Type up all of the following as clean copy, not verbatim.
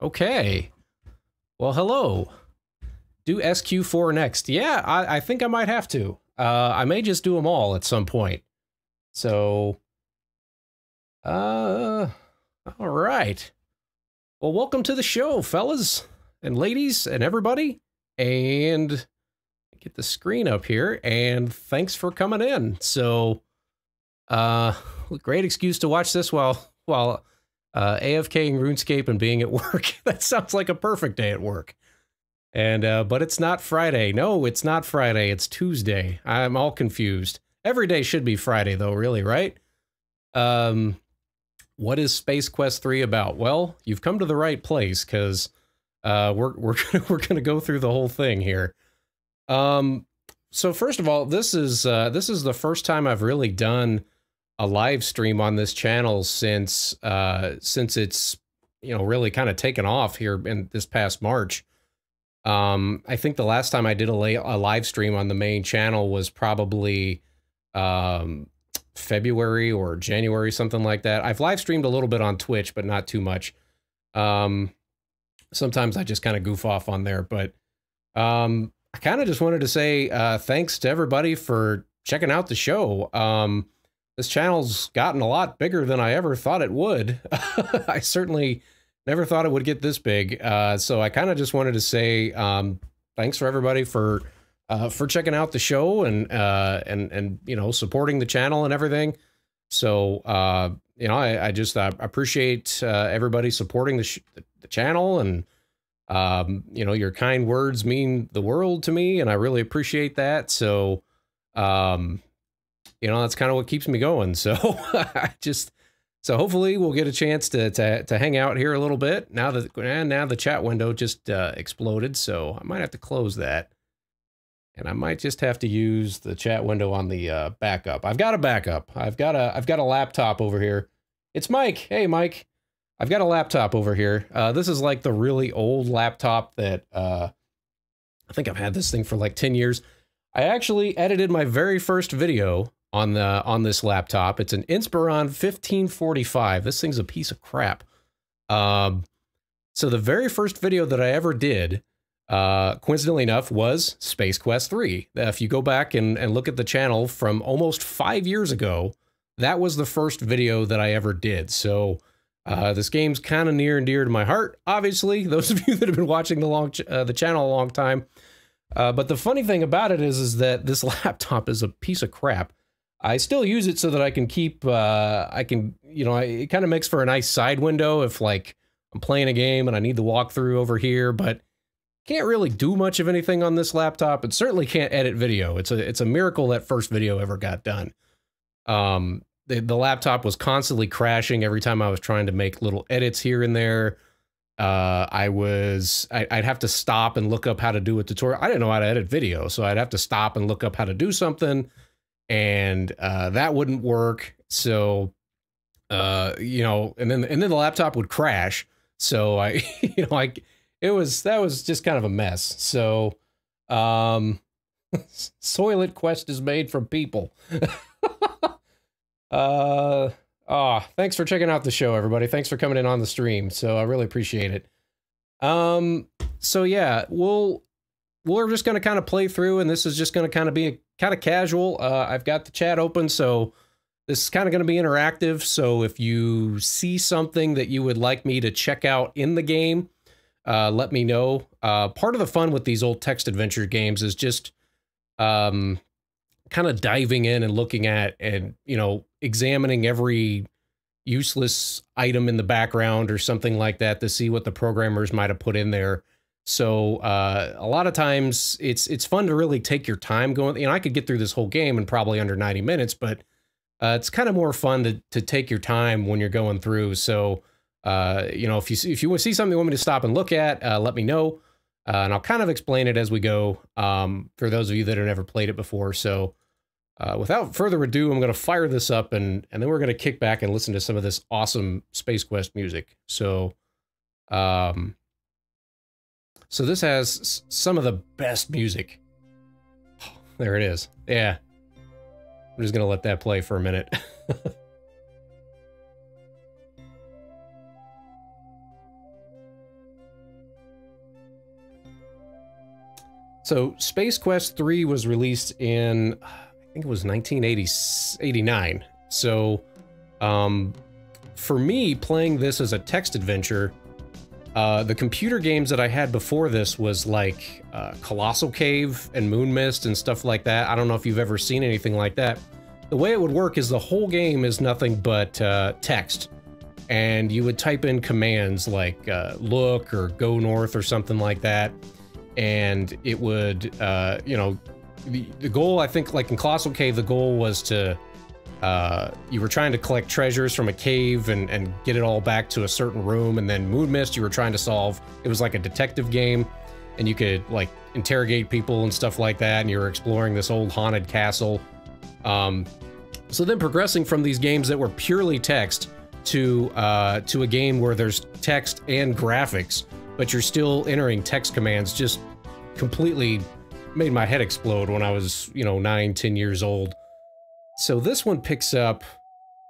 Okay. Well, hello. Do SQ4 next. Yeah, I think I might have to. I may just do them all at some point. So, all right. Well, welcome to the show, fellas and ladies and everybody. And get the screen up here. And thanks for coming in. So, great excuse to watch this while AFKing RuneScape and being at work. That sounds like a perfect day at work. And, but it's not Friday. No, it's not Friday. It's Tuesday. I'm all confused. Every day should be Friday, though, really, right? What is Space Quest 3 about? Well, you've come to the right place, because we're gonna go through the whole thing here. So first of all, this is the first time I've really done a live stream on this channel since it's, you know, really kind of taken off here in this past March. I think the last time I did a live stream on the main channel was probably February or January, something like that. I've live streamed a little bit on Twitch, but not too much. Sometimes I just kind of goof off on there, but I kind of just wanted to say thanks to everybody for checking out the show. This channel's gotten a lot bigger than I ever thought it would. I certainly never thought it would get this big. So I kind of just wanted to say thanks for everybody for checking out the show and you know, supporting the channel and everything. So you know, I just appreciate everybody supporting the channel, and you know, your kind words mean the world to me, and I really appreciate that. So you know, that's kind of what keeps me going. So so hopefully we'll get a chance to hang out here a little bit. Now the chat window just exploded, so I might have to close that. And I might just have to use the chat window on the backup. I've got a backup. I've got a laptop over here. It's Mike. Hey, Mike. I've got a laptop over here. This is like the really old laptop that I think I've had this thing for like 10 years. I actually edited my very first video on this laptop. It's an Inspiron 1545. This thing's a piece of crap. So the very first video that I ever did, coincidentally enough, was Space Quest 3. If you go back and look at the channel from almost 5 years ago, that was the first video that I ever did. So this game's kind of near and dear to my heart, obviously, those of you that have been watching the channel a long time. But the funny thing about it is that this laptop is a piece of crap. I still use it so that I can keep, you know, it kind of makes for a nice side window if, like, I'm playing a game and I need the walkthrough over here, but can't really do much of anything on this laptop. It certainly can't edit video. It's a miracle that first video ever got done. The laptop was constantly crashing every time I was trying to make little edits here and there. I'd have to stop and look up how to do a tutorial. I didn't know how to edit video, so I'd have to stop and look up how to do something, and that wouldn't work. So you know, and then the laptop would crash. So you know, that was just kind of a mess. So Soylent Quest is made from people. Thanks for checking out the show, everybody. Thanks for coming in on the stream. So I really appreciate it. So yeah, we're just going to kind of play through, and this is just going to kind of be kind of casual. I've got the chat open, so this is kind of going to be interactive. So if you see something that you would like me to check out in the game, let me know. Part of the fun with these old text adventure games is just kind of diving in and looking at and, you know, examining every useless item in the background or something like that to see what the programmers might have put in there. So a lot of times it's fun to really take your time going. You know, I could get through this whole game in probably under 90 minutes, but it's kind of more fun to take your time when you're going through. So you know, if you see something you want me to stop and look at, let me know, and I'll kind of explain it as we go, for those of you that have never played it before. So without further ado, I'm going to fire this up, and then we're going to kick back and listen to some of this awesome Space Quest music. So so this has some of the best music. There it is. Yeah. I'm just going to let that play for a minute. So Space Quest 3 was released in, I think it was 1989. So for me, playing this as a text adventure, the computer games that I had before this was like Colossal Cave and Moon Mist and stuff like that. I don't know if you've ever seen anything like that. The way it would work is the whole game is nothing but text. And you would type in commands like look or go north or something like that. And it would, you know, the goal, I think, like in Colossal Cave, the goal was to, you were trying to collect treasures from a cave and get it all back to a certain room. And then Moon Mist, you were trying to solve, it was like a detective game. And you could, like, interrogate people and stuff like that. And you were exploring this old haunted castle. So then progressing from these games that were purely text to a game where there's text and graphics, but you're still entering text commands, just completely made my head explode when I was, you know, 9, 10 years old. So this one picks up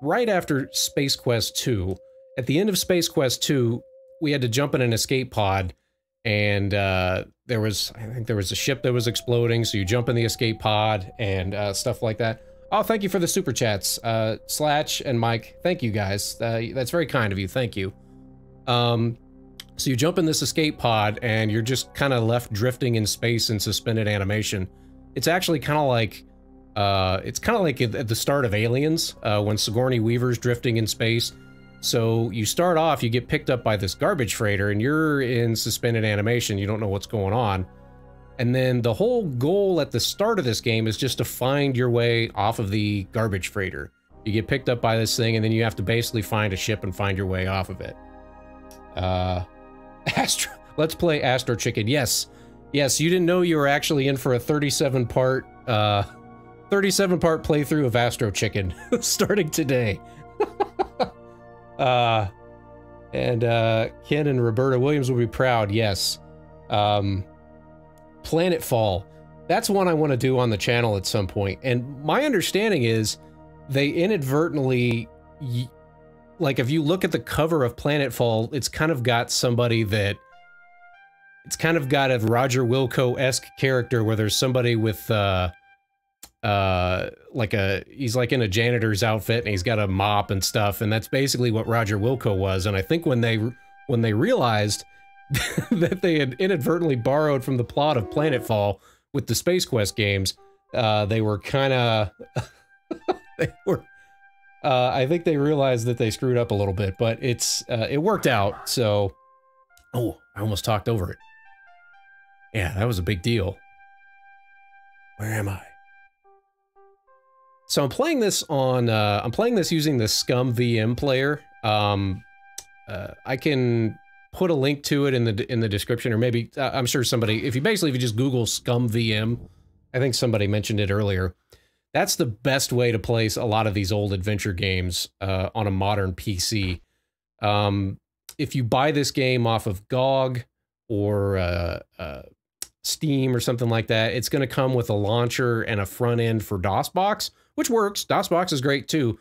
right after Space Quest 2. At the end of Space Quest 2, we had to jump in an escape pod, and I think there was a ship that was exploding, so you jump in the escape pod and stuff like that. Oh, thank you for the super chats, Slatch and Mike. Thank you, guys. That's very kind of you. Thank you. So you jump in this escape pod, and you're just kind of left drifting in space in suspended animation. It's actually kind of like, at the start of Aliens, when Sigourney Weaver's drifting in space. So you start off, you get picked up by this garbage freighter, and you're in suspended animation. You don't know what's going on. And then the whole goal at the start of this game is just to find your way off of the garbage freighter. You get picked up by this thing, and then you have to basically find a ship and find your way off of it. Let's play Astro Chicken. Yes. Yes, you didn't know you were actually in for a 37-part playthrough of Astro Chicken starting today. Ken and Roberta Williams will be proud. Yes. Planetfall. That's one I want to do on the channel at some point. And my understanding is they inadvertently, like, if you look at the cover of Planetfall, it's kind of got somebody that, it's kind of got a Roger Wilco-esque character where there's somebody with, he's like in a janitor's outfit and he's got a mop and stuff, and that's basically what Roger Wilco was. And I think when they realized that they had inadvertently borrowed from the plot of Planetfall with the Space Quest games, they were kind of, I think they realized that they screwed up a little bit, but it worked out, so... Oh, I almost talked over it. Yeah, that was a big deal. Where am I? So I'm playing this on, I'm playing this using the ScumVM player. I can put a link to it in the description, or maybe, I'm sure somebody, if you just Google ScumVM, I think somebody mentioned it earlier. That's the best way to play a lot of these old adventure games on a modern PC. If you buy this game off of GOG or Steam or something like that, it's going to come with a launcher and a front end for DOSBox, which works. DOSBox is great too.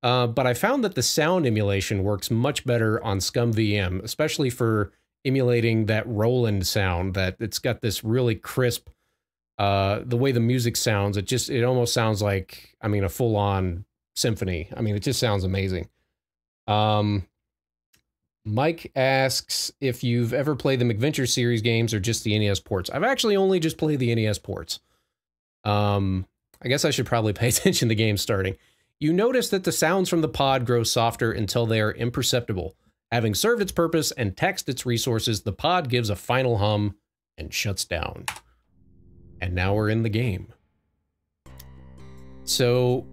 But I found that the sound emulation works much better on ScumVM, especially for emulating that Roland sound, that it's got this really crisp, the way the music sounds, it almost sounds like, I mean, a full-on symphony. I mean, it just sounds amazing. Mike asks if you've ever played the McVenture series games or just the NES ports. I've actually only just played the NES ports. I guess I should probably pay attention to games starting. You notice that the sounds from the pod grow softer until they are imperceptible. Having served its purpose and taxed its resources, the pod gives a final hum and shuts down. And now we're in the game. So,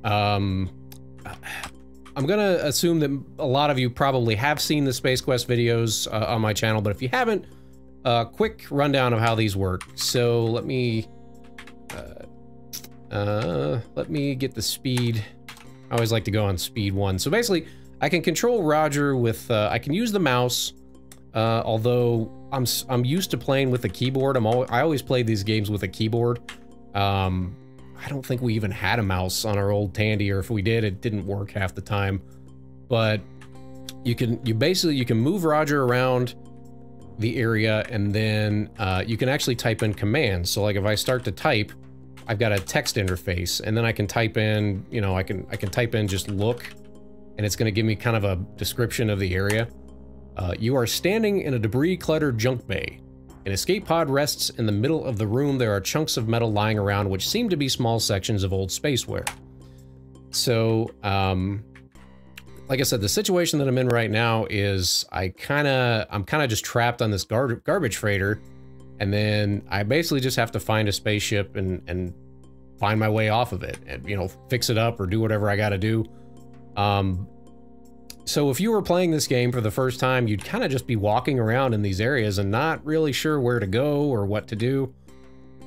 I'm gonna assume that a lot of you probably have seen the Space Quest videos on my channel, but if you haven't, quick rundown of how these work. So let me get the speed. I always like to go on speed 1. So basically, I can control Roger with, I can use the mouse, although I'm used to playing with a keyboard. I always played these games with a keyboard. I don't think we even had a mouse on our old Tandy, or if we did, it didn't work half the time. But you can move Roger around the area, and then you can actually type in commands. So like if I start to type, I've got a text interface, and then I can type in, you know, I can type in just look, and it's going to give me kind of a description of the area. You are standing in a debris-cluttered junk bay. An escape pod rests in the middle of the room. There are chunks of metal lying around, which seem to be small sections of old spaceware. So, like I said, the situation that I'm in right now is I'm kind of just trapped on this garbage freighter, and then I basically just have to find a spaceship and find my way off of it, and, you know, fix it up or do whatever I got to do. So if you were playing this game for the first time, you'd kind of just be walking around in these areas and not really sure where to go or what to do.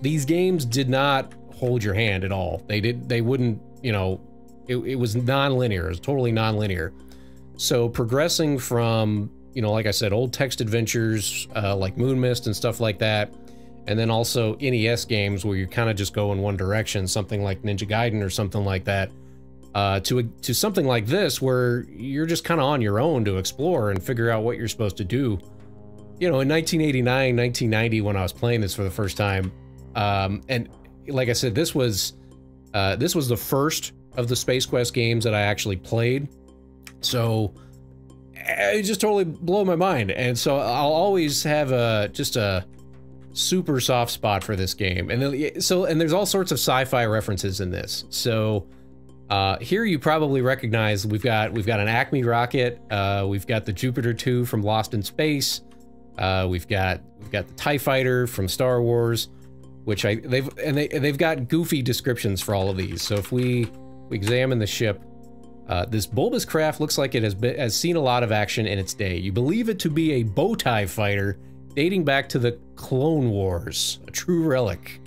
These games did not hold your hand at all. They wouldn't, you know, it was non-linear. It was totally non-linear. So progressing from, you know, like I said, old text adventures like Moon Mist and stuff like that, and then also NES games where you kind of just go in one direction, something like Ninja Gaiden or something like that, to something like this where you're just kind of on your own to explore and figure out what you're supposed to do. You know, in 1989, 1990, when I was playing this for the first time, and like I said, this was the first of the Space Quest games that I actually played, so it just totally blew my mind. And so I'll always have just a super soft spot for this game. And then, there's all sorts of sci-fi references in this. So here you probably recognize we've got an Acme rocket, we've got the Jupiter 2 from Lost in Space, we've got the TIE Fighter from Star Wars, which they've got goofy descriptions for all of these. So if we examine the ship, this bulbous craft looks like it has seen a lot of action in its day. You believe it to be a bow tie fighter dating back to the Clone Wars, a true relic.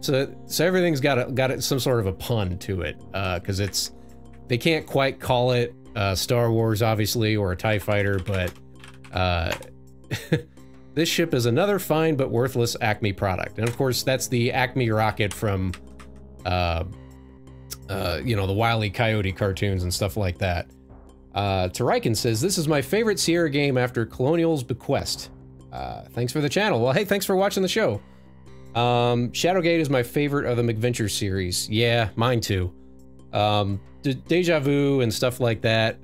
So everything's got some sort of a pun to it, because they can't quite call it Star Wars, obviously, or a TIE Fighter, but this ship is another fine but worthless Acme product. And of course, that's the Acme rocket from, you know, the Wile E. Coyote cartoons and stuff like that. Tarikan says, this is my favorite Sierra game after Colonial's Bequest. Thanks for the channel. Well, hey, thanks for watching the show. Shadowgate is my favorite of the McVenture series. Yeah, mine too. Deja Vu and stuff like that.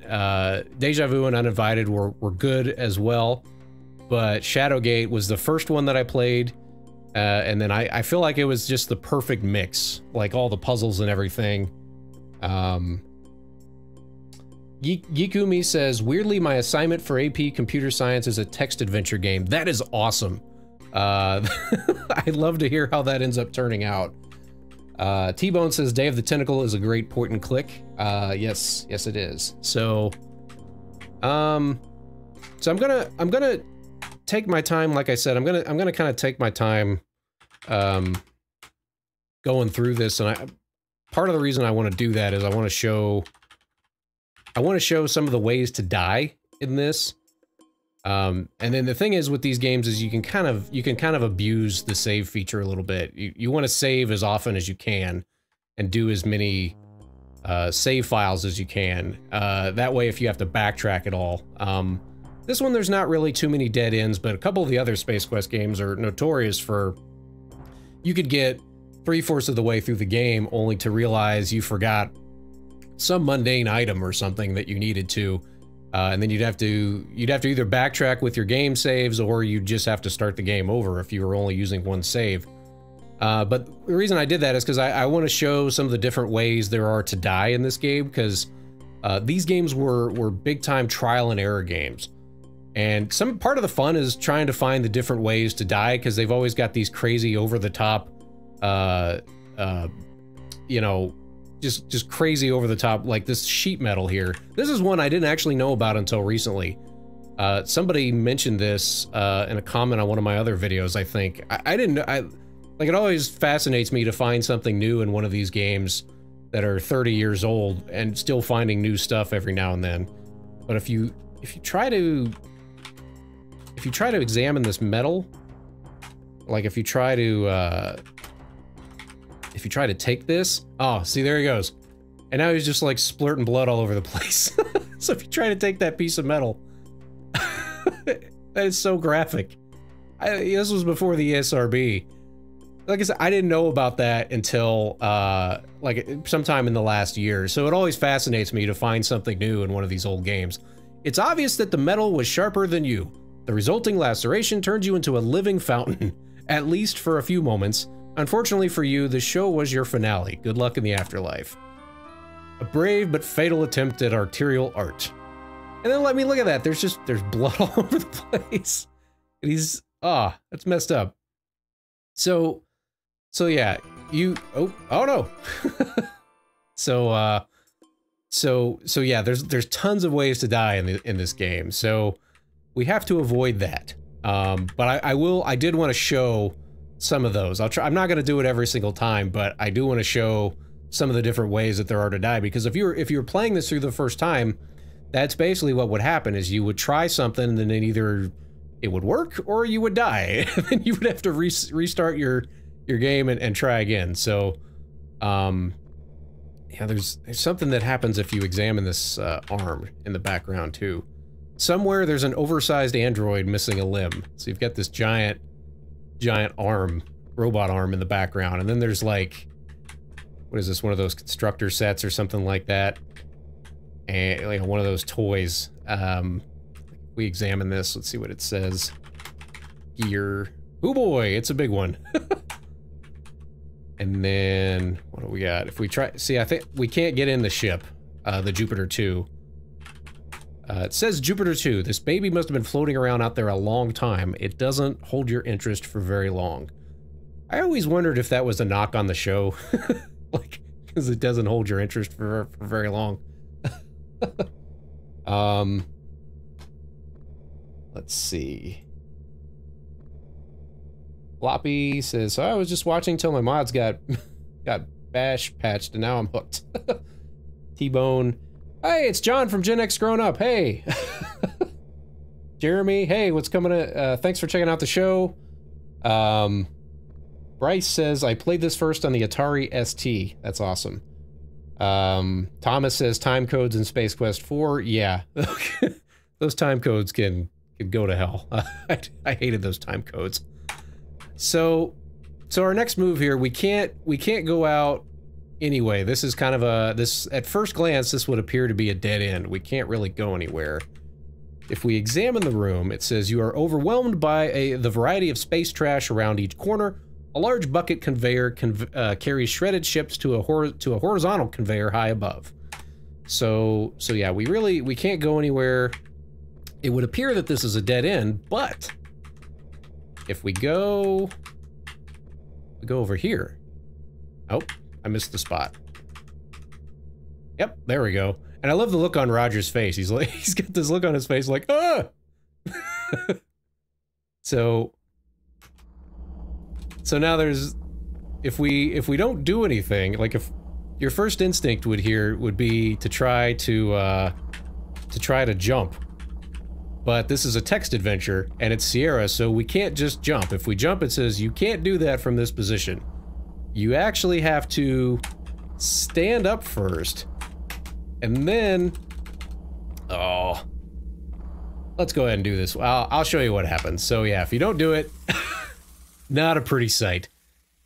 Deja Vu and Uninvited were good as well, but Shadowgate was the first one that I played, and then I feel like it was just the perfect mix, like all the puzzles and everything. Yikumi says, weirdly, my assignment for AP Computer Science is a text adventure game. That is awesome. I'd love to hear how that ends up turning out. T-Bone says, Day of the Tentacle is a great point and click. Yes it is. So I'm gonna take my time. Like I said, I'm gonna kind of take my time going through this, and part of the reason I want to do that is I want to show some of the ways to die in this. And then the thing is with these games is you can kind of abuse the save feature a little bit. You want to save as often as you can and do as many save files as you can. That way, if you have to backtrack at all. This one, there's not really too many dead ends, but a couple of the other Space Quest games are notorious for, you could get 3/4 of the way through the game only to realize you forgot some mundane item or something that you needed to. And then you'd have to either backtrack with your game saves, or you just have to start the game over if you were only using one save. But the reason I did that is because I want to show some of the different ways there are to die in this game, because these games were big-time trial and error games. And some part of the fun is trying to find the different ways to die, because they've always got these crazy over-the-top, you know, just crazy over the top, like this sheet metal here. This is one I didn't actually know about until recently. Somebody mentioned this in a comment on one of my other videos, I think. Like, it always fascinates me to find something new in one of these games that are 30 years old and still finding new stuff every now and then. But if you try to examine this metal, like if you try to take this, oh, see, there he goes. And now he's just like splurting blood all over the place. So if you try to take that piece of metal, that is so graphic. This was before the ESRB. Like I said, I didn't know about that until like sometime in the last year. So it always fascinates me to find something new in one of these old games. It's obvious that the metal was sharper than you. The resulting laceration turned you into a living fountain, at least for a few moments. Unfortunately for you, the show was your finale. Good luck in the afterlife. A brave but fatal attempt at arterial art. And then let me look at that. There's blood all over the place. And he's, that's messed up. So yeah, oh no. So yeah, there's tons of ways to die in this game. So we have to avoid that. But I did want to show some of those. I'm not going to do it every single time, but I do want to show some of the different ways that there are to die, because if you're playing this through the first time, that's basically what would happen. Is you would try something and then either it would work or you would die. And then you would have to restart your game and try again. So yeah, there's something that happens if you examine this arm in the background too. Somewhere there's an oversized android missing a limb. So you've got this giant arm, robot arm in the background, and then there's like, what is this, one of those constructor sets or something like that, and you know, one of those toys. We examine this, let's see what it says here. Oh boy, it's a big one. And then what do we got? If we try, see, I think we can't get in the ship, the Jupiter 2. It says Jupiter 2. This baby must have been floating around out there a long time. It doesn't hold your interest for very long. I always wondered if that was a knock on the show. Like, because it doesn't hold your interest for very long. Let's see. Floppy says, so I was just watching till my mods got bash patched and now I'm hooked. T-Bone. Hey, it's John from Gen X Grown Up. Hey. Jeremy, hey, what's coming? Thanks for checking out the show. Bryce says, I played this first on the Atari ST. That's awesome. Thomas says, time codes in Space Quest 4. Yeah. Those time codes can go to hell. I hated those time codes. So our next move here, we can't go out anyway. This is kind of at first glance, this would appear to be a dead end. We can't really go anywhere. If we examine the room, it says you are overwhelmed by the variety of space trash around each corner. A large bucket conveyor carries shredded ships to a horizontal conveyor high above. So yeah, we can't go anywhere. It would appear that this is a dead end, but if we go over here. Oh, I missed the spot. Yep, there we go. And I love the look on Roger's face. He's got this look on his face like, ah! So now there's, if we don't do anything, like if your first instinct would be to try to jump. But this is a text adventure, and it's Sierra, so we can't just jump. If we jump, it says you can't do that from this position. You actually have to stand up first, and then... Oh. Let's go ahead and do this. I'll show you what happens. So yeah, if you don't do it, not a pretty sight.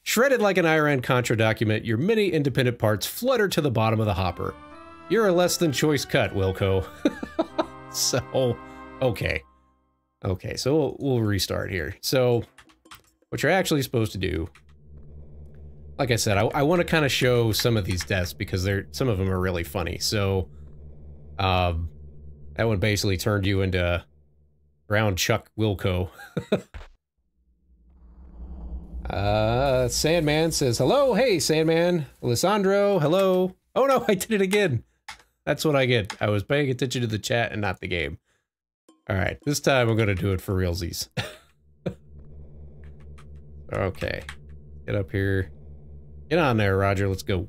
Shredded like an Iran-Contra document, your many independent parts flutter to the bottom of the hopper. You're a less than choice cut, Wilco. So... Okay, so we'll restart here. So, what you're actually supposed to do, like I said, I want to kind of show some of these deaths because some of them are really funny. So, that one basically turned you into Brown Chuck Wilco. Sandman says, hello, hey, Sandman. Alessandro, hello. Oh no, I did it again. That's what I get. I was paying attention to the chat and not the game. Alright, this time I'm gonna do it for realsies. Okay. Get up here. Get on there, Roger, let's go.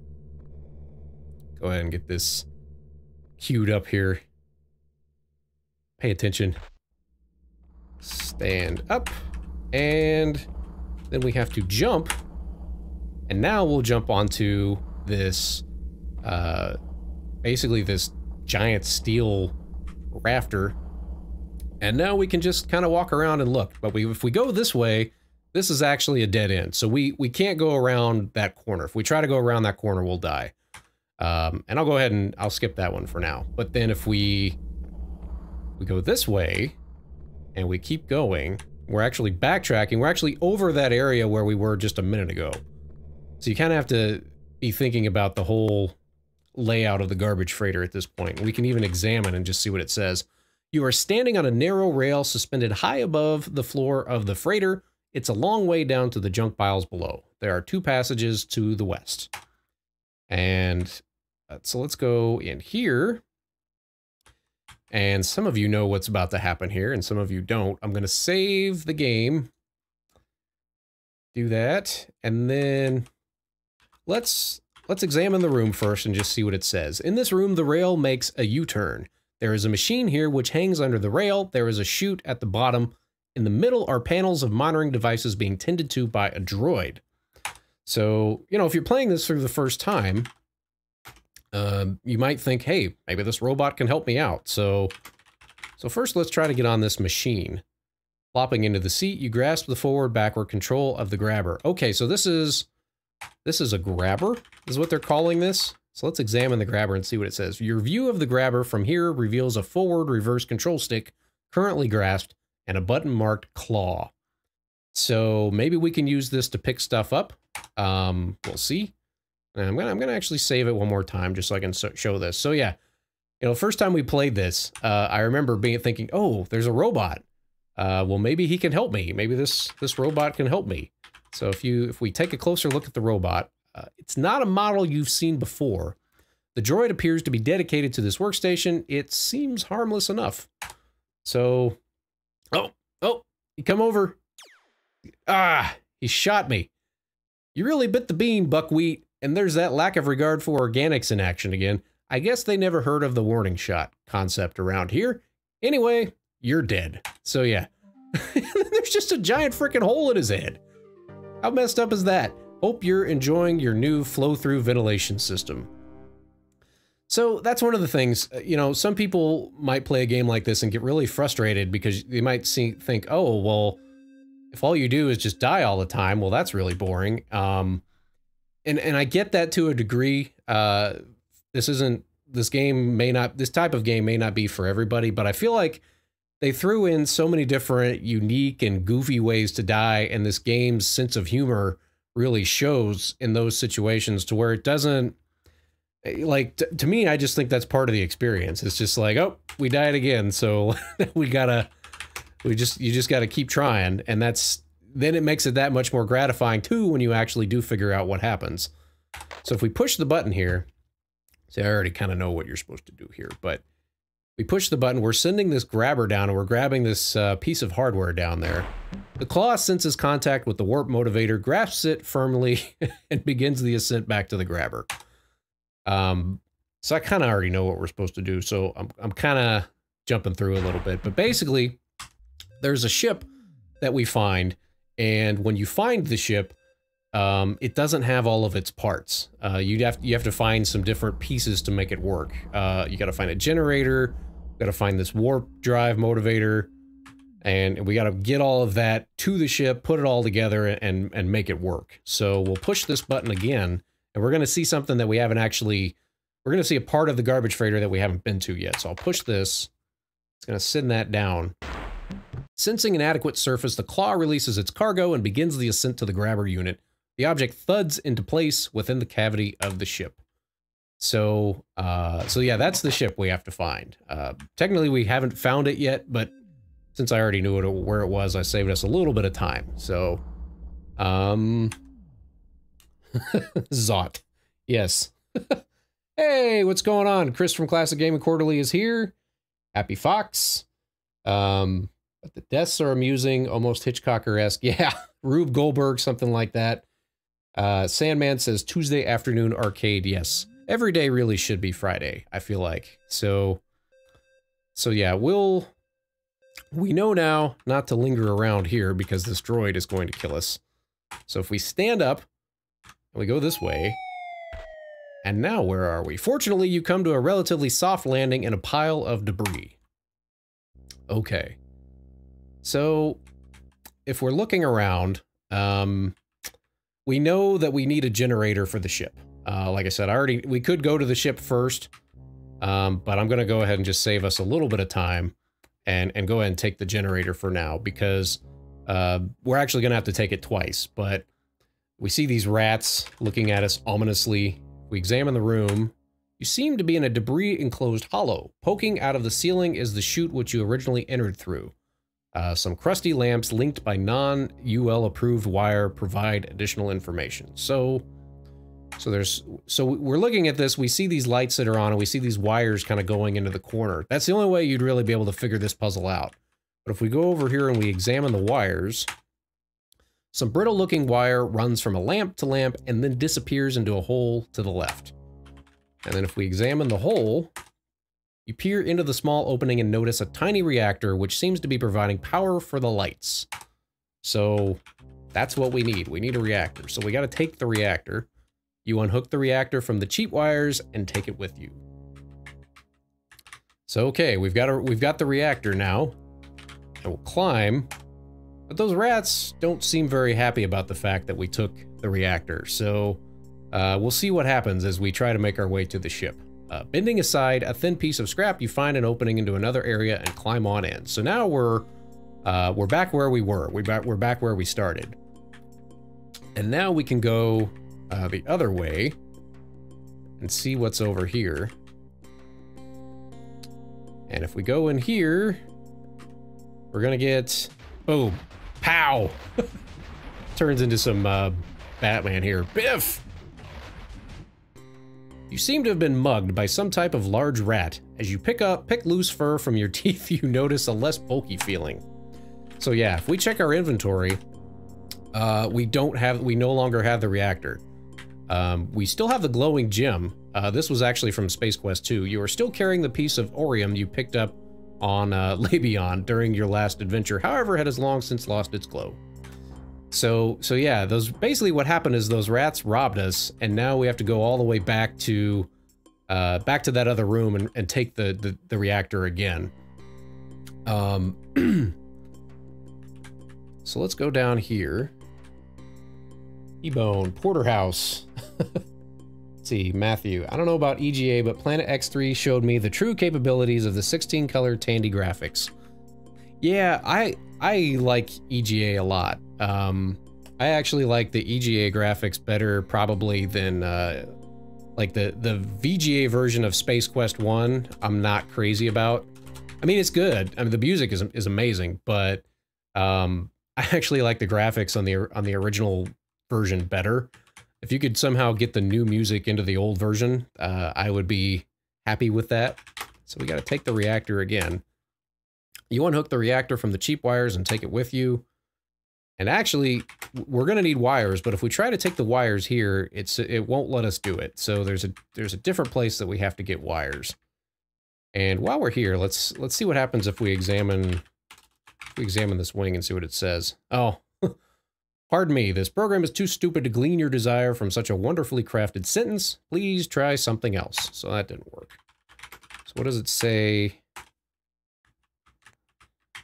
Go ahead and get this queued up here. Pay attention. Stand up. And then we have to jump. And now we'll jump onto this, basically this giant steel rafter. And now we can just kind of walk around and look. But if we go this way, this is actually a dead end. So we can't go around that corner. If we try to go around that corner, we'll die. And I'll go ahead and I'll skip that one for now. But then if we go this way and we keep going, we're actually backtracking. We're actually over that area where we were just a minute ago. So you kind of have to be thinking about the whole layout of the garbage freighter at this point. We can even examine and just see what it says. You are standing on a narrow rail suspended high above the floor of the freighter. It's a long way down to the junk piles below. There are 2 passages to the west. And so let's go in here. And some of you know what's about to happen here, and some of you don't. I'm going to save the game. Do that. And then let's examine the room first and just see what it says. In this room, the rail makes a U-turn. There is a machine here which hangs under the rail. There is a chute at the bottom. In the middle are panels of monitoring devices being tended to by a droid. So, you know, if you're playing this for the first time, you might think, hey, maybe this robot can help me out. So first let's try to get on this machine. Flopping into the seat, you grasp the forward-backward control of the grabber. Okay, so this is a grabber, is what they're calling this. So let's examine the grabber and see what it says. Your view of the grabber from here reveals a forward-reverse control stick currently grasped and a button marked claw. So maybe we can use this to pick stuff up. We'll see. And I'm gonna actually save it one more time just so I can show this. So yeah, you know, first time we played this, I remember thinking, oh, there's a robot. Well, maybe he can help me. Maybe this robot can help me. So if we take a closer look at the robot, it's not a model you've seen before. The droid appears to be dedicated to this workstation. It seems harmless enough. So, oh, he come over. Ah, he shot me. You really bit the bean, Buckwheat. And there's that lack of regard for organics in action again. I guess they never heard of the warning shot concept around here. Anyway, you're dead. So yeah, there's just a giant freaking hole in his head. How messed up is that? Hope you're enjoying your new flow-through ventilation system. So that's one of the things, you know, some people might play a game like this and get really frustrated because they might think, oh, well, if all you do is just die all the time, well, that's really boring. And I get that to a degree. This type of game may not be for everybody, but I feel like they threw in so many different unique and goofy ways to die, and this game's sense of humor really shows in those situations to where it doesn't, like, to me, I just think that's part of the experience. It's just like, oh, we died again, so you just gotta keep trying, and then it makes it that much more gratifying too when you actually do figure out what happens. So if we push the button here, see, I already kind of know what you're supposed to do here, but we push the button, we're sending this grabber down, and we're grabbing this piece of hardware down there. The claw senses contact with the warp motivator, grasps it firmly, and begins the ascent back to the grabber. So I kind of already know what we're supposed to do, so I'm kind of jumping through a little bit. But basically, there's a ship that we find, and when you find the ship, it doesn't have all of its parts. You have to find some different pieces to make it work. You got to find a generator, got to find this warp drive motivator, and we got to get all of that to the ship, put it all together, and make it work. So we'll push this button again, and we're going to see something that we haven't actually. We're going to see a part of the garbage freighter that we haven't been to yet. So I'll push this. It's going to send that down. Sensing an adequate surface, the claw releases its cargo and begins the ascent to the grabber unit. The object thuds into place within the cavity of the ship. So yeah, that's the ship we have to find. Technically, we haven't found it yet, but since I already knew where it was, I saved us a little bit of time. So, Zot. Yes. Hey, what's going on? Chris from Classic Gaming Quarterly is here. Happy Fox. But the deaths are amusing, almost Hitchcocker-esque. Yeah, Rube Goldberg, something like that. Sandman says Tuesday afternoon arcade. Yes, every day really should be Friday, I feel like. So yeah, we know now not to linger around here because this droid is going to kill us. So if we stand up and we go this way, and now where are we? Fortunately, you come to a relatively soft landing in a pile of debris. Okay. So if we're looking around, we know that we need a generator for the ship. Like I said, we could go to the ship first, but I'm going to go ahead and just save us a little bit of time and go ahead and take the generator for now, because we're actually going to have to take it twice. But we see these rats looking at us ominously. We examine the room. You seem to be in a debris-enclosed hollow. Poking out of the ceiling is the chute which you originally entered through. Some crusty lamps linked by non-UL approved wire provide additional information. So we're looking at this, we see these lights that are on, and we see these wires kind of going into the corner. That's the only way you'd really be able to figure this puzzle out. But if we go over here and we examine the wires, some brittle-looking wire runs from a lamp to lamp and then disappears into a hole to the left. And then if we examine the hole, you peer into the small opening and notice a tiny reactor which seems to be providing power for the lights. So that's what we need. We need a reactor. So we got to take the reactor. You unhook the reactor from the cheap wires and take it with you. So okay, we've got the reactor now. And we'll climb. But those rats don't seem very happy about the fact that we took the reactor. So we'll see what happens as we try to make our way to the ship. Bending aside a thin piece of scrap, you find an opening into another area and climb on in. So now we're back where we were. We're back where we started. And now we can go the other way and see what's over here. And if we go in here, we're gonna get, boom, pow! Turns into some Batman here. Biff! You seem to have been mugged by some type of large rat. As you pick loose fur from your teeth, you notice a less bulky feeling. So yeah, if we check our inventory, we no longer have the reactor. We still have the glowing gem. This was actually from Space Quest 2. You are still carrying the piece of Orium you picked up on Labion during your last adventure. However, it has long since lost its glow. So yeah, basically what happened is those rats robbed us, and now we have to go all the way back to that other room and take the reactor again. So let's go down here. T-Bone, Porterhouse. Let's see, Matthew. I don't know about EGA, but Planet X3 showed me the true capabilities of the 16-color Tandy graphics. Yeah, I like EGA a lot. I actually like the EGA graphics better probably than like the VGA version of Space Quest 1. I'm not crazy about. I mean, it's good. I mean, the music is amazing, but I actually like the graphics on the original version better. If you could somehow get the new music into the old version, I would be happy with that. So we got to take the reactor again. You unhook the reactor from the cheap wires and take it with you. And actually, we're going to need wires, but if we try to take the wires here, it won't let us do it. So there's a different place that we have to get wires. And while we're here, let's see what happens if we examine this wing and see what it says. Oh, pardon me, this program is too stupid to glean your desire from such a wonderfully crafted sentence. Please try something else. So that didn't work. So what does it say?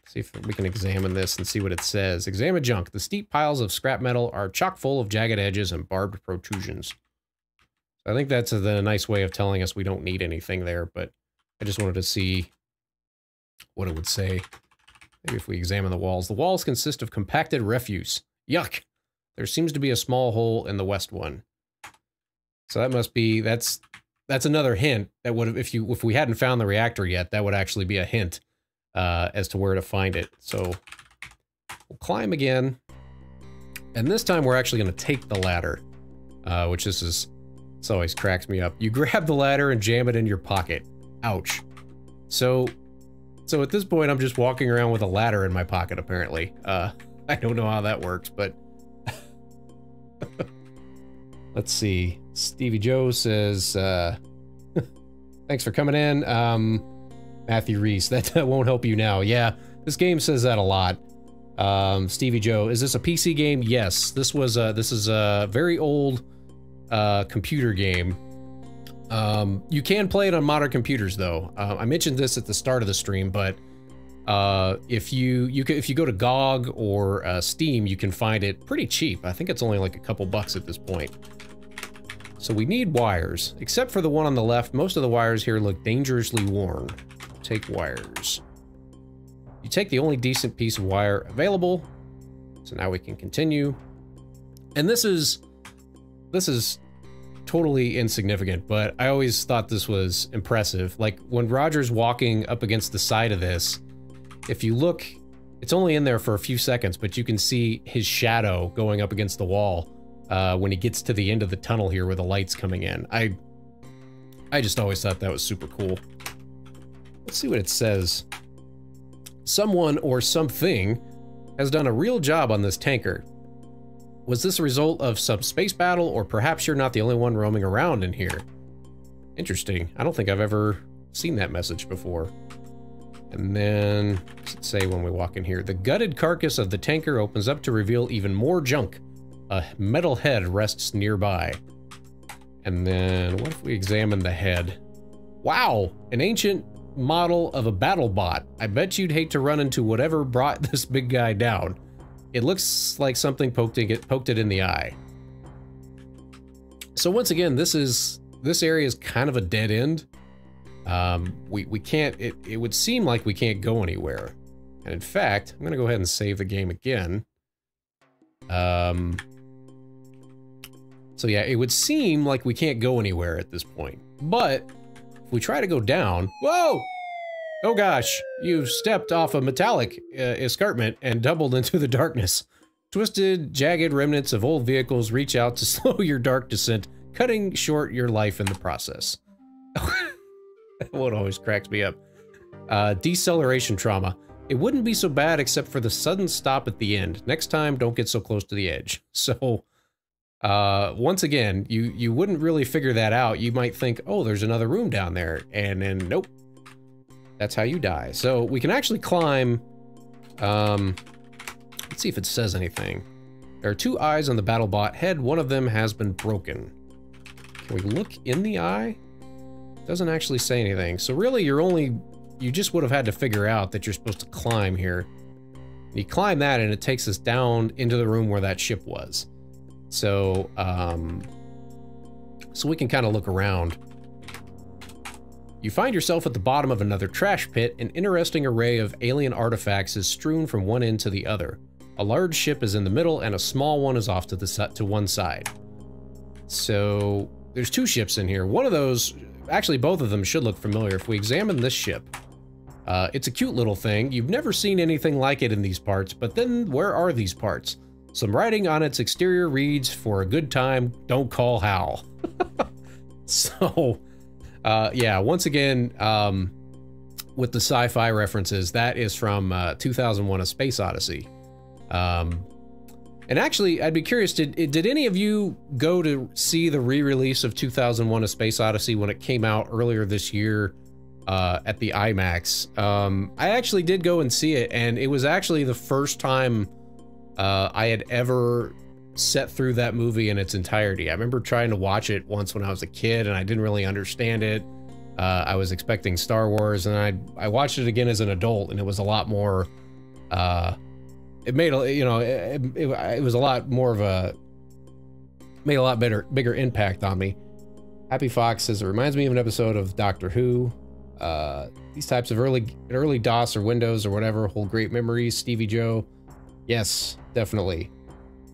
See if we can examine this and see what it says. Examine junk. The steep piles of scrap metal are chock full of jagged edges and barbed protrusions. I think that's a nice way of telling us we don't need anything there, but I just wanted to see what it would say. Maybe if we examine the walls consist of compacted refuse. Yuck! There seems to be a small hole in the west one. So that must be, that's another hint that would have, if we hadn't found the reactor yet, that would actually be a hint as to where to find it. So we'll climb again. And this time we're actually going to take the ladder, which this always cracks me up. You grab the ladder and jam it in your pocket. Ouch. So at this point, I'm just walking around with a ladder in my pocket, apparently. I don't know how that works, but... Let's see. Stevie Joe says, thanks for coming in. Matthew Reese, that won't help you now. Yeah, this game says that a lot. Stevie Joe, is this a PC game? Yes, this is a very old computer game. You can play it on modern computers, though. I mentioned this at the start of the stream, but If you go to GOG or Steam, you can find it pretty cheap. I think it's only like a couple bucks at this point. So we need wires, except for the one on the left. Most of the wires here look dangerously worn. Take wires. You take the only decent piece of wire available. So now we can continue. And this is totally insignificant, but I always thought this was impressive. Like when Roger's walking up against the side of this, if you look, it's only in there for a few seconds, but you can see his shadow going up against the wall when he gets to the end of the tunnel here where the light's coming in. I just always thought that was super cool. Let's see what it says. Someone or something has done a real job on this tanker. Was this a result of some space battle, or perhaps you're not the only one roaming around in here? Interesting. I don't think I've ever seen that message before. And then, let's say when we walk in here, the gutted carcass of the tanker opens up to reveal even more junk. A metal head rests nearby. And then, what if we examine the head? Wow! An ancient model of a battle bot. I bet you'd hate to run into whatever brought this big guy down. It looks like something poked it in the eye. So once again, this area is kind of a dead end. We can't, it would seem like we can't go anywhere. And in fact, I'm gonna go ahead and save the game again. So yeah, it would seem like we can't go anywhere at this point. But if we try to go down, whoa! Oh gosh, you've stepped off a metallic escarpment and doubled into the darkness. Twisted, jagged remnants of old vehicles reach out to slow your dark descent, cutting short your life in the process. That one always cracks me up. Deceleration trauma. It wouldn't be so bad except for the sudden stop at the end. Next time, don't get so close to the edge. So, once again, you wouldn't really figure that out. You might think, oh, there's another room down there, and then nope. That's how you die. So we can actually climb. Let's see if it says anything. There are two eyes on the BattleBot head. One of them has been broken. Can we look in the eye? Doesn't actually say anything. So really, you just would have had to figure out that you're supposed to climb here. You climb that, and it takes us down into the room where that ship was. So, so we can kind of look around. You find yourself at the bottom of another trash pit. An interesting array of alien artifacts is strewn from one end to the other. A large ship is in the middle, and a small one is off to one side. So there's two ships in here. One of those, actually both of them should look familiar. If we examine this ship, it's a cute little thing. You've never seen anything like it in these parts, but then where are these parts? Some writing on its exterior reads, "For a good time, don't call Hal." So... yeah, once again, with the sci-fi references, that is from 2001: A Space Odyssey. And actually, I'd be curious, did any of you go to see the re-release of 2001: A Space Odyssey when it came out earlier this year at the IMAX? I actually did go and see it, and it was actually the first time I had ever set through that movie in its entirety. I remember trying to watch it once when I was a kid and I didn't really understand it. I was expecting Star Wars, and I watched it again as an adult, and it was a lot more, it made a, you know, it was a lot more of a, made a lot bigger impact on me. Happy Fox says, it reminds me of an episode of Doctor Who. These types of early DOS or Windows or whatever hold great memories. Stevie Joe. Yes, definitely.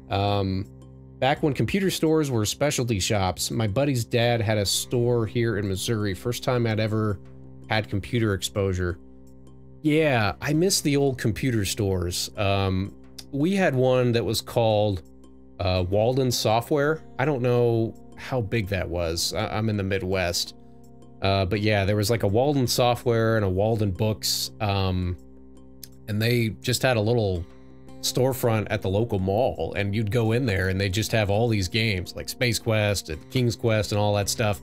Back when computer stores were specialty shops, my buddy's dad had a store here in Missouri. First time I'd ever had computer exposure. Yeah, I miss the old computer stores. We had one that was called Walden Software. I don't know how big that was. I'm in the Midwest. But yeah, there was like a Walden Software and a Walden Books. And they just had a little storefront at the local mall, and you'd go in there and they just have all these games like Space Quest and King's Quest and all that stuff,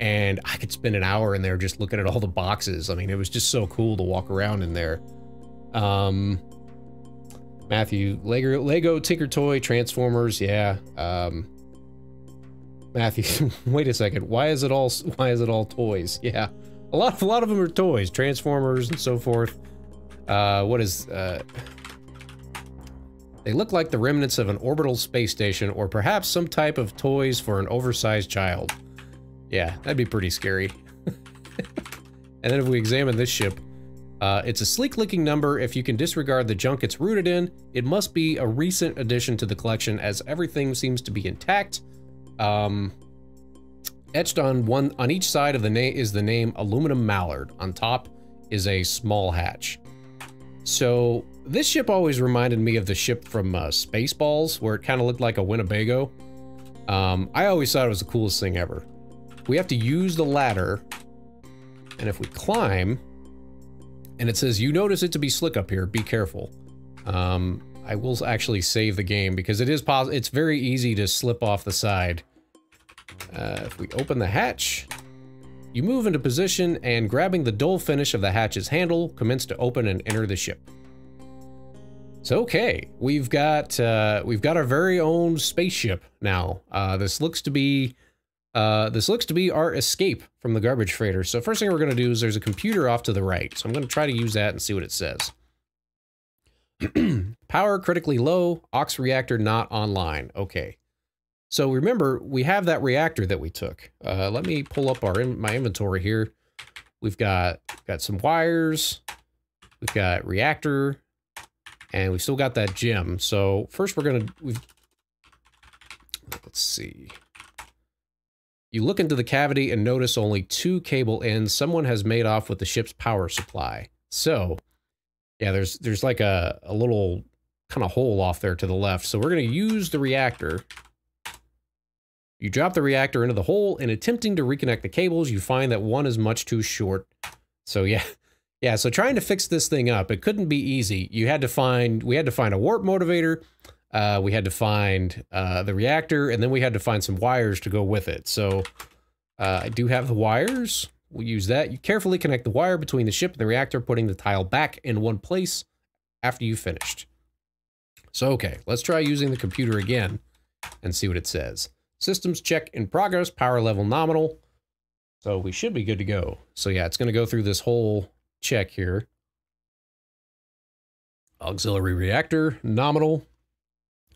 and I could spend an hour in there just looking at all the boxes. I mean, it was just so cool to walk around in there. Matthew, Lego, Tinker Toy, Transformers, yeah. Matthew, wait a second, why is it all toys? Yeah, a lot of them are toys, Transformers and so forth. What is, they look like the remnants of an orbital space station, or perhaps some type of toys for an oversized child. Yeah, that'd be pretty scary. And then if we examine this ship, it's a sleek-looking number. If you can disregard the junk it's rooted in, it must be a recent addition to the collection, as everything seems to be intact. Etched on each side of the name is the name Aluminum Mallard. On top is a small hatch. So this ship always reminded me of the ship from Spaceballs, where it kind of looked like a Winnebago. I always thought it was the coolest thing ever. We have to use the ladder, and if we climb, and it says, you notice it to be slick up here, be careful. I will actually save the game because it's very easy to slip off the side. If we open the hatch, you move into position and grabbing the dull finish of the hatch's handle, commence to open and enter the ship. So okay, we've got our very own spaceship now. This looks to be our escape from the garbage freighter. So first thing we're gonna do is there's a computer off to the right. So I'm gonna try to use that and see what it says. Power critically low, aux reactor not online. Okay. So remember, we have that reactor that we took. Let me pull up my inventory here. We've got some wires, we've got reactor, and we still got that gem. So first let's see. You look into the cavity and notice only 2 cable ends. Someone has made off with the ship's power supply. So yeah, there's like a little kind of hole off there to the left. So we're gonna use the reactor. You drop the reactor into the hole, and attempting to reconnect the cables, you find that one is much too short. So yeah, so trying to fix this thing up, it couldn't be easy. We had to find a warp motivator, we had to find the reactor, and then we had to find some wires to go with it. So I do have the wires. We'll use that. You carefully connect the wire between the ship and the reactor, putting the tile back in one place after you've finished. So okay, let's try using the computer again and see what it says. Systems check in progress, power level nominal. So we should be good to go. So yeah, it's going to go through this whole check here. Auxiliary reactor, nominal.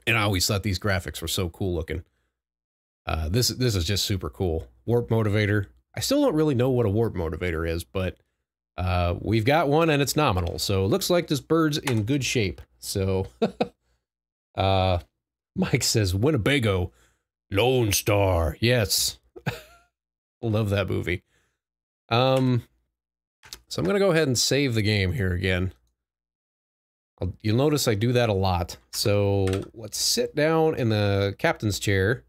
And I always thought these graphics were so cool looking. This is just super cool. Warp motivator. I still don't really know what a warp motivator is, but we've got one and it's nominal. So it looks like this bird's in good shape. So Mike says Winnebago. Lone Star, yes. Love that movie. So I'm gonna go ahead and save the game here again. You'll notice I do that a lot. So let's sit down in the captain's chair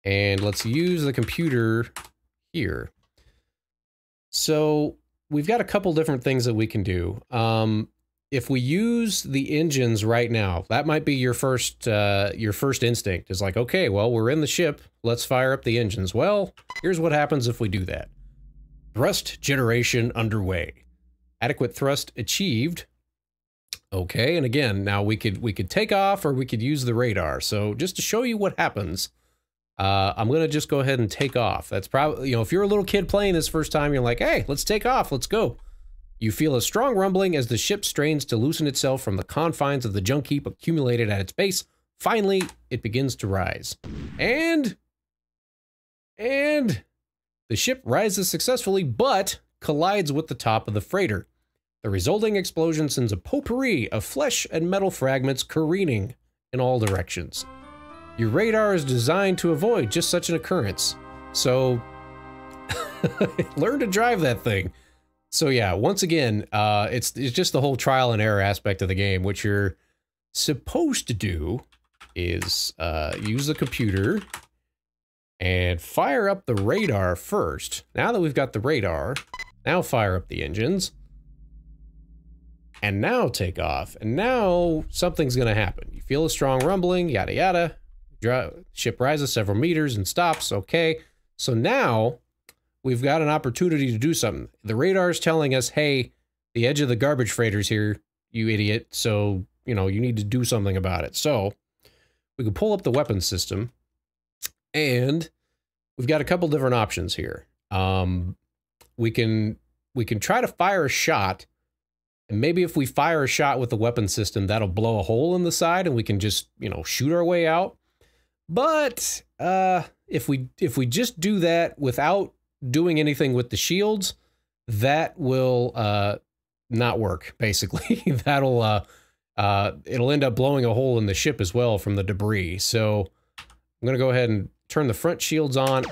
and let's use the computer here. So we've got a couple different things that we can do. If we use the engines right now, that might be your first instinct is like, okay, well, we're in the ship. Let's fire up the engines. Well, here's what happens if we do that. Thrust generation underway. Adequate thrust achieved. Okay, and again, now we could take off or we could use the radar. So just to show you what happens, I'm gonna just go ahead and take off. That's probably, you know, if you're a little kid playing this first time, you're like, hey, let's take off, let's go. You feel a strong rumbling as the ship strains to loosen itself from the confines of the junk heap accumulated at its base. Finally, it begins to rise. And the ship rises successfully, but collides with the top of the freighter. The resulting explosion sends a potpourri of flesh and metal fragments careening in all directions. Your radar is designed to avoid just such an occurrence. So, learn to drive that thing. So yeah, once again, it's just the whole trial and error aspect of the game. What you're supposed to do is use the computer and fire up the radar first. Now that we've got the radar, now fire up the engines. And now take off. And now something's gonna happen. You feel a strong rumbling, yada yada. Ship rises several meters and stops, okay. So now we've got an opportunity to do something. The radar is telling us, hey, the edge of the garbage freighter's here, you idiot. So, you know, you need to do something about it. So we can pull up the weapons system and we've got a couple different options here. We can try to fire a shot And maybe if we fire a shot with the weapon system, that'll blow a hole in the side and we can just, you know, shoot our way out. But if we just do that without doing anything with the shields, that will not work, basically. That'll it'll end up blowing a hole in the ship as well from the debris. So I'm going to go ahead and turn the front shields on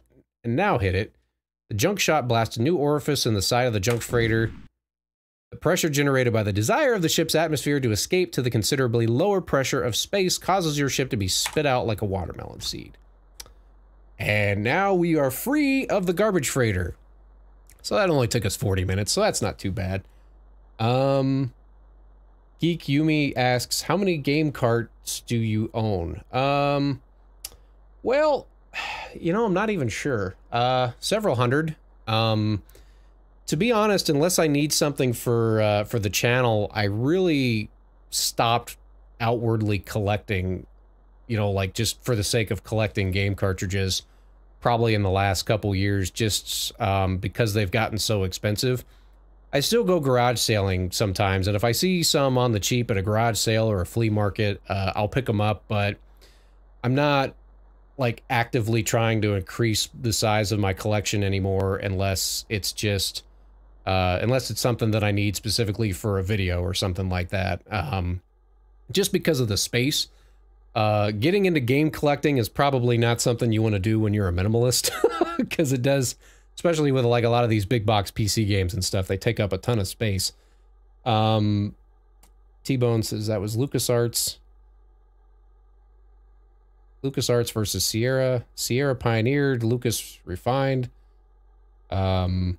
and now hit it. The junk shot blasts a new orifice in the side of the junk freighter. The pressure generated by the desire of the ship's atmosphere to escape to the considerably lower pressure of space causes your ship to be spit out like a watermelon seed. And now we are free of the garbage freighter. So that only took us 40 minutes, so that's not too bad. Geek Yumi asks, how many game carts do you own? Well, you know, I'm not even sure. Several hundred. To be honest, unless I need something for the channel, I really stopped outwardly collecting, you know, like just for the sake of collecting game cartridges, probably in the last couple years, just because they've gotten so expensive. I still go garage sailing sometimes, and if I see some on the cheap at a garage sale or a flea market, I'll pick them up, but I'm not like actively trying to increase the size of my collection anymore unless it's just unless it's something that I need specifically for a video or something like that. Just because of the space. Getting into game collecting is probably not something you want to do when you're a minimalist, because it does, especially with like a lot of these big box PC games and stuff, they take up a ton of space. T-Bone says that was LucasArts. LucasArts versus Sierra. Sierra pioneered, Lucas refined. The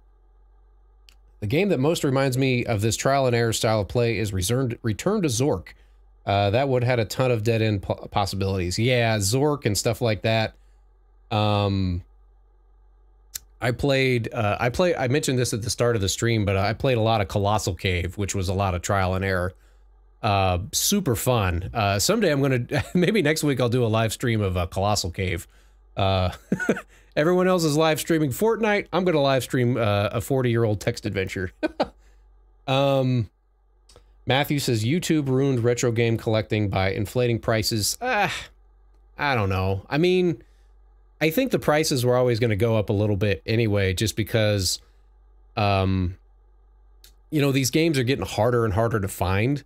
game that most reminds me of this trial and error style of play is Return to Zork. That would had a ton of dead-end possibilities. Yeah, Zork and stuff like that. I mentioned this at the start of the stream, but I played a lot of Colossal Cave, which was a lot of trial and error. Super fun. Someday I'm going to, maybe next week I'll do a live stream of Colossal Cave. Everyone else is live streaming Fortnite. I'm going to live stream a 40-year-old text adventure. Matthew says, YouTube ruined retro game collecting by inflating prices. I don't know. I mean, I think the prices were always going to go up a little bit anyway, just because, you know, these games are getting harder and harder to find.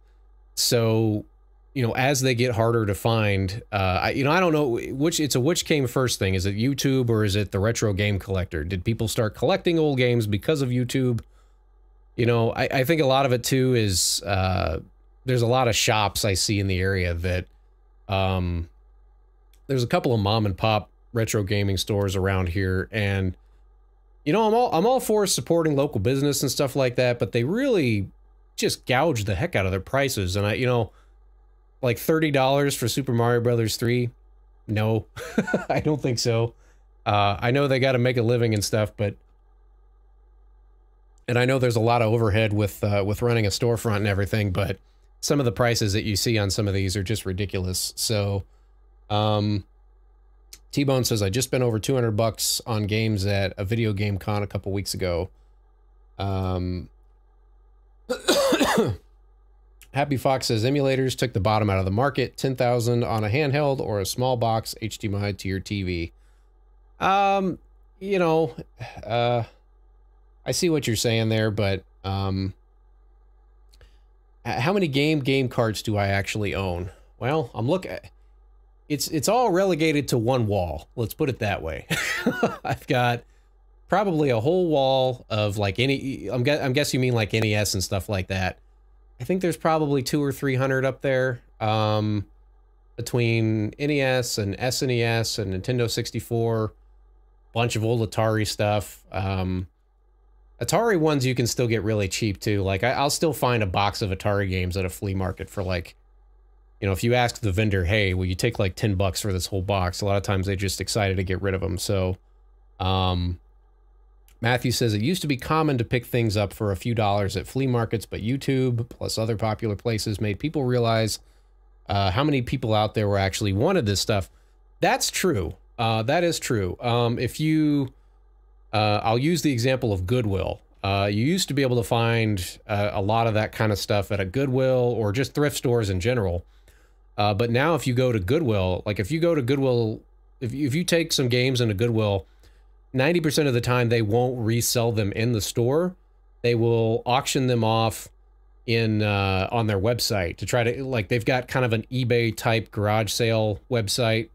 So, you know, as they get harder to find, I don't know which came first thing. Is it YouTube or is it the retro game collector? Did people start collecting old games because of YouTube? You know, I think a lot of it too is, there's a lot of shops I see in the area that, there's a couple of mom and pop retro gaming stores around here, and, you know, I'm all for supporting local business and stuff like that, but they really just gouge the heck out of their prices. And you know, like $30 for Super Mario Brothers 3? No, I don't think so. I know they got to make a living and stuff, and I know there's a lot of overhead with running a storefront and everything, but some of the prices that you see on some of these are just ridiculous. So, T-Bone says, I just spent over $200 on games at a video game con a couple weeks ago. Happy Fox says, emulators took the bottom out of the market. 10,000 on a handheld or a small box HDMI to your TV. You know, I see what you're saying there, but how many game carts do I actually own? Well, I'm looking. It's all relegated to one wall. Let's put it that way. I've got probably a whole wall of like I'm guessing you mean like NES and stuff like that. I think there's probably 200 or 300 up there, between NES and SNES and Nintendo 64, bunch of old Atari stuff. Atari ones you can still get really cheap too. Like I'll still find a box of Atari games at a flea market for like, you know, if you ask the vendor, hey, will you take like $10 for this whole box? A lot of times they're just excited to get rid of them. So, Matthew says, it used to be common to pick things up for a few dollars at flea markets, but YouTube plus other popular places made people realize how many people out there were actually wanted this stuff. That's true. That is true. If you, I'll use the example of Goodwill. You used to be able to find a lot of that kind of stuff at a Goodwill or just thrift stores in general. But now if you go to Goodwill, like if you go to Goodwill, if you take some games into Goodwill, 90% of the time they won't resell them in the store. They will auction them off in on their website to try to, like, they've got kind of an eBay type garage sale website,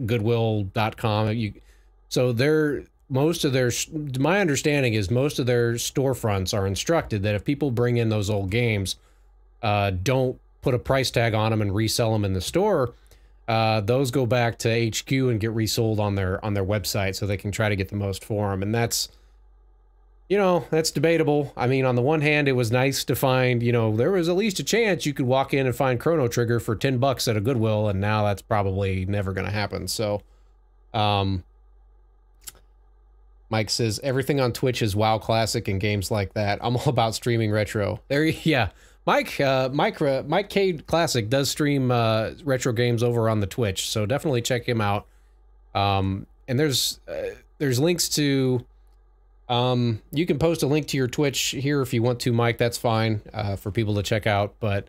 goodwill.com. So they're, most of their, my understanding is most of their storefronts are instructed that if people bring in those old games, don't put a price tag on them and resell them in the store. Those go back to HQ and get resold on their website so they can try to get the most for them. And that's, you know, that's debatable. I mean, on the one hand, it was nice to find, you know, there was at least a chance you could walk in and find Chrono Trigger for $10 at a Goodwill, and now that's probably never going to happen. So, Mike says, everything on Twitch is WoW Classic and games like that. I'm all about streaming retro. There, yeah. Mike Cade Classic does stream retro games over on the Twitch, so definitely check him out. And there's links to, you can post a link to your Twitch here if you want to, Mike. That's fine for people to check out. But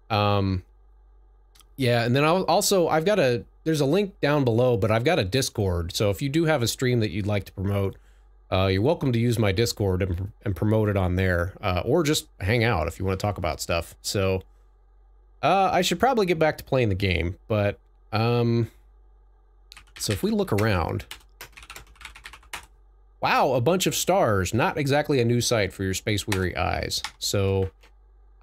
yeah, and then I've got there's a link down below, but I've got a Discord. So if you do have a stream that you'd like to promote, you're welcome to use my Discord and promote it on there, or just hang out if you want to talk about stuff. So, I should probably get back to playing the game, but, so if we look around, wow, a bunch of stars, not exactly a new sight for your space-weary eyes. So,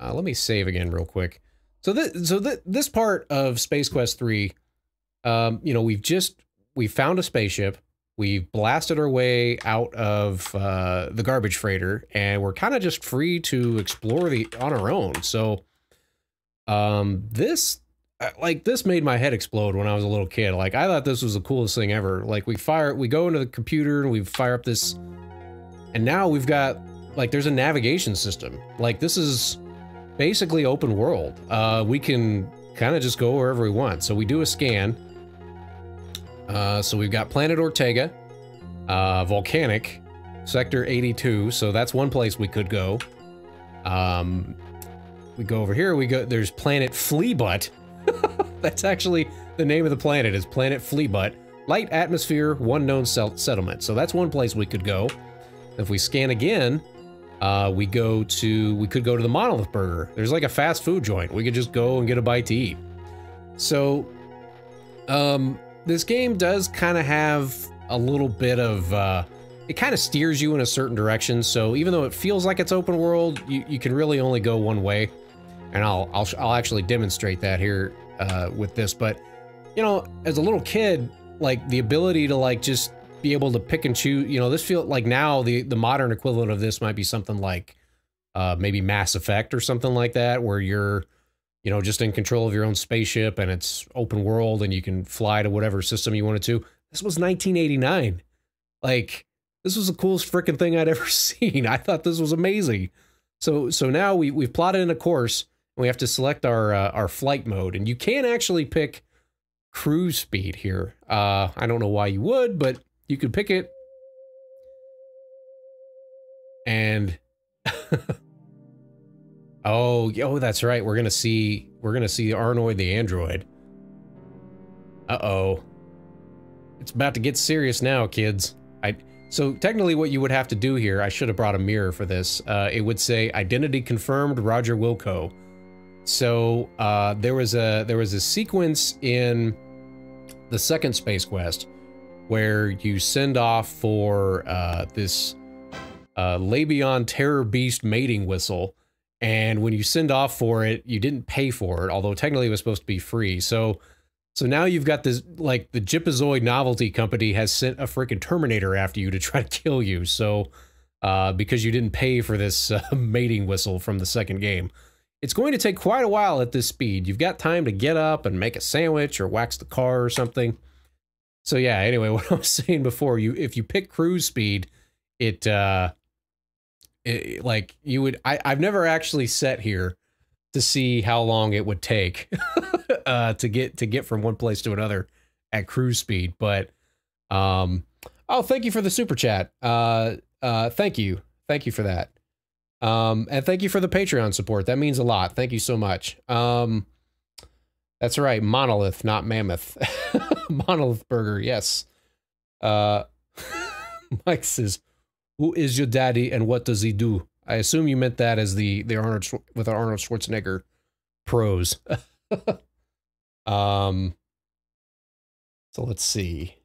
let me save again real quick. So this part of Space Quest 3, you know, we've found a spaceship. We've blasted our way out of the garbage freighter, and we're kind of just free to explore on our own. So, this made my head explode when I was a little kid. Like, I thought this was the coolest thing ever. Like, we go into the computer and we fire up this, and now we've got, like, there's a navigation system. Like, this is basically open world. We can kind of just go wherever we want. So we do a scan. So we've got Planet Ortega, Volcanic, Sector 82, so that's one place we could go. We go over here, there's Planet Fleabutt. That's actually the name of the planet, is Planet Fleabutt. Light atmosphere, one known settlement. So that's one place we could go. If we scan again, we could go to the Monolith Burger. There's like a fast food joint. We could just go and get a bite to eat. So, this game does kind of have a little bit of, it kind of steers you in a certain direction. So even though it feels like it's open world, you can really only go one way. And I'll actually demonstrate that here, with this. But, you know, as a little kid, like, the ability to, like, just be able to pick and choose, you know, this feels like now the modern equivalent of this might be something like, maybe Mass Effect or something like that, where you're, you know, just in control of your own spaceship and it's open world and you can fly to whatever system you wanted to. This was 1989. Like, this was the coolest freaking thing I'd ever seen. I thought this was amazing. So now we've plotted in a course and we have to select our flight mode, and you can actually pick cruise speed here. I don't know why you would, but you could pick it. And Oh, that's right. We're gonna see Arnoid the android. Uh-oh. It's about to get serious now, kids. So technically what you would have to do here, I should have brought a mirror for this. It would say identity confirmed, Roger Wilco. So there was a sequence in the second Space Quest where you send off for this Labion Terror Beast mating whistle. And when you send off for it, you didn't pay for it, although technically it was supposed to be free. So now you've got this, like, the Jipazoid Novelty Company has sent a freaking Terminator after you to try to kill you. So, because you didn't pay for this mating whistle from the second game. It's going to take quite a while at this speed. You've got time to get up and make a sandwich or wax the car or something. So yeah, anyway, what I was saying before, if you pick cruise speed, like, you would, I've never actually sat here to see how long it would take to get from one place to another at cruise speed. But oh, thank you for the super chat. Thank you Thank you for that. And thank you for the Patreon support. That means a lot. Thank you so much. That's right. Monolith, not Mammoth. Monolith Burger, yes. Mike says, who is your daddy and what does he do? I assume you meant that as the Arnold with Arnold Schwarzenegger prose. So let's see.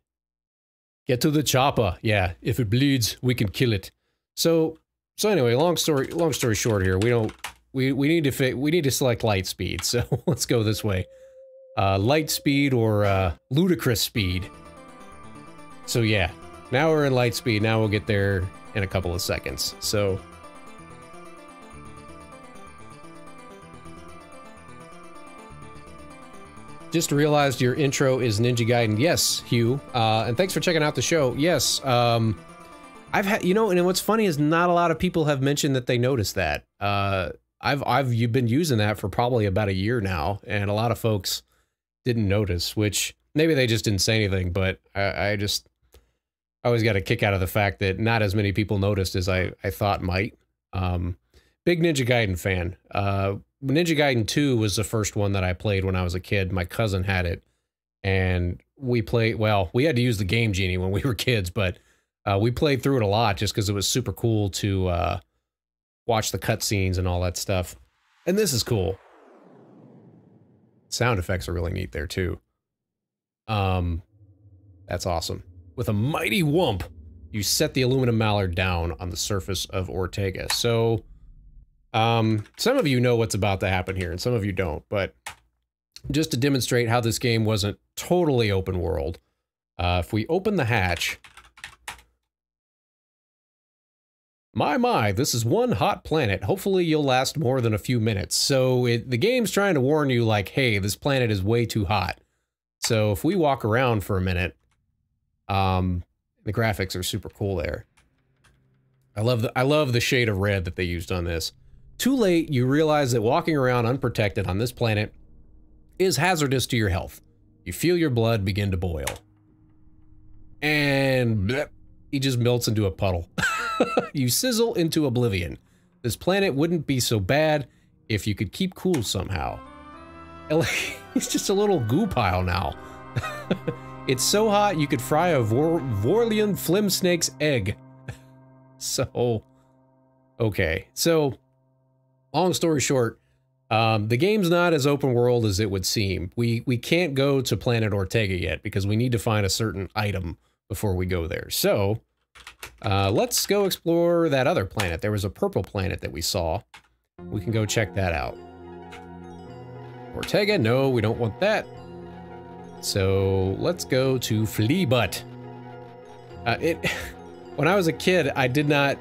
Get to the chopper. Yeah, if it bleeds, we can kill it. So anyway, long story short here, we need to select light speed. So let's go this way. Light speed or ludicrous speed. So yeah, now we're in light speed. Now we'll get there in a couple of seconds. So just realized your intro is Ninja Gaiden. Yes, Hugh. And thanks for checking out the show. Yes, I've had, you know, and what's funny is not a lot of people have mentioned that they noticed that. You've been using that for probably about a year now, and a lot of folks didn't notice, which maybe they just didn't say anything, but I always got a kick out of the fact that not as many people noticed as I thought might. Big Ninja Gaiden fan. Ninja Gaiden 2 was the first one that I played when I was a kid. My cousin had it, and we played, well, we had to use the Game Genie when we were kids, but we played through it a lot just because it was super cool to watch the cutscenes and all that stuff. And this is cool. Sound effects are really neat there, too. That's awesome. With a mighty whomp, you set the aluminum mallard down on the surface of Ortega. So, some of you know what's about to happen here, and some of you don't, but just to demonstrate how this game wasn't totally open world, if we open the hatch... My, this is one hot planet. Hopefully you'll last more than a few minutes. So the game's trying to warn you, like, hey, this planet is way too hot. So if we walk around for a minute, the graphics are super cool there. I love the shade of red that they used on this. Too late, you realize that walking around unprotected on this planet is hazardous to your health. You feel your blood begin to boil. And bleh, he just melts into a puddle. You sizzle into oblivion. This planet wouldn't be so bad if you could keep cool somehow. He's just a little goo pile now. It's so hot you could fry a Vorlian Flimsnake's egg. So, okay. So, long story short, the game's not as open world as it would seem. We can't go to Planet Ortega yet because we need to find a certain item before we go there. So, let's go explore that other planet. There was a purple planet that we saw. We can go check that out. Ortega, no, we don't want that. So let's go to Fleabutt. When I was a kid, I did not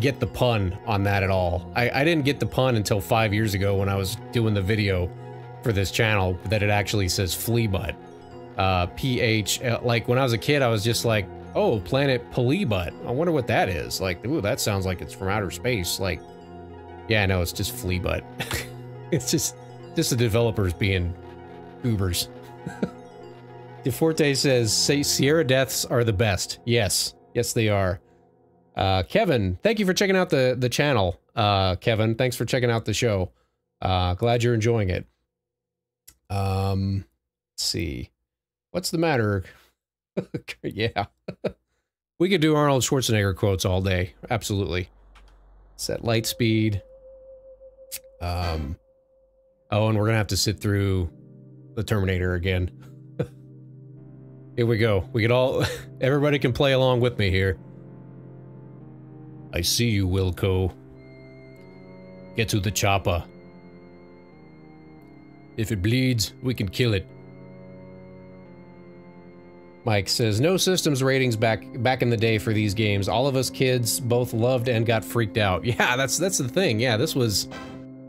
get the pun on that at all. I didn't get the pun until 5 years ago when I was doing the video for this channel that it actually says Fleabutt. PH, like when I was a kid, I was just like, oh, planet Fleabutt. I wonder what that is. Like, ooh, that sounds like it's from outer space. Like, yeah, no, it's just Fleabutt. It's just the developers being goobers. DeForte says, say Sierra Deaths are the best. Yes. Yes, they are. Kevin, thank you for checking out the channel. Kevin, thanks for checking out the show. Glad you're enjoying it. Let's see. What's the matter? Yeah. We could do Arnold Schwarzenegger quotes all day. Absolutely. Set light speed. Oh, and we're gonna have to sit through the Terminator again. Here we go. We can all... Everybody can play along with me here. I see you, Wilco. Get to the chopper. If it bleeds, we can kill it. Mike says, no systems ratings back in the day for these games. All of us kids both loved and got freaked out. Yeah, that's the thing. Yeah, this was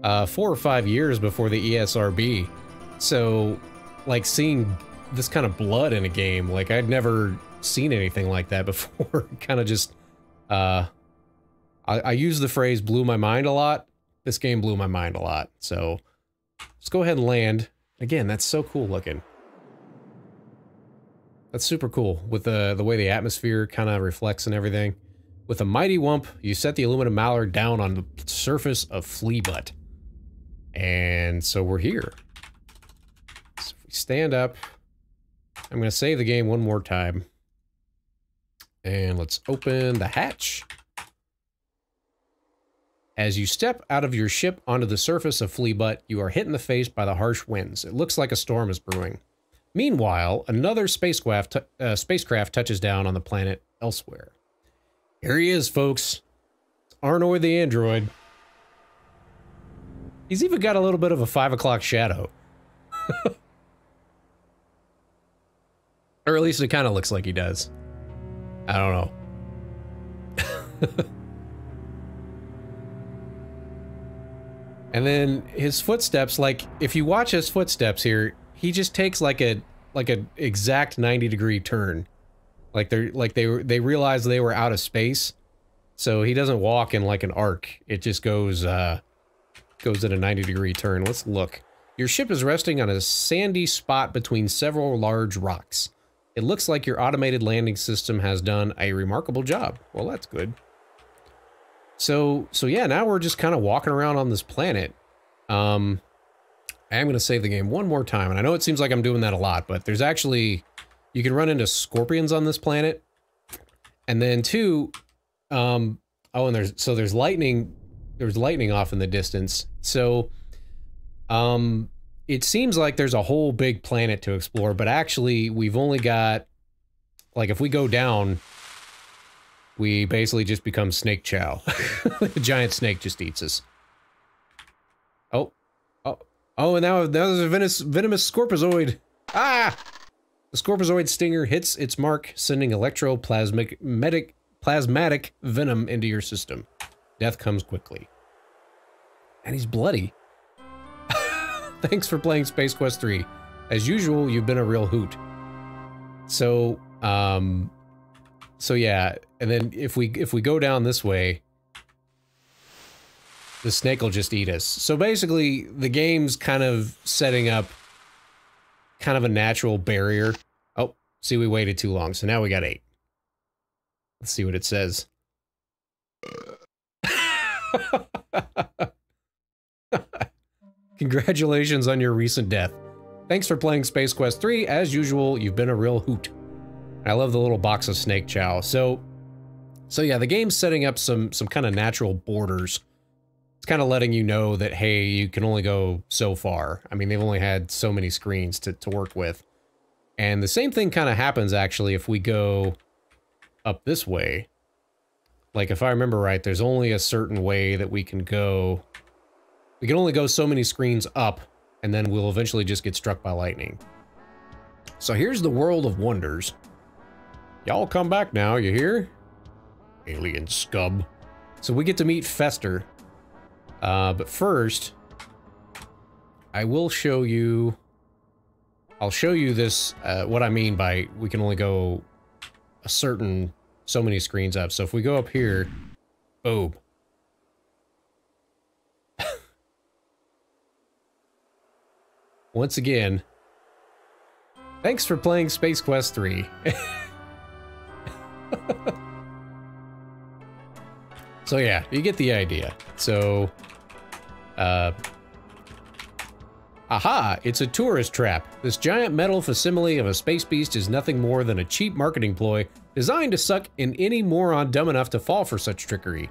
4 or 5 years before the ESRB. So, like, seeing this kind of blood in a game, like, I'd never seen anything like that before. Kind of just, I use the phrase blew my mind a lot. This game blew my mind a lot. So, let's go ahead and land. Again, that's so cool looking. That's super cool with the way the atmosphere kind of reflects and everything. With a mighty whump, you set the aluminum mallard down on the surface of Fleabutt. And so we're here. So if we stand up, I'm going to save the game one more time. And let's open the hatch. As you step out of your ship onto the surface of Fleabutt, you are hit in the face by the harsh winds. It looks like a storm is brewing. Meanwhile, another spacecraft touches down on the planet elsewhere. Here he is, folks. It's Arnoid the android. He's even got a little bit of a 5 o'clock shadow. Or at least it kind of looks like he does. I don't know. And then his footsteps, like, if you watch his footsteps here, he just takes like a exact 90-degree turn. Like they realized they were out of space, so he doesn't walk in like an arc. It just goes in a 90-degree turn. Let's look. Your ship is resting on a sandy spot between several large rocks. It looks like your automated landing system has done a remarkable job. Well, that's good. So yeah, now we're just kind of walking around on this planet. I am going to save the game one more time, and I know it seems like I'm doing that a lot, but there's actually, you can run into scorpions on this planet, and then two, oh, and there's lightning. There's lightning off in the distance. So, it seems like there's a whole big planet to explore, but actually we've only got, like, if we go down, we basically just become snake chow. The giant snake just eats us. Oh, and now there's a venomous Scorpizoid. Ah! The Scorpizoid stinger hits its mark, sending electroplasmatic venom into your system. Death comes quickly. And he's bloody. Thanks for playing Space Quest 3. As usual, you've been a real hoot. So yeah, and then if we go down this way, the snake will just eat us. So basically, the game's kind of setting up kind of a natural barrier. Oh, see, we waited too long, so now we got 8. Let's see what it says. Congratulations on your recent death. Thanks for playing Space Quest 3. As usual, you've been a real hoot. I love the little box of snake chow. So yeah, the game's setting up some kind of natural borders. It's kind of letting you know that, hey, you can only go so far. I mean, they've only had so many screens to work with. And the same thing kind of happens, actually, if we go up this way. Like, if I remember right, there's only a certain way that we can go. We can only go so many screens up, and then we'll eventually just get struck by lightning. So here's the World of Wonders. Y'all come back now, you hear? Alien scub. So we get to meet Fester. But first, I will show you... I'll show you this, what I mean by we can only go a certain... so many screens up. So if we go up here... Boom. Once again, thanks for playing Space Quest 3. So yeah, you get the idea. So, aha, it's a tourist trap. This giant metal facsimile of a space beast is nothing more than a cheap marketing ploy designed to suck in any moron dumb enough to fall for such trickery.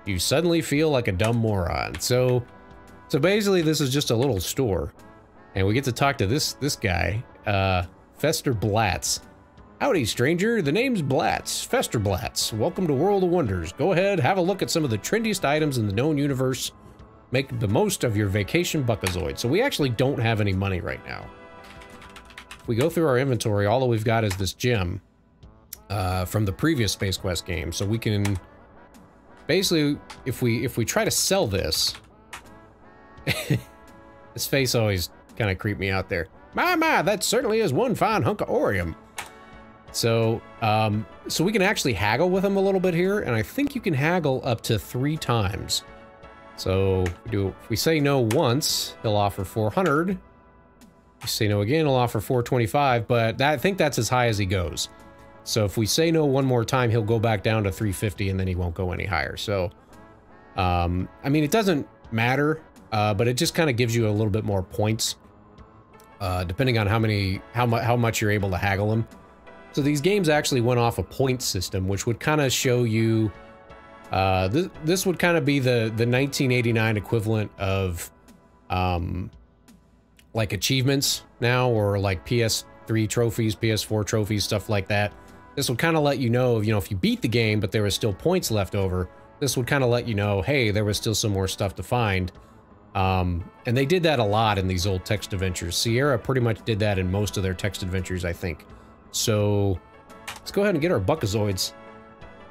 You suddenly feel like a dumb moron. So basically this is just a little store. And we get to talk to this guy, Fester Blatz. Howdy, stranger. The name's Blatz, Fester Blatz. Welcome to World of Wonders. Go ahead, have a look at some of the trendiest items in the known universe. Make the most of your vacation buckazoid. So we actually don't have any money right now. If we go through our inventory, all that we've got is this gem from the previous Space Quest game. So we can basically, if we try to sell this, his face always kind of creeped me out there. My, that certainly is one fine hunk of Orium. So, so we can actually haggle with him a little bit here, and I think you can haggle up to 3 times. So, if we say no once, he'll offer 400. If we say no again, he'll offer 425, but I think that's as high as he goes. So if we say no one more time, he'll go back down to 350 and then he won't go any higher. So, I mean, it doesn't matter, but it just kind of gives you a little bit more points, depending on how much you're able to haggle them. So these games actually went off a point system, which would kind of show you, this would kind of be the 1989 equivalent of, like achievements now, or like PS3 trophies, PS4 trophies, stuff like that. This would kind of let you know, if you beat the game, but there was still points left over, this would kind of let you know, hey, there was still some more stuff to find. And they did that a lot in these old text adventures. Sierra pretty much did that in most of their text adventures, I think. So let's go ahead and get our Buckazoids.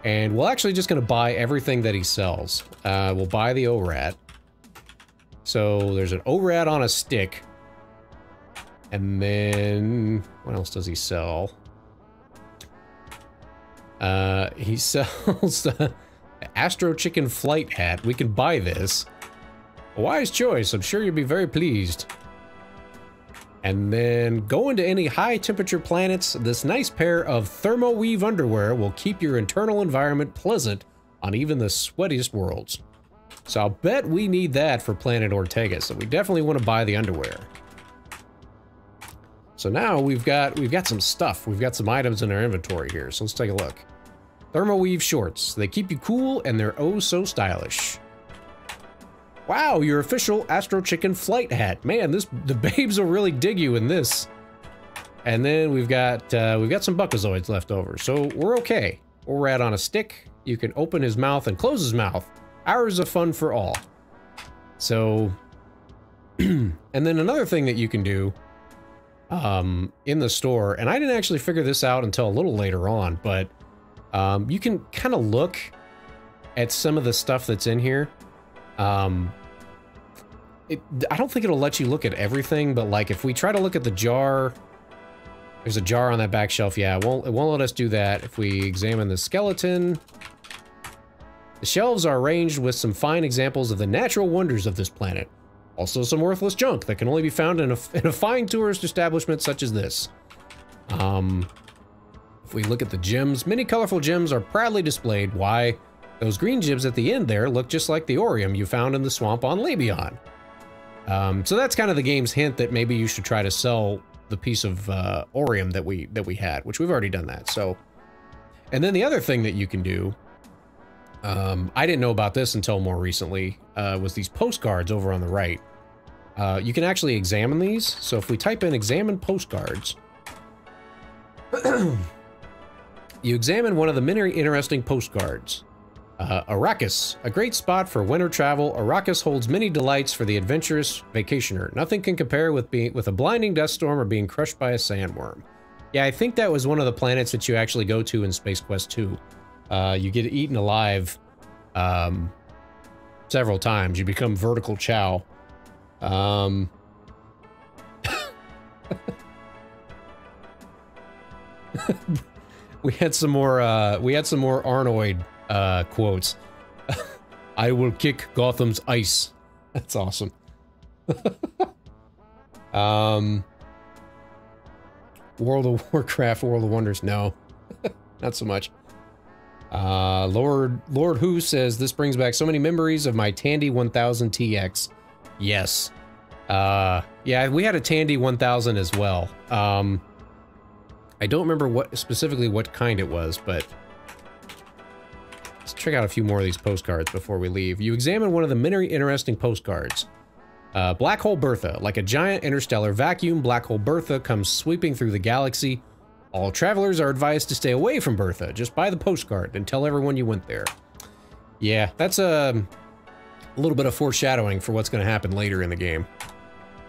And we're actually just going to buy everything that he sells. We'll buy the ORAT. So there's an ORAT on a stick. And then what else does he sell? He sells the Astro Chicken Flight Hat. We can buy this. A wise choice. I'm sure you'll be very pleased. And then go into any high temperature planets. This nice pair of thermo-weave underwear will keep your internal environment pleasant on even the sweatiest worlds. So I'll bet we need that for Planet Ortega. So we definitely want to buy the underwear. So now we've got some stuff. We've got some items in our inventory here. So let's take a look. Thermo-weave shorts. They keep you cool and they're oh so stylish. Wow, your official Astro Chicken flight hat. Man, the babes will really dig you in this. And then we've got some Buckazoids left over, so we're okay. ORAT on a stick. You can open his mouth and close his mouth. Hours of fun for all. So, and then another thing that you can do in the store, and I didn't actually figure this out until a little later on, but you can kind of look at some of the stuff that's in here. I don't think it'll let you look at everything, but like if we try to look at the jar, there's a jar on that back shelf. Yeah, it won't let us do that. If we examine the skeleton, the shelves are arranged with some fine examples of the natural wonders of this planet. Also some worthless junk that can only be found in a fine tourist establishment such as this. If we look at the gems, many colorful gems are proudly displayed. Why? Those green gems at the end there look just like the Orium you found in the swamp on Labion. So that's kind of the game's hint that maybe you should try to sell the piece of Orium that we had, which we've already done that. So, and then the other thing that you can do, I didn't know about this until more recently, was these postcards over on the right. You can actually examine these. So if we type in examine postcards, you examine one of the many interesting postcards. Arrakis, a great spot for winter travel. Arrakis holds many delights for the adventurous vacationer. Nothing can compare with a blinding dust storm or being crushed by a sandworm. Yeah, I think that was one of the planets that you actually go to in Space Quest 2. You get eaten alive several times. You become vertical chow. We had some more Arnoid quotes. I will kick Gotham's ice. That's awesome. World of Warcraft, World of Wonders, no. Not so much. Lord Who says, this brings back so many memories of my Tandy 1000 TX. Yes. Yeah, we had a Tandy 1000 as well. I don't remember specifically what kind it was, but let's check out a few more of these postcards before we leave. You examine one of the many interesting postcards. Black Hole Bertha. Like a giant interstellar vacuum, Black Hole Bertha comes sweeping through the galaxy. All travelers are advised to stay away from Bertha. Just buy the postcard and tell everyone you went there. Yeah, that's a little bit of foreshadowing for what's going to happen later in the game.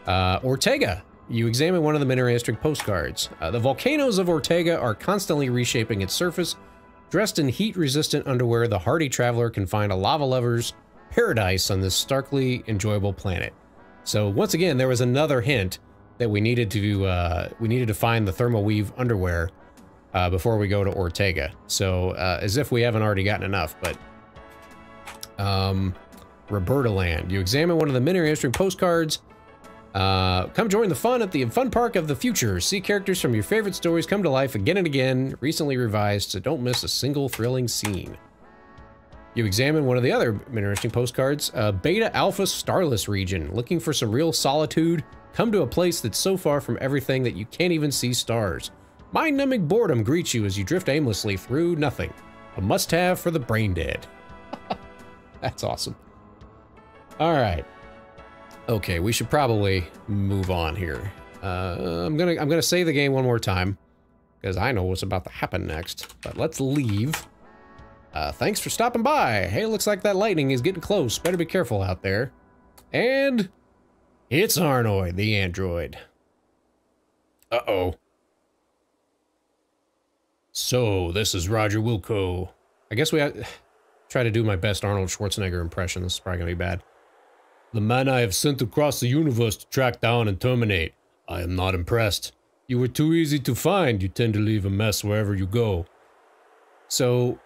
Ortega. You examine one of the many interesting postcards. The volcanoes of Ortega are constantly reshaping its surface. Dressed in heat-resistant underwear, the hardy traveler can find a lava lover's paradise on this starkly enjoyable planet. So once again, there was another hint that we needed to find the thermo-weave underwear before we go to Ortega. So as if we haven't already gotten enough, but Roberta Land. You examine one of the many interesting postcards. Come join the fun at the Fun Park of the Future. See characters from your favorite stories come to life again and again, recently revised, so don't miss a single thrilling scene. You examine one of the other interesting postcards, Beta Alpha Starless region. Looking for some real solitude? Come to a place that's so far from everything that you can't even see stars. Mind-numbing boredom greets you as you drift aimlessly through nothing. A must-have for the brain dead. That's awesome. All right. Okay, we should probably move on here. I'm gonna save the game one more time because I know what's about to happen next. But let's leave. Thanks for stopping by. Hey, looks like that lightning is getting close. Better be careful out there. And it's Arnoid, the android. Uh-oh. So, this is Roger Wilco. I guess we try to do my best Arnold Schwarzenegger impression. This is probably gonna be bad. The man I have sent across the universe to track down and terminate. I am not impressed. You were too easy to find. You tend to leave a mess wherever you go. So,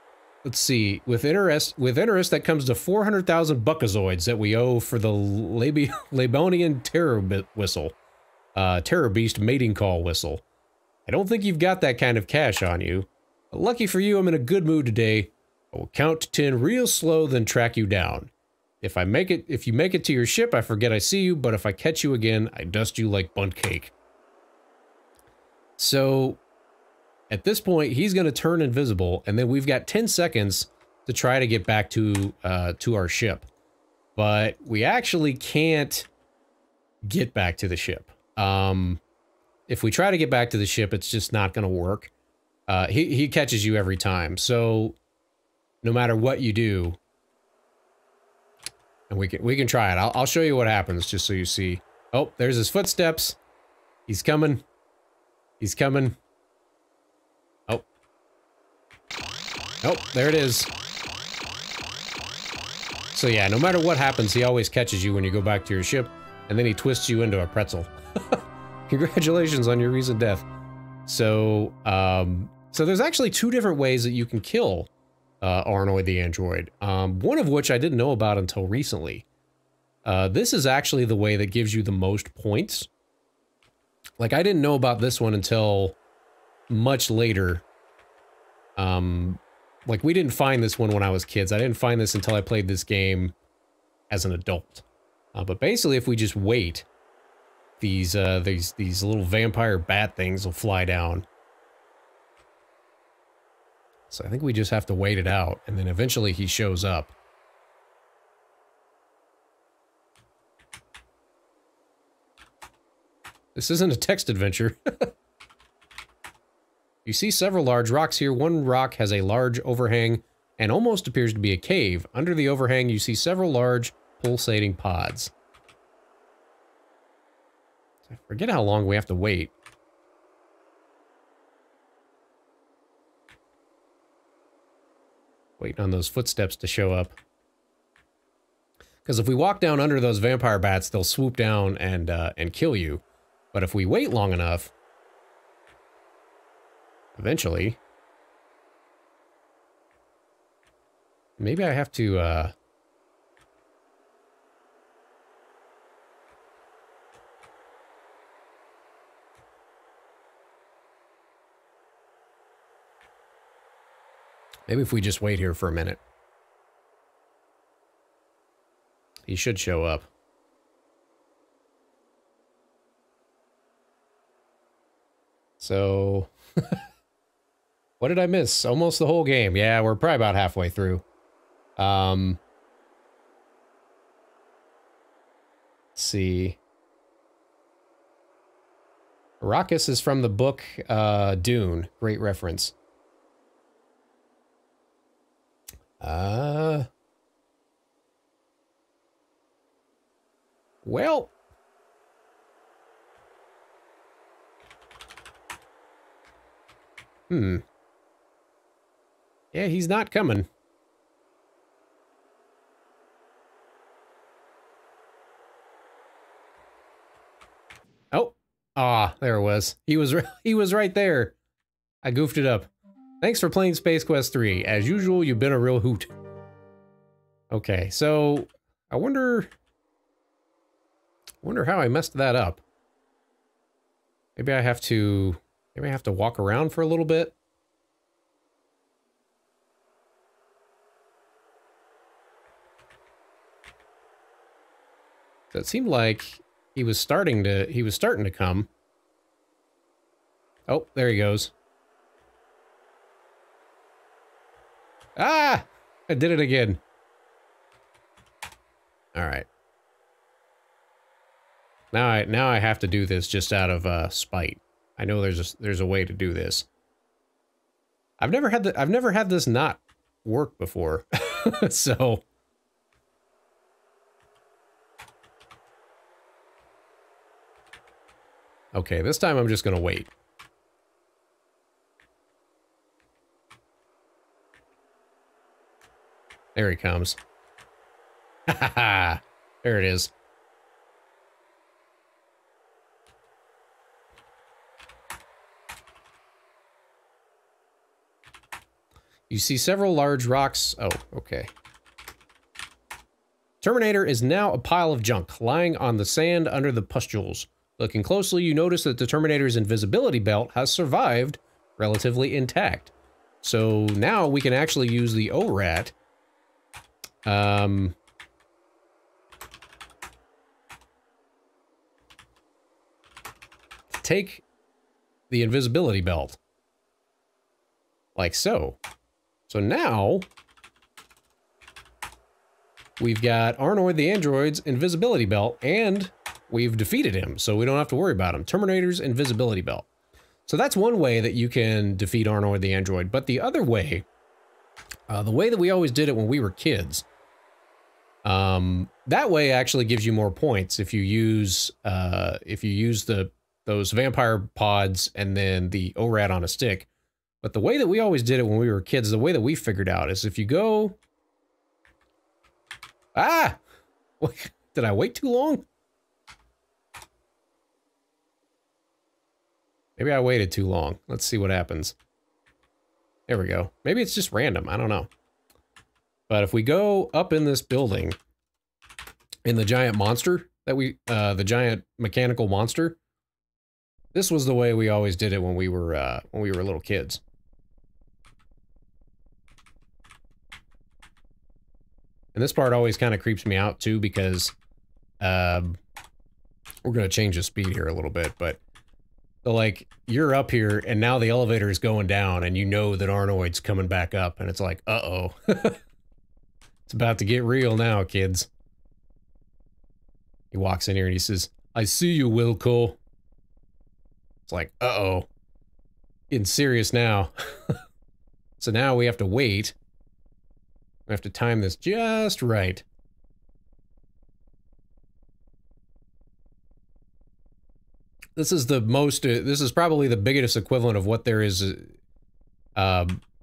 let's see. With interest, that comes to 400,000 buckazoids that we owe for the Labonian terror whistle. Terror beast mating call whistle. I don't think you've got that kind of cash on you. But lucky for you, I'm in a good mood today. I will count to 10 real slow, then track you down. If you make it to your ship, I forget I see you, but if I catch you again, I dust you like bundt cake. So, at this point, he's going to turn invisible, and then we've got 10 seconds to try to get back to our ship. But we actually can't get back to the ship. If we try to get back to the ship, it's just not going to work. He catches you every time, so no matter what you do, and we can try it. I'll show you what happens just so you see. Oh, there's his footsteps. He's coming. He's coming. Oh. Oh, there it is. So yeah, no matter what happens, he always catches you when you go back to your ship, and then he twists you into a pretzel. Congratulations on your recent death. So, so there's actually two different ways that you can kill Arnoid the android. One of which I didn't know about until recently. This is actually the way that gives you the most points. Like, I didn't know about this one until much later. Like, we didn't find this one when I was kids. I didn't find this until I played this game as an adult. But basically, if we just wait, these little vampire bat things will fly down. So I think we just have to wait it out, and then eventually he shows up. This isn't a text adventure. You see several large rocks here. One rock has a large overhang and almost appears to be a cave. Under the overhang, you see several large pulsating pods. I forget how long we have to wait. Waiting on those footsteps to show up. Because if we walk down under those vampire bats, they'll swoop down and kill you. But if we wait long enough, eventually, maybe I have to, maybe if we just wait here for a minute. He should show up. So, what did I miss? Almost the whole game. Yeah, we're probably about halfway through. Let's see. Arrakis is from the book Dune. Great reference. Well. Yeah, he's not coming. Oh. Ah, there it was. He was right there. I goofed it up. Thanks for playing Space Quest 3. As usual, you've been a real hoot. Okay, so I wonder Wonder how I messed that up. Maybe I have to walk around for a little bit. So it seemed like he was starting to come. Oh, there he goes. Ah! I did it again. All right. Now I have to do this just out of spite. I know there's a way to do this. I've never had this not work before. So okay, this time I'm just gonna wait. There he comes. Ha ha ha! There it is. You see several large rocks. Oh, okay. Terminator is now a pile of junk, lying on the sand under the pustules. Looking closely, you notice that the Terminator's invisibility belt has survived relatively intact. So now we can actually use the ORAT. To take the invisibility belt. Like so. So now, we've got Arnoid the android's invisibility belt, and we've defeated him, so we don't have to worry about him. Terminator's invisibility belt. So that's one way that you can defeat Arnoid the android, but the other way, the way that we always did it when we were kids, that way actually gives you more points if you use those vampire pods and then the ORAT on a stick. But the way that we always did it when we were kids, the way that we figured out is if you go... Ah! Did I wait too long? Maybe I waited too long. Let's see what happens. There we go. Maybe it's just random. I don't know. But if we go up in this building, in the giant monster that the giant mechanical monster, this was the way we always did it when we were little kids. And this part always kind of creeps me out too because we're gonna change the speed here a little bit, but so like you're up here and now the elevator is going down and you know that Arnoid's coming back up and it's like, uh-oh. It's about to get real now, kids. He walks in here and he says, I see you, Wilco. It's like, uh-oh. Getting serious now. So now we have to wait. We have to time this just right. This is the most, this is probably the biggest equivalent of what there is. This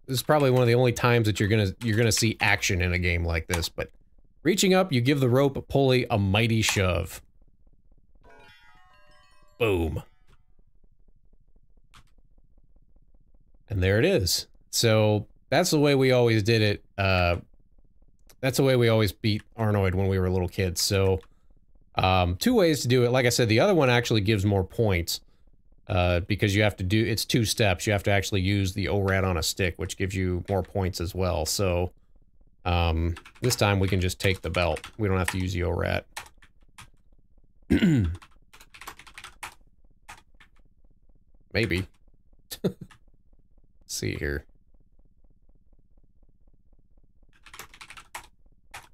is probably one of the only times that you're gonna see action in a game like this, but reaching up, you give the rope pulley a mighty shove. Boom. And there it is. So that's the way we always did it. That's the way we always beat Arnoid when we were little kids. So, two ways to do it. Like I said, the other one actually gives more points, because you have to do, it's 2 steps. You have to actually use the ORAT on a stick, which gives you more points as well. So, this time we can just take the belt. We don't have to use the ORAT. Maybe. Let's see here.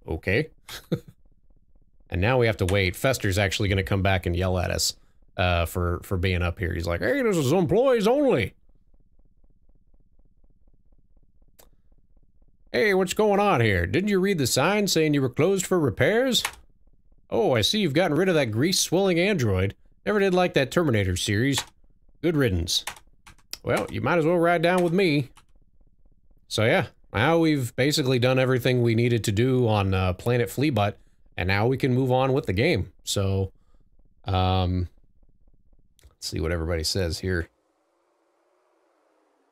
Okay. And now we have to wait. Fester's actually going to come back and yell at us for being up here. He's like, hey, this is employees only. Hey, what's going on here? Didn't you read the sign saying you were closed for repairs? Oh, I see you've gotten rid of that grease-swilling android. Never did like that Terminator series. Good riddance. Well, you might as well ride down with me. So yeah, now we've basically done everything we needed to do on Planet Fleabutt, and now we can move on with the game. So, let's see what everybody says here.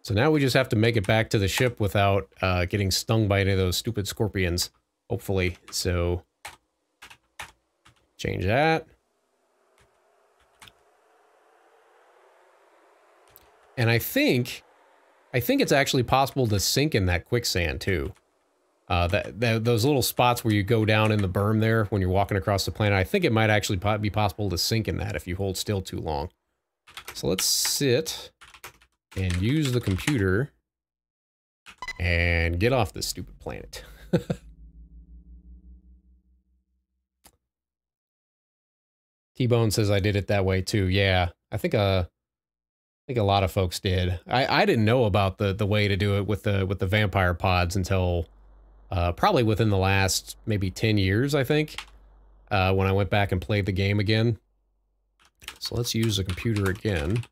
So now we just have to make it back to the ship without getting stung by any of those stupid scorpions, hopefully. So, change that. And I think it's actually possible to sink in that quicksand too. Those little spots where you go down in the berm there when you're walking across the planet, I think it might actually be possible to sink in that if you hold still too long. So let's sit and use the computer and get off this stupid planet. T-Bone says I did it that way too. Yeah, I think a lot of folks did. I didn't know about the way to do it with the vampire pods until probably within the last maybe 10 years, I think, when I went back and played the game again. So let's use the computer again.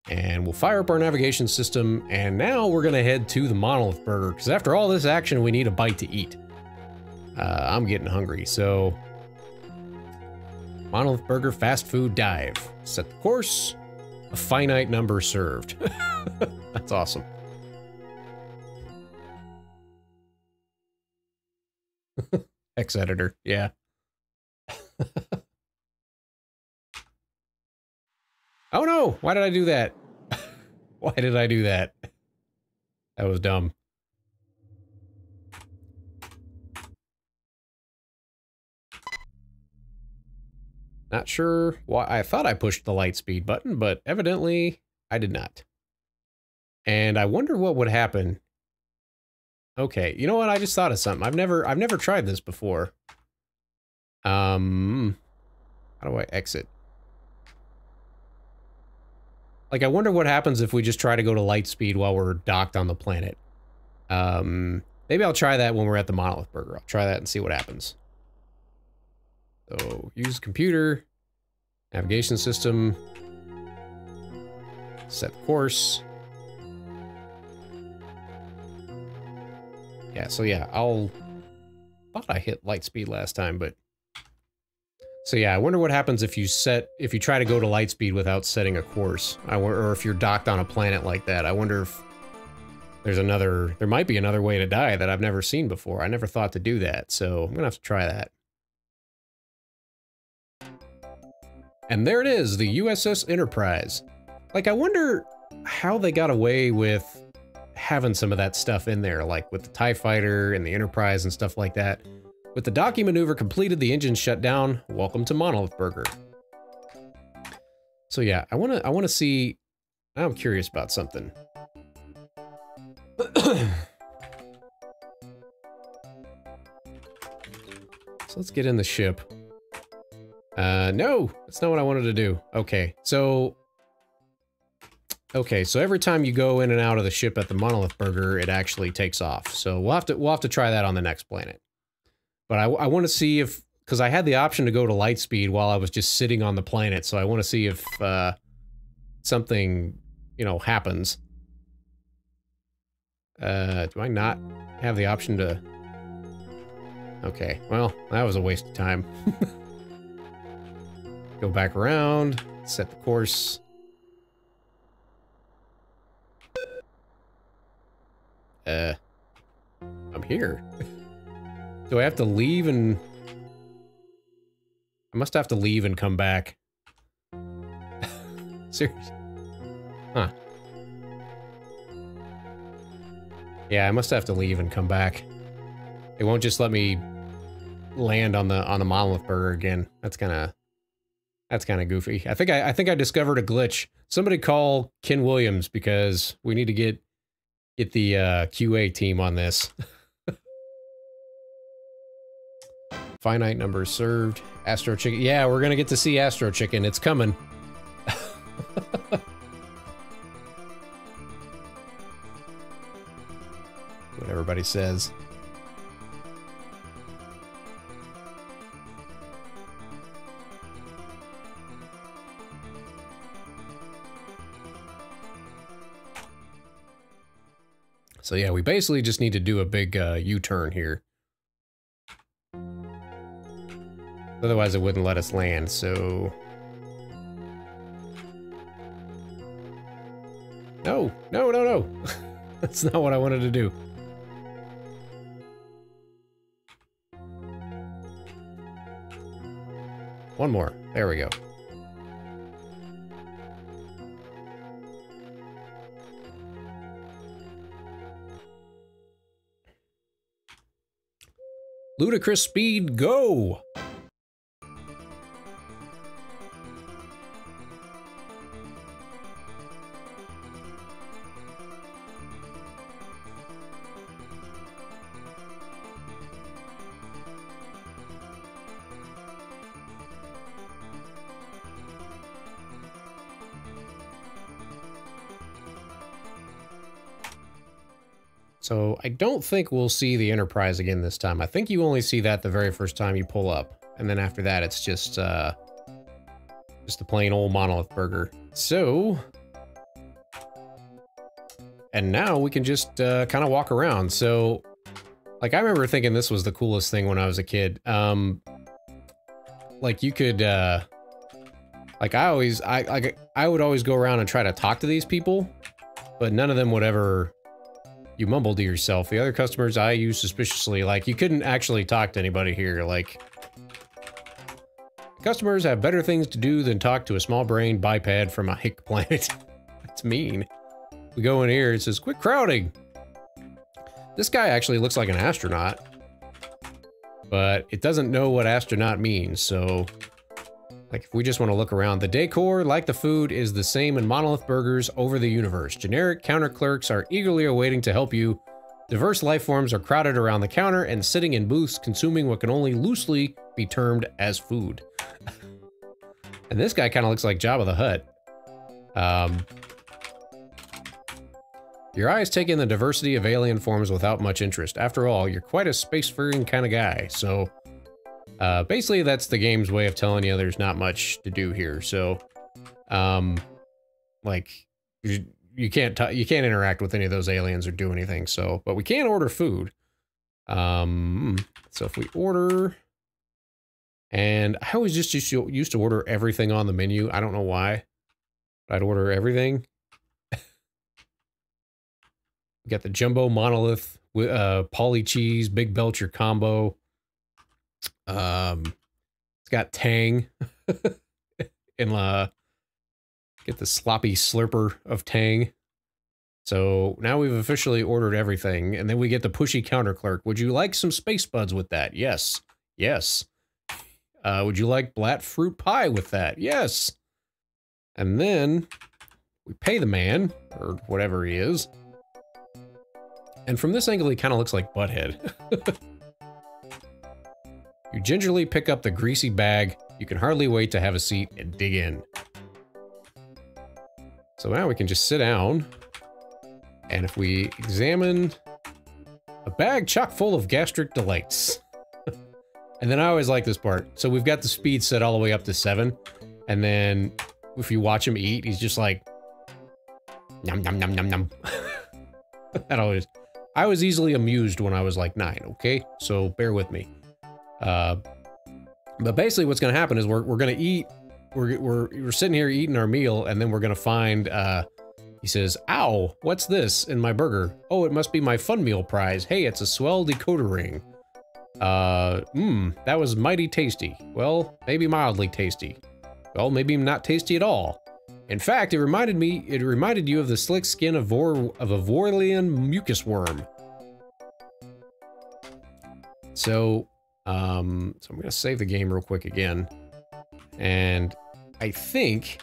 And we'll fire up our navigation system, and now we're gonna head to the Monolith Burger, because after all this action, we need a bite to eat. I'm getting hungry, so... Monolith Burger fast food dive. Set the course. A finite number served. That's awesome. X-editor, yeah. Oh no! Why did I do that? Why did I do that? That was dumb. Not sure why. I thought I pushed the light speed button, but evidently I did not. And I wonder what would happen. Okay, you know what? I just thought of something. I've never tried this before. How do I exit? Like, I wonder what happens if we just try to go to light speed while we're docked on the planet. Maybe I'll try that when we're at the Monolith Burger. I'll try that and see what happens. So, use computer, navigation system, set course. Yeah, so yeah, thought I hit light speed last time, but... So yeah, I wonder what happens if you try to go to light speed without setting a course. Or if you're docked on a planet like that. I wonder if there might be another way to die that I've never seen before. I never thought to do that, so I'm gonna have to try that. And there it is, the USS Enterprise. Like, I wonder how they got away with having some of that stuff in there, like with the TIE Fighter and the Enterprise and stuff like that. With the docking maneuver completed, the engine shut down. Welcome to Monolith Burger. So yeah, I wanna see. Now I'm curious about something. So let's get in the ship. No, that's not what I wanted to do. Okay, so every time you go in and out of the ship at the Monolith Burger, it actually takes off. So we'll have to try that on the next planet. But I want to see if, because I had the option to go to light speed while I was just sitting on the planet, so I want to see if something, you know, happens. Do I not have the option to... Okay, well, that was a waste of time. Go back around, set the course. I'm here. Do I have to leave and... I must have to leave and come back. Seriously? Huh. Yeah, I must have to leave and come back. It won't just let me land on the Monolith Burger again. That's kind of goofy. I think I discovered a glitch. Somebody call Ken Williams because we need to get the QA team on this. Finite numbers served. Astro Chicken. Yeah, we're gonna get to see Astro Chicken. It's coming. What everybody says. So yeah, we basically just need to do a big U-turn here. Otherwise it wouldn't let us land, so... No, no, no, no! That's not what I wanted to do. One more. There we go. Ludicrous speed, go! So I don't think we'll see the Enterprise again this time. I think you only see that the very first time you pull up. And then after that, it's just the plain old monolith burger. So, and now we can just kind of walk around. So, like, I remember thinking this was the coolest thing when I was a kid. Like, you could, like, I would always go around and try to talk to these people, but none of them would ever... You mumble to yourself. The other customers I use suspiciously, like, you couldn't actually talk to anybody here, like... Customers have better things to do than talk to a small-brained biped from a hick planet. That's mean. We go in here, it says, quit crowding! This guy actually looks like an astronaut. But it doesn't know what astronaut means, so... Like, if we just want to look around, the decor, like the food, is the same in Monolith Burgers over the universe. Generic counter clerks are eagerly awaiting to help you. Diverse life forms are crowded around the counter and sitting in booths consuming what can only loosely be termed as food. And this guy kind of looks like Jabba the Hutt. Your eyes take in the diversity of alien forms without much interest. After all, you're quite a spacefaring kind of guy, so... basically, that's the game's way of telling you there's not much to do here. So, like, you can't interact with any of those aliens or do anything. So, but we can order food. So if we order, and I always just used to order everything on the menu. I don't know why. I'd order everything. We got the jumbo monolith with poly cheese, big Belcher combo. It's got Tang. And get the sloppy slurper of Tang. So now we've officially ordered everything, and then we get the pushy counter clerk. Would you like some space buds with that? Yes. Yes. Would you like black fruit pie with that? Yes. And then we pay the man, or whatever he is. And from this angle, he kind of looks like Butthead. You gingerly pick up the greasy bag. You can hardly wait to have a seat and dig in. So now we can just sit down. And if we examine a bag chock full of gastric delights. And then I always like this part. So we've got the speed set all the way up to 7. And then if you watch him eat, he's just like, nom nom nom nom nom. That always, I was easily amused when I was like 9, okay? So bear with me. But basically what's gonna happen is we're gonna eat, we're sitting here eating our meal, and then we're gonna find, he says, ow, what's this in my burger? Oh, it must be my fun meal prize. Hey, it's a swell decoder ring. That was mighty tasty. Well, maybe mildly tasty. Well, maybe not tasty at all. In fact, it reminded you of the slick skin of a Vorlian mucus worm. So I'm gonna save the game real quick again. And I think,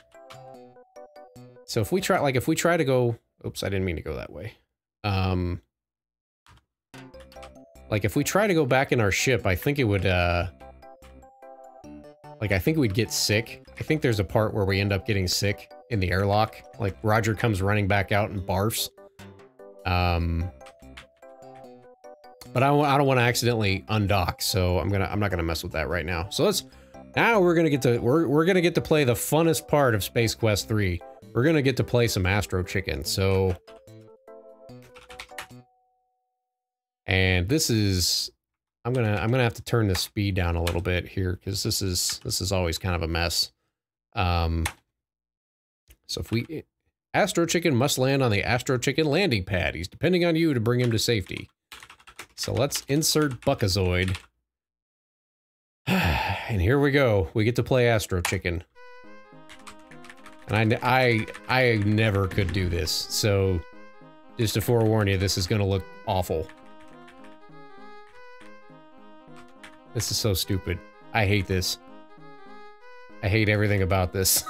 so if we try to go, oops, I didn't mean to go that way. Like if we try to go back in our ship, I think it would, like I think we'd get sick. I think there's a part where we end up getting sick in the airlock. Like Roger comes running back out and barfs. But I don't want to accidentally undock, so I'm not gonna mess with that right now. So now we're gonna get to play the funnest part of Space Quest 3. We're gonna get to play some Astro Chicken. So, and this is, I'm gonna have to turn the speed down a little bit here because this is always kind of a mess. So if Astro Chicken must land on the Astro Chicken landing pad. He's depending on you to bring him to safety. So let's insert Buckazoid. And here we go. We get to play Astro Chicken. And I never could do this. So just to forewarn you, this is gonna look awful. This is so stupid. I hate this. I hate everything about this.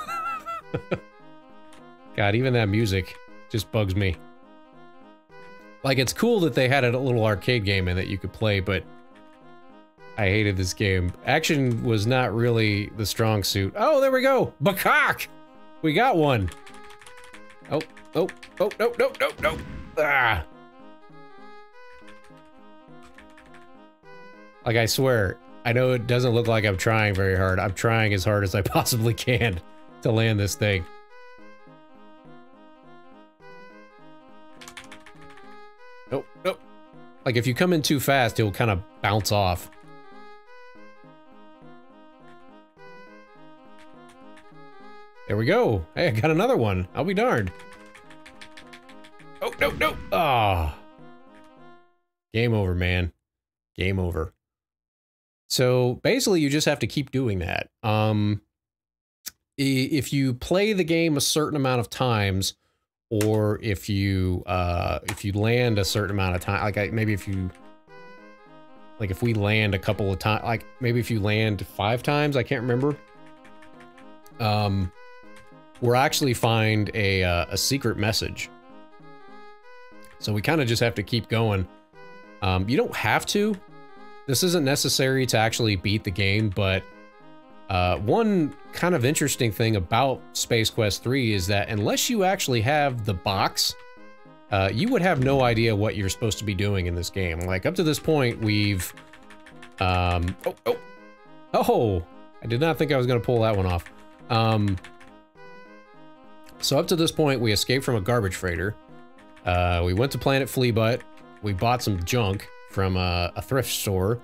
God, even that music just bugs me. Like, it's cool that they had a little arcade game in that you could play, but I hated this game. Action was not really the strong suit. Oh, there we go! Bakak! We got one! Oh, oh, oh, no, no, no, no! Ah! Like, I swear, I know it doesn't look like I'm trying very hard. I'm trying as hard as I possibly can to land this thing. Nope, nope. Like, if you come in too fast, it'll kind of bounce off. There we go. Hey, I got another one. I'll be darned. Oh, no, no. Ah. Game over, man. Game over. So, basically, you just have to keep doing that. If you play the game a certain amount of times, or if you land a certain amount of time, like maybe if we land a couple of times, like maybe if you land 5 times, I can't remember. We'll actually find a secret message. So we kind of just have to keep going. You don't have to. This isn't necessary to actually beat the game, but one kind of interesting thing about Space Quest 3 is that unless you actually have the box, you would have no idea what you're supposed to be doing in this game. Like, up to this point, we've... Oh! I did not think I was going to pull that one off. So up to this point, we escaped from a garbage freighter. We went to Planet Fleabutt. We bought some junk from a thrift store.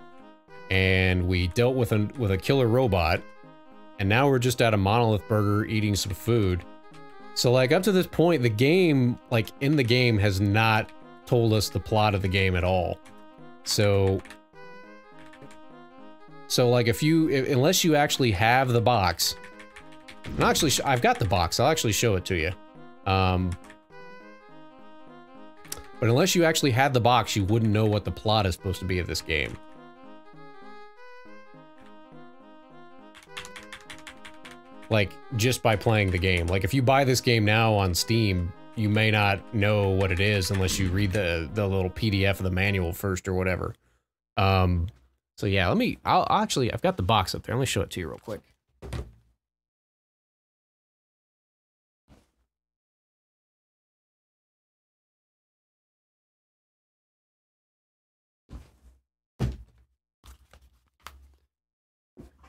And we dealt with a killer robot. And now we're just at a Monolith Burger eating some food. So, like, up to this point, the game, like, in the game has not told us the plot of the game at all. So like, unless you actually have the box, and actually, I've got the box, I'll actually show it to you. But unless you actually had the box, you wouldn't know what the plot is supposed to be of this game. Like, just by playing the game. Like, if you buy this game now on Steam, you may not know what it is unless you read the little PDF of the manual first or whatever. So yeah, I've got the box up there. Let me show it to you real quick.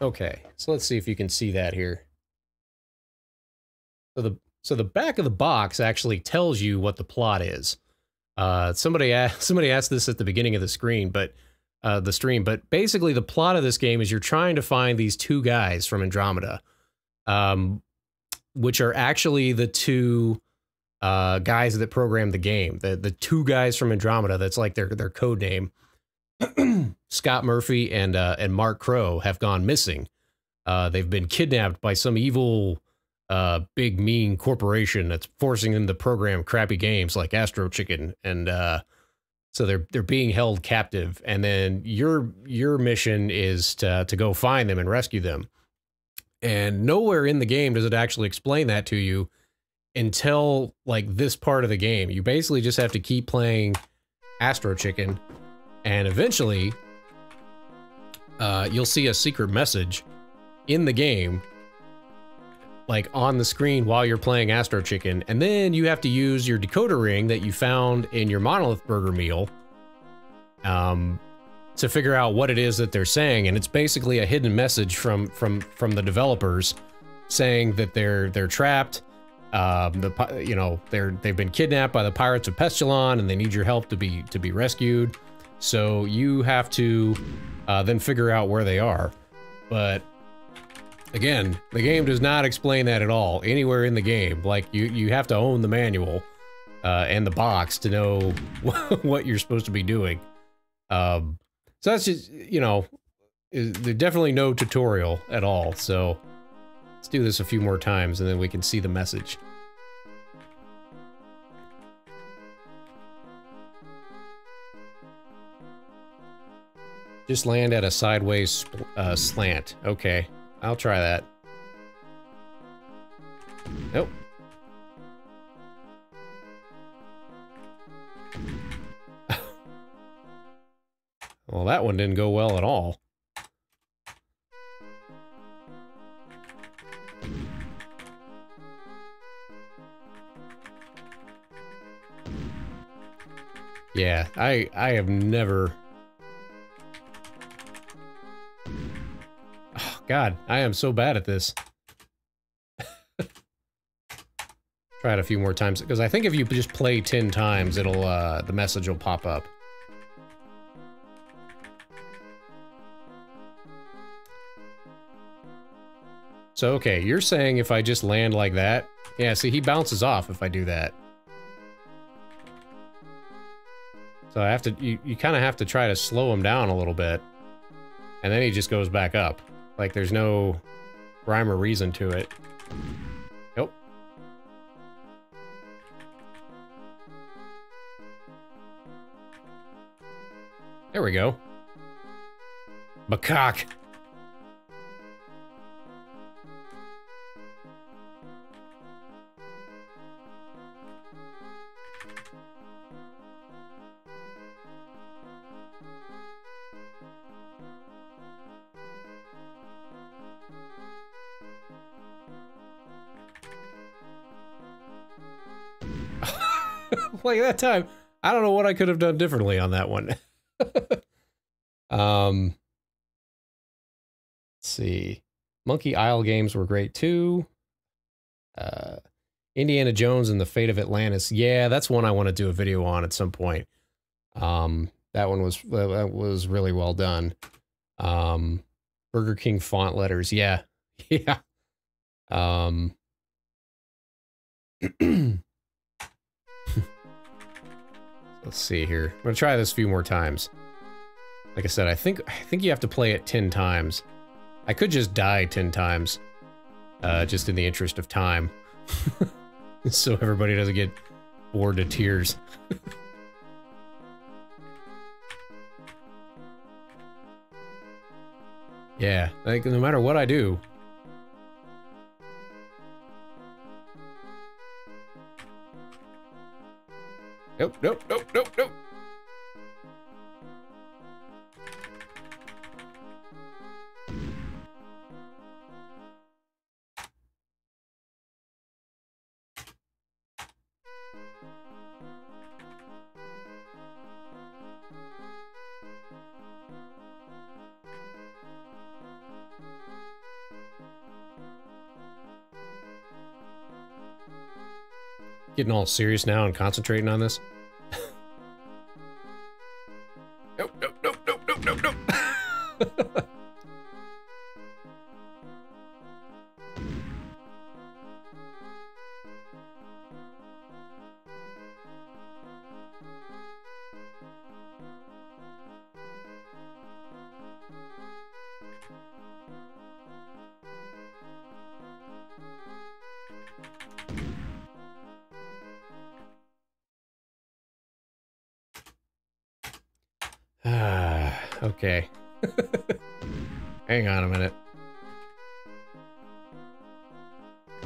Okay, so let's see if you can see that here. So the back of the box actually tells you what the plot is. Somebody asked this at the beginning of the stream, but basically the plot of this game is you're trying to find these 2 guys from Andromeda, which are actually the 2 guys that programmed the game. The 2 guys from Andromeda, that's like their code name. Scott Murphy and Mark Crow have gone missing. They've been kidnapped by some evil big mean corporation that's forcing them to program crappy games like Astro Chicken, and so they're being held captive. And then your mission is to go find them and rescue them. And nowhere in the game does it actually explain that to you until like this part of the game. You basically just have to keep playing Astro Chicken, and eventually you'll see a secret message in the game, like on the screen while you're playing Astro Chicken, and then you have to use your decoder ring that you found in your Monolith Burger meal to figure out what it is that they're saying. And it's basically a hidden message from the developers saying that they're trapped. They've been kidnapped by the pirates of Pestilon, and they need your help to be rescued. So you have to then figure out where they are. But again, the game does not explain that at all anywhere in the game. Like, you have to own the manual and the box to know what you're supposed to be doing. So that's just, there's definitely no tutorial at all. So let's do this a few more times and then we can see the message. Just land at a sideways slant. Okay, I'll try that. Nope. Well, that one didn't go well at all. Yeah, I have never... Oh, God, I am so bad at this. Try it a few more times, because I think if you just play 10 times, it'll, the message will pop up. So, okay, you're saying if I just land like that? Yeah, see, he bounces off if I do that. So I have to, you kind of have to try to slow him down a little bit. And then he just goes back up. Like, there's no rhyme or reason to it. Nope. There we go. Macaque. Like that time, I don't know what I could have done differently on that one. Let's see. Monkey Isle games were great too. Indiana Jones and the Fate of Atlantis. Yeah, that's one I want to do a video on at some point. That one was really well done. Burger King font letters. Yeah. Yeah. Let's see here. I'm gonna try this a few more times. Like I said, I think you have to play it 10 times. I could just die 10 times, just in the interest of time, so everybody doesn't get bored to tears. Yeah, like no matter what I do. Nope, nope, nope, nope, nope. Getting all serious now and concentrating on this. Nope, nope, nope, nope, nope, nope, nope. Okay. Hang on a minute.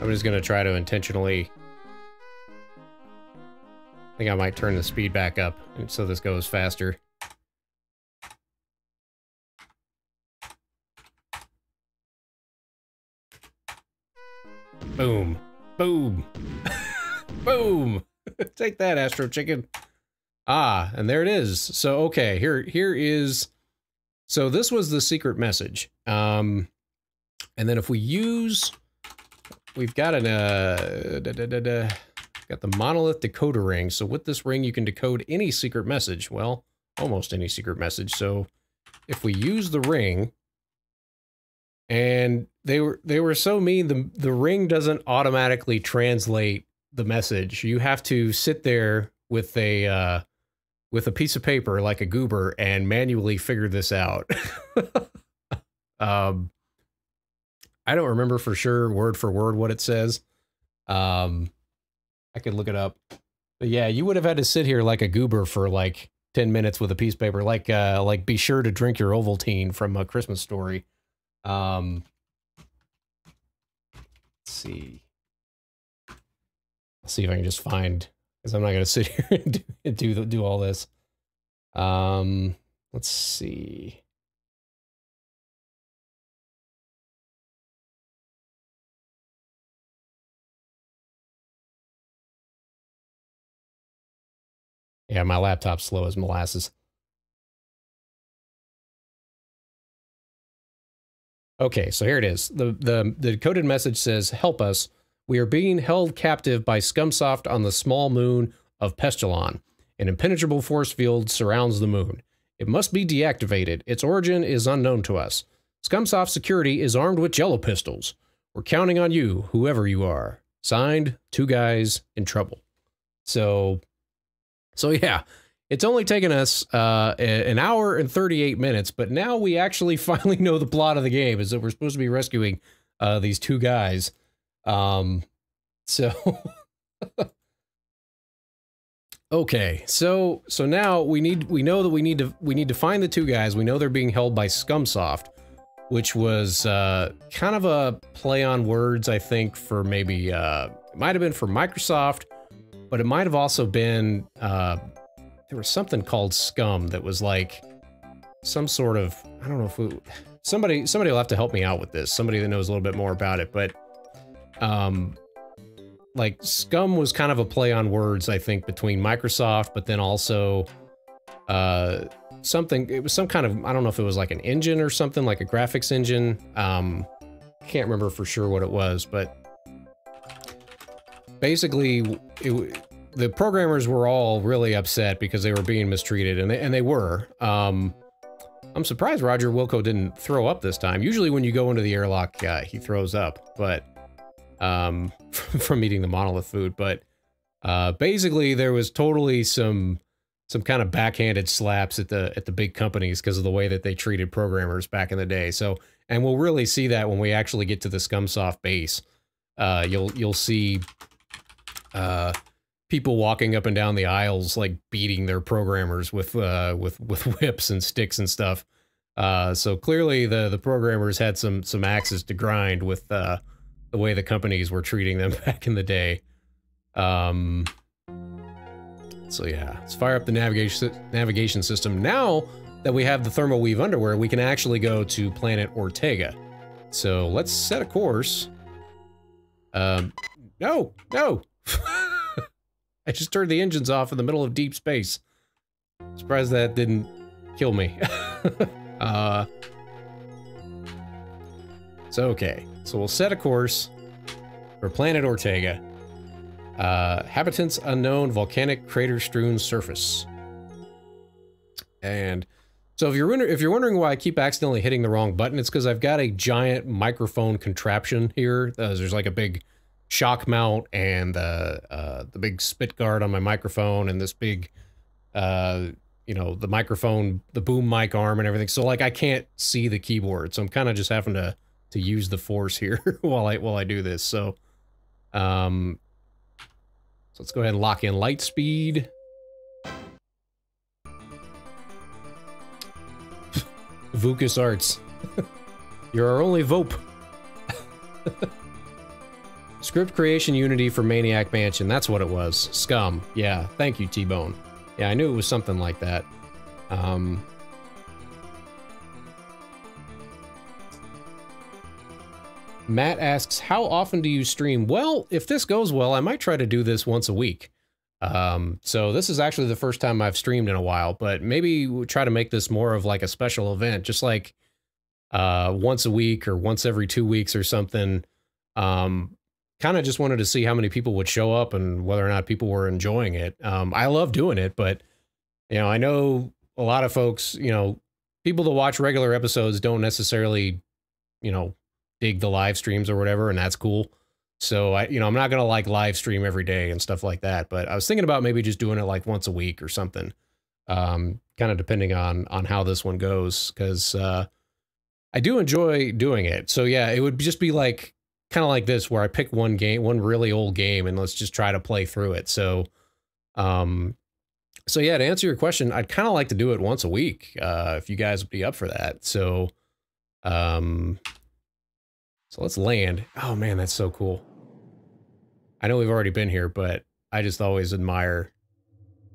I'm just gonna try to intentionally... I think I might turn the speed back up so this goes faster. Boom. Boom. Boom. Take that, Astro Chicken. Ah, and there it is. So, okay, here is... So this was the secret message. And then if we use... We've got an, got the monolith decoder ring. So with this ring, you can decode any secret message. Well, almost any secret message. So if we use the ring... And they were so mean, the ring doesn't automatically translate the message. You have to sit there with a piece of paper like a goober and manually figure this out. I don't remember for sure word for word what it says. I could look it up. But yeah, you would have had to sit here like a goober for like 10 minutes with a piece of paper, like be sure to drink your Ovaltine from A Christmas Story. Let's see. I'll see if I can just find, because I'm not going to sit here and do all this. Let's see. Yeah, my laptop's slow as molasses. Okay, so here it is. The coded message says, "Help us. We are being held captive by Scumsoft on the small moon of Pestilon. An impenetrable force field surrounds the moon. It must be deactivated. Its origin is unknown to us. Scumsoft security is armed with jello pistols. We're counting on you, whoever you are. Signed, 2 guys in trouble." So yeah, it's only taken us an hour and 38 minutes, but now we actually finally know the plot of the game, is that we're supposed to be rescuing these 2 guys. Okay, so now we know that we need to find the 2 guys. We know they're being held by Scumsoft, which was kind of a play on words, I think, for maybe it might have been for Microsoft, but it might have also been there was something called Scum that was like some sort of, I don't know if it, somebody will have to help me out with this. Somebody that knows a little bit more about it, but like Scum was kind of a play on words, I think, between Microsoft, but then also something, it was some kind of, I don't know if it was like an engine or something, like a graphics engine. Can't remember for sure what it was, but basically the programmers were all really upset because they were being mistreated, and they were. I'm surprised Roger Wilco didn't throw up this time. Usually when you go into the airlock, he throws up, but from eating the monolith food. But basically there was totally some kind of backhanded slaps at the big companies because of the way that they treated programmers back in the day. So, and we'll really see that when we actually get to the Scumsoft base. You'll see people walking up and down the aisles, like beating their programmers with whips and sticks and stuff. So clearly the programmers had some axes to grind with the way the companies were treating them back in the day. So yeah, let's fire up the navigation system. Now that we have the thermal weave underwear, we can actually go to planet Ortega. So let's set a course. No. I just turned the engines off in the middle of deep space. Surprised that didn't kill me. So okay, so we'll set a course for planet Ortega. Habitants unknown, volcanic crater-strewn surface. And so if you're wondering why I keep accidentally hitting the wrong button, it's because I've got a giant microphone contraption here. There's like a big shock mount and the big spit guard on my microphone, and this big you know, the microphone, the boom mic arm and everything. So like I can't see the keyboard, so I'm kind of just having to use the force here while I do this. So so let's go ahead and lock in light speed. Vucus Arts. You're our only Vope. Script creation unity for Maniac Mansion. That's what it was. Scum. Yeah. Thank you, T-Bone. Yeah, I knew it was something like that. Matt asks, how often do you stream? Well, if this goes well, I might try to do this once a week. So this is actually the first time I've streamed in a while, but maybe we'll try to make this more of like a special event, just like once a week or once every 2 weeks or something. Kind of just wanted to see how many people would show up and whether or not people were enjoying it. I love doing it, but you know, I know a lot of folks, you know, people that watch regular episodes don't necessarily, you know, dig the live streams or whatever, and that's cool. So I'm not gonna like live stream every day and stuff like that, but I was thinking about maybe just doing it like once a week or something. Kind of depending on how this one goes, because I do enjoy doing it. So yeah, it would just be like kind of like this, where I pick one really old game, and let's just try to play through it. So So yeah, to answer your question, I'd kind of like to do it once a week, if you guys would be up for that. So, so let's land. Oh man, that's so cool. I know we've already been here, but I just always admire,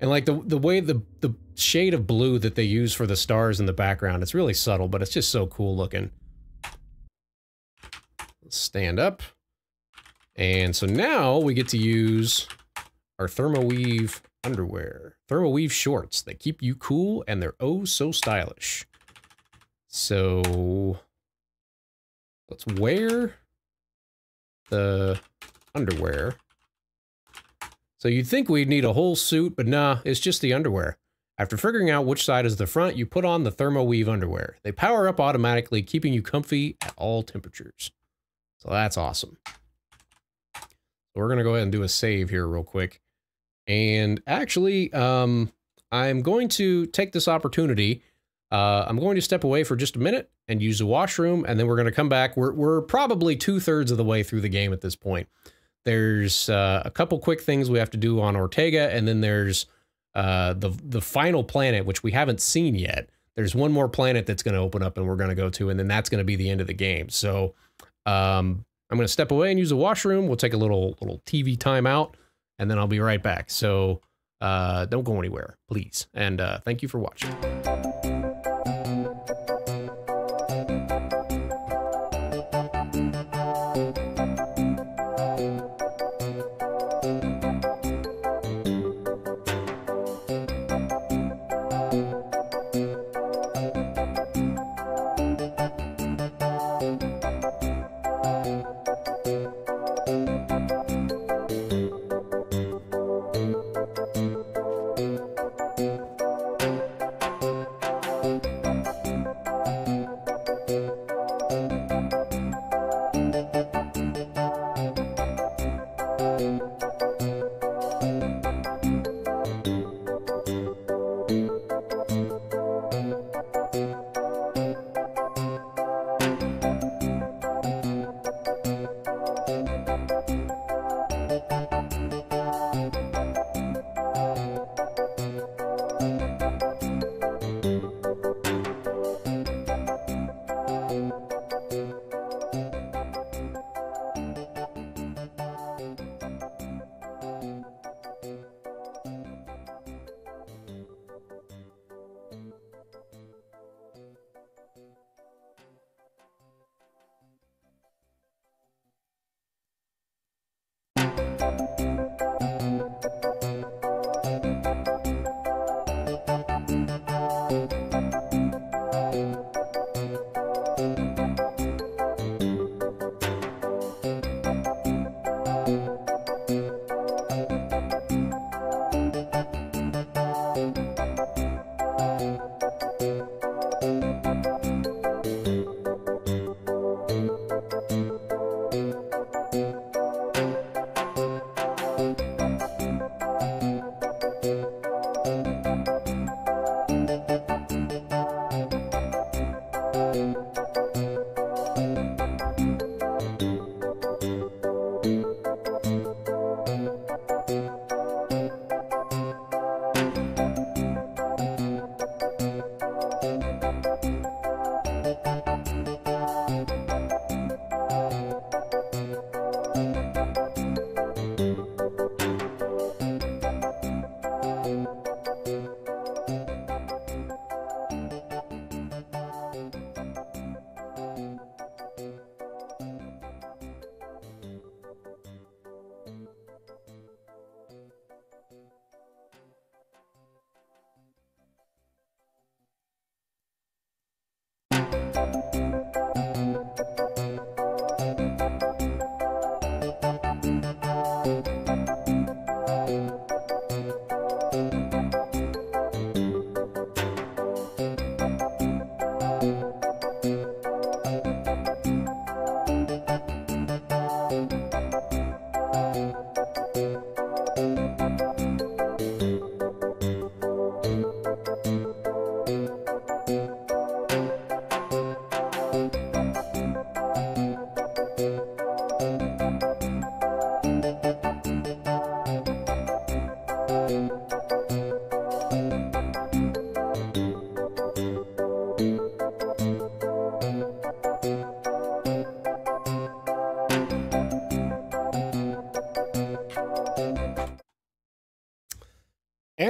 and like the way the shade of blue that they use for the stars in the background, it's really subtle, but it's just so cool looking. Let's stand up. And so now we get to use our Thermoweave underwear. Thermoweave shorts. They keep you cool and they're oh so stylish. So let's wear the underwear. So you'd think we'd need a whole suit, but nah, it's just the underwear. After figuring out which side is the front, you put on the Thermoweave underwear. They power up automatically, keeping you comfy at all temperatures. So that's awesome. So we're going to go ahead and do a save here real quick. And actually, I'm going to take this opportunity. I'm going to step away for just a minute and use the washroom, and then we're going to come back. We're probably 2/3 of the way through the game at this point. There's a couple quick things we have to do on Ortega, and then there's the final planet, which we haven't seen yet. There's one more planet that's going to open up and we're going to go to, and then that's going to be the end of the game. So I'm going to step away and use the washroom. We'll take a little TV time out, and then I'll be right back. So don't go anywhere, please. And thank you for watching.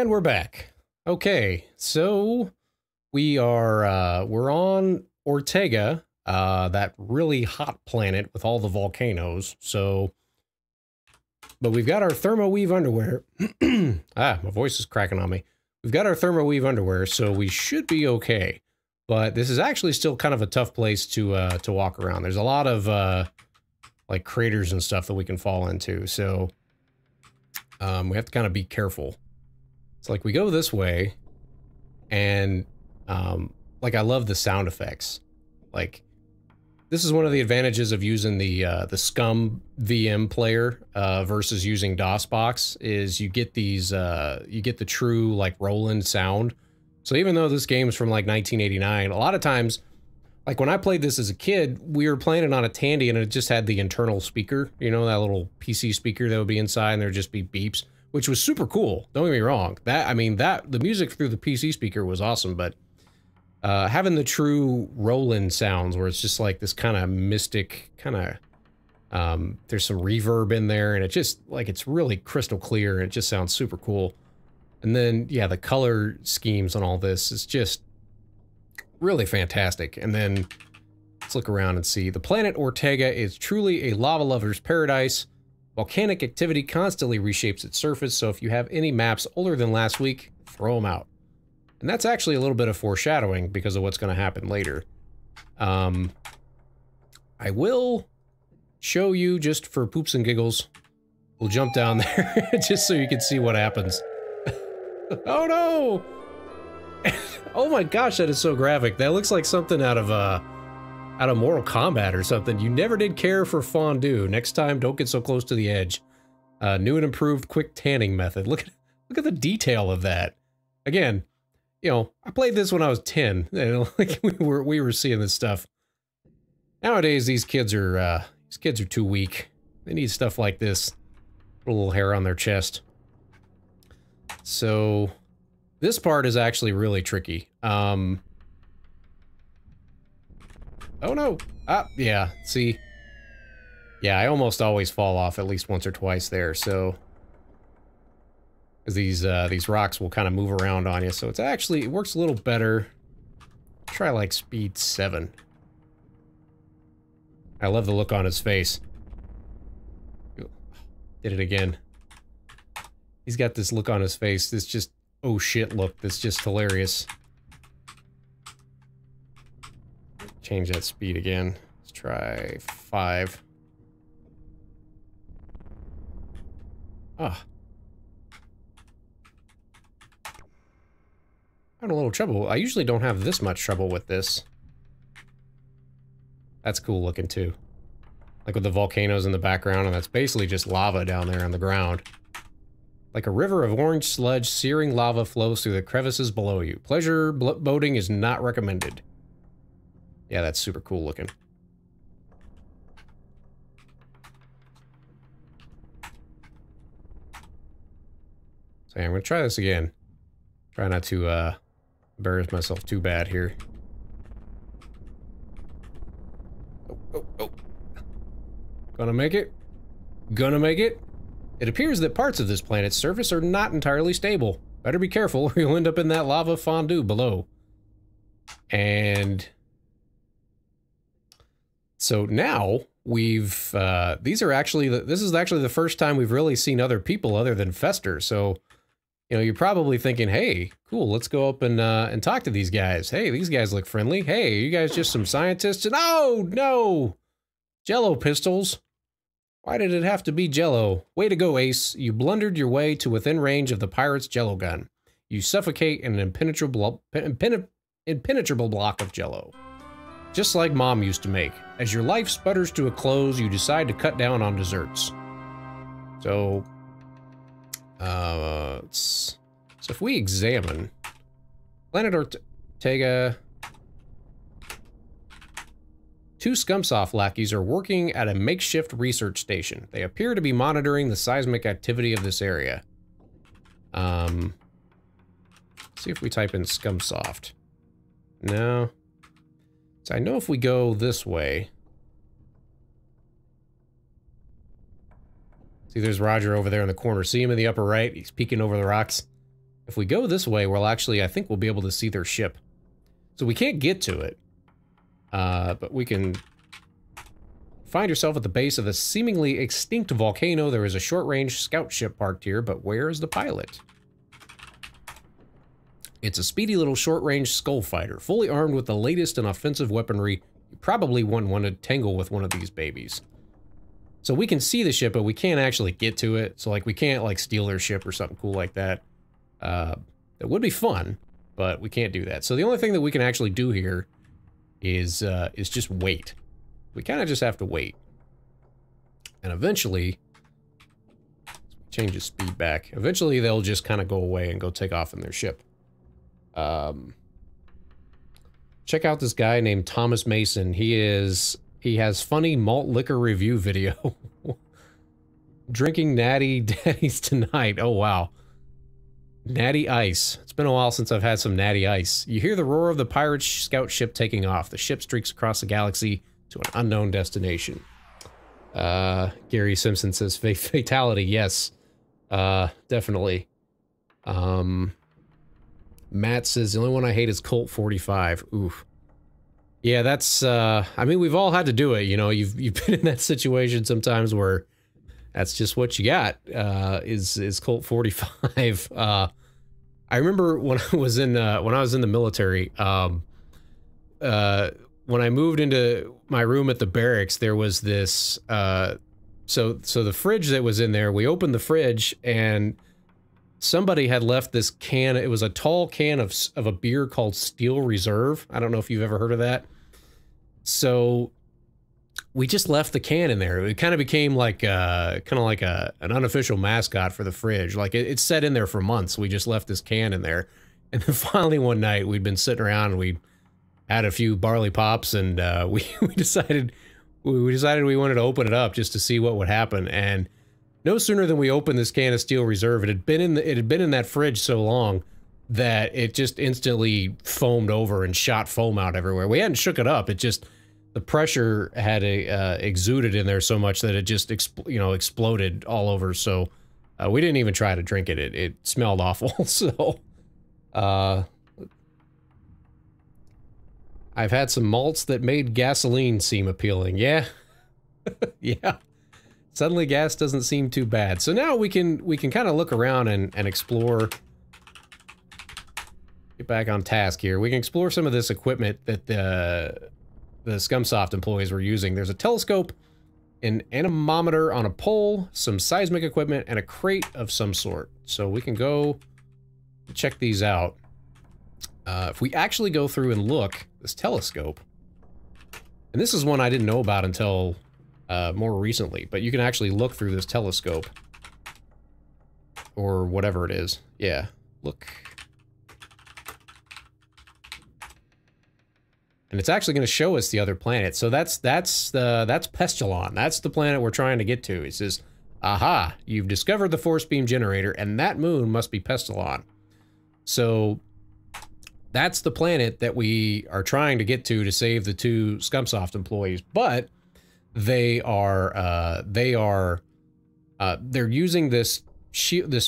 And we're back. Okay, so we're on Ortega, that really hot planet with all the volcanoes. So, but we've got our thermoweave underwear. My voice is cracking on me. We've got our thermoweave underwear, so we should be okay. But this is actually still kind of a tough place to walk around. There's a lot of like craters and stuff that we can fall into, so we have to kind of be careful. It's like we go this way, and like I love the sound effects. Like this is one of the advantages of using the Scum VM player versus using DOSBox is you get these you get the true like Roland sound. So even though this game's from like 1989, a lot of times, like when I played this as a kid, we were playing it on a Tandy and it just had the internal speaker, you know, that little PC speaker that would be inside and there'd just be beeps, which was super cool. Don't get me wrong. That, I mean, the music through the PC speaker was awesome, but having the true Roland sounds where it's just like this kind of mystic kind of, there's some reverb in there and it just like, it's really crystal clear and it just sounds super cool. And then, yeah, the color schemes on all this is just really fantastic. And then let's look around and see. The planet Ortega is truly a lava lover's paradise. Volcanic activity constantly reshapes its surface, so if you have any maps older than last week, throw them out. And that's actually a little bit of foreshadowing because of what's going to happen later. I will show you just for poops and giggles. We'll jump down there just so you can see what happens. Oh no! Oh my gosh, that is so graphic. That looks like something out of Mortal Kombat or something. You never did care for fondue. Next time, don't get so close to the edge. New and improved quick tanning method. Look at the detail of that. Again, you know, I played this when I was 10. And like we were seeing this stuff. Nowadays, these kids are too weak. They need stuff like this. Put a little hair on their chest. So this part is actually really tricky. Oh no! Ah, yeah, see? Yeah, I almost always fall off at least once or twice there, so... Because these rocks will kind of move around on you, so it's actually, it works a little better. Try like speed 7. I love the look on his face. Did it again. He's got this look on his face, this just, oh shit look, that's just hilarious. Change that speed again. Let's try 5. Ah. Having a little trouble. I usually don't have this much trouble with this. That's cool looking too. Like with the volcanoes in the background, and that's basically just lava down there on the ground. Like a river of orange sludge, searing lava flows through the crevices below you. Pleasure boating is not recommended. Yeah, that's super cool looking. So yeah, I'm gonna try this again. Try not to embarrass myself too bad here. Oh. Gonna make it. Gonna make it. It appears that parts of this planet's surface are not entirely stable. Better be careful or you'll end up in that lava fondue below. And so now we've, these are actually, this is actually the first time we've really seen other people other than Fester. So, you know, you're probably thinking, hey, cool, let's go up and talk to these guys. Hey, these guys look friendly. Hey, are you guys just some scientists? And oh, no! Jello pistols. Why did it have to be Jello? Way to go, Ace. You blundered your way to within range of the pirate's Jello gun. You suffocate in an impenetrable block of Jello. Just like Mom used to make. As your life sputters to a close, you decide to cut down on desserts. So, so if we examine Planet Ortega, 2 Scumsoft lackeys are working at a makeshift research station. They appear to be monitoring the seismic activity of this area. See if we type in Scumsoft. No. So I know if we go this way. See, there's Roger over there in the corner. See him in the upper right? He's peeking over the rocks. If we go this way, we'll actually, I think we'll be able to see their ship. So we can't get to it. But we can find yourself at the base of a seemingly extinct volcano. There is a short-range scout ship parked here, but where is the pilot? It's a speedy little short-range skull fighter, fully armed with the latest in offensive weaponry. You probably wouldn't want to tangle with one of these babies. So we can see the ship, but we can't actually get to it. So, like, we can't, like, steal their ship or something cool like that. It would be fun, but we can't do that. So the only thing that we can actually do here is just wait. We kind of just have to wait. And eventually, change the speed back. Eventually, they'll just kind of go away and go take off in their ship. Check out this guy named Thomas Mason. He has funny malt liquor review video. Drinking Natty Daddies tonight. Oh, wow. Natty Ice. It's been a while since I've had some Natty Ice. You hear the roar of the pirate scout ship taking off. The ship streaks across the galaxy to an unknown destination. Gary Simpson says fatality. Yes. Definitely. Matt says the only one I hate is Colt 45. Oof. Yeah, that's I mean, we've all had to do it, you know. You've been in that situation sometimes where that's just what you got. Is Colt 45. I remember when I was in the military, when I moved into my room at the barracks, there was this so the fridge that was in there, we opened the fridge and somebody had left this can. It was a tall can of a beer called Steel Reserve. I don't know if you've ever heard of that. So we just left the can in there. It kind of became like an unofficial mascot for the fridge. Like it's set in there for months. We just left this can in there. And then finally one night we'd been sitting around and we had a few barley pops and we decided we wanted to open it up just to see what would happen. And no sooner than we opened this can of Steel Reserve, it had been in that fridge so long that it just instantly foamed over and shot foam out everywhere. We hadn't shook it up. It just, the pressure had exuded in there so much that it just exploded all over. So we didn't even try to drink it. It smelled awful. So I've had some malts that made gasoline seem appealing. Yeah. Yeah. Suddenly gas doesn't seem too bad. So now we can kind of look around and explore. Get back on task here. We can explore some of this equipment that the Scumsoft employees were using. There's a telescope, an anemometer on a pole, some seismic equipment, and a crate of some sort. So we can go check these out. If we actually go through and look, this telescope, and this is one I didn't know about until more recently, but you can actually look through this telescope. Or whatever it is. Yeah, look. And it's actually going to show us the other planet. So that's Pestilon. That's the planet we're trying to get to. It says, aha, you've discovered the force beam generator, and that moon must be Pestilon. So that's the planet that we are trying to get to save the two Scumsoft employees. But they're using this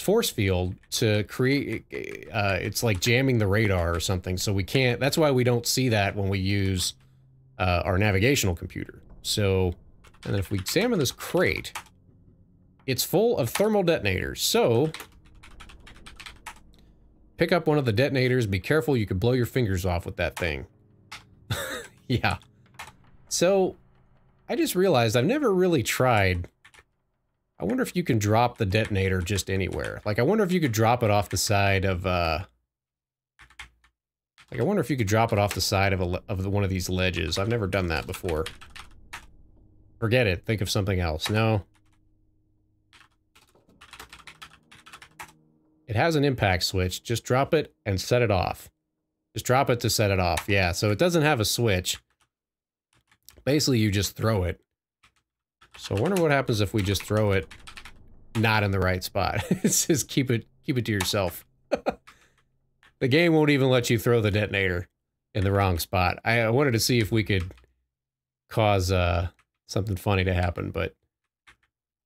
force field to create, it's like jamming the radar or something, so we can't, that's why we don't see that when we use our navigational computer. So, and if we examine this crate, it's full of thermal detonators, so pick up one of the detonators, be careful, you could blow your fingers off with that thing. Yeah. So, I just realized I've never really tried. I wonder if you can drop the detonator just anywhere. Like, I wonder if you could drop it off the side of, like, I wonder if you could drop it off the side of one of these ledges. I've never done that before. Forget it. Think of something else. No. It has an impact switch. Just drop it and set it off. Just drop it to set it off. Yeah, so it doesn't have a switch. Basically, you just throw it. So I wonder what happens if we just throw it not in the right spot. It says keep it to yourself. The game won't even let you throw the detonator in the wrong spot. I wanted to see if we could cause something funny to happen, but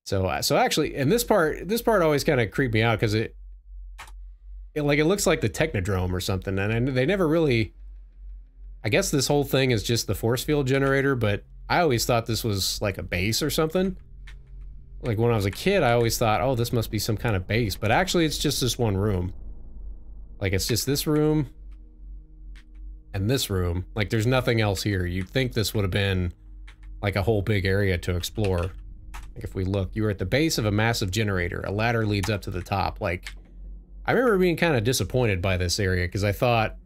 so actually, and this part always kind of creeped me out because it looks like the Technodrome or something, and they never really... I guess this whole thing is just the force field generator, but I always thought this was like a base or something. Like when I was a kid, I always thought, oh, this must be some kind of base, but actually it's just this one room. Like it's just this room and this room. Like there's nothing else here. You'd think this would have been like a whole big area to explore. Like if we look, you are at the base of a massive generator. A ladder leads up to the top. Like I remember being kind of disappointed by this area because I thought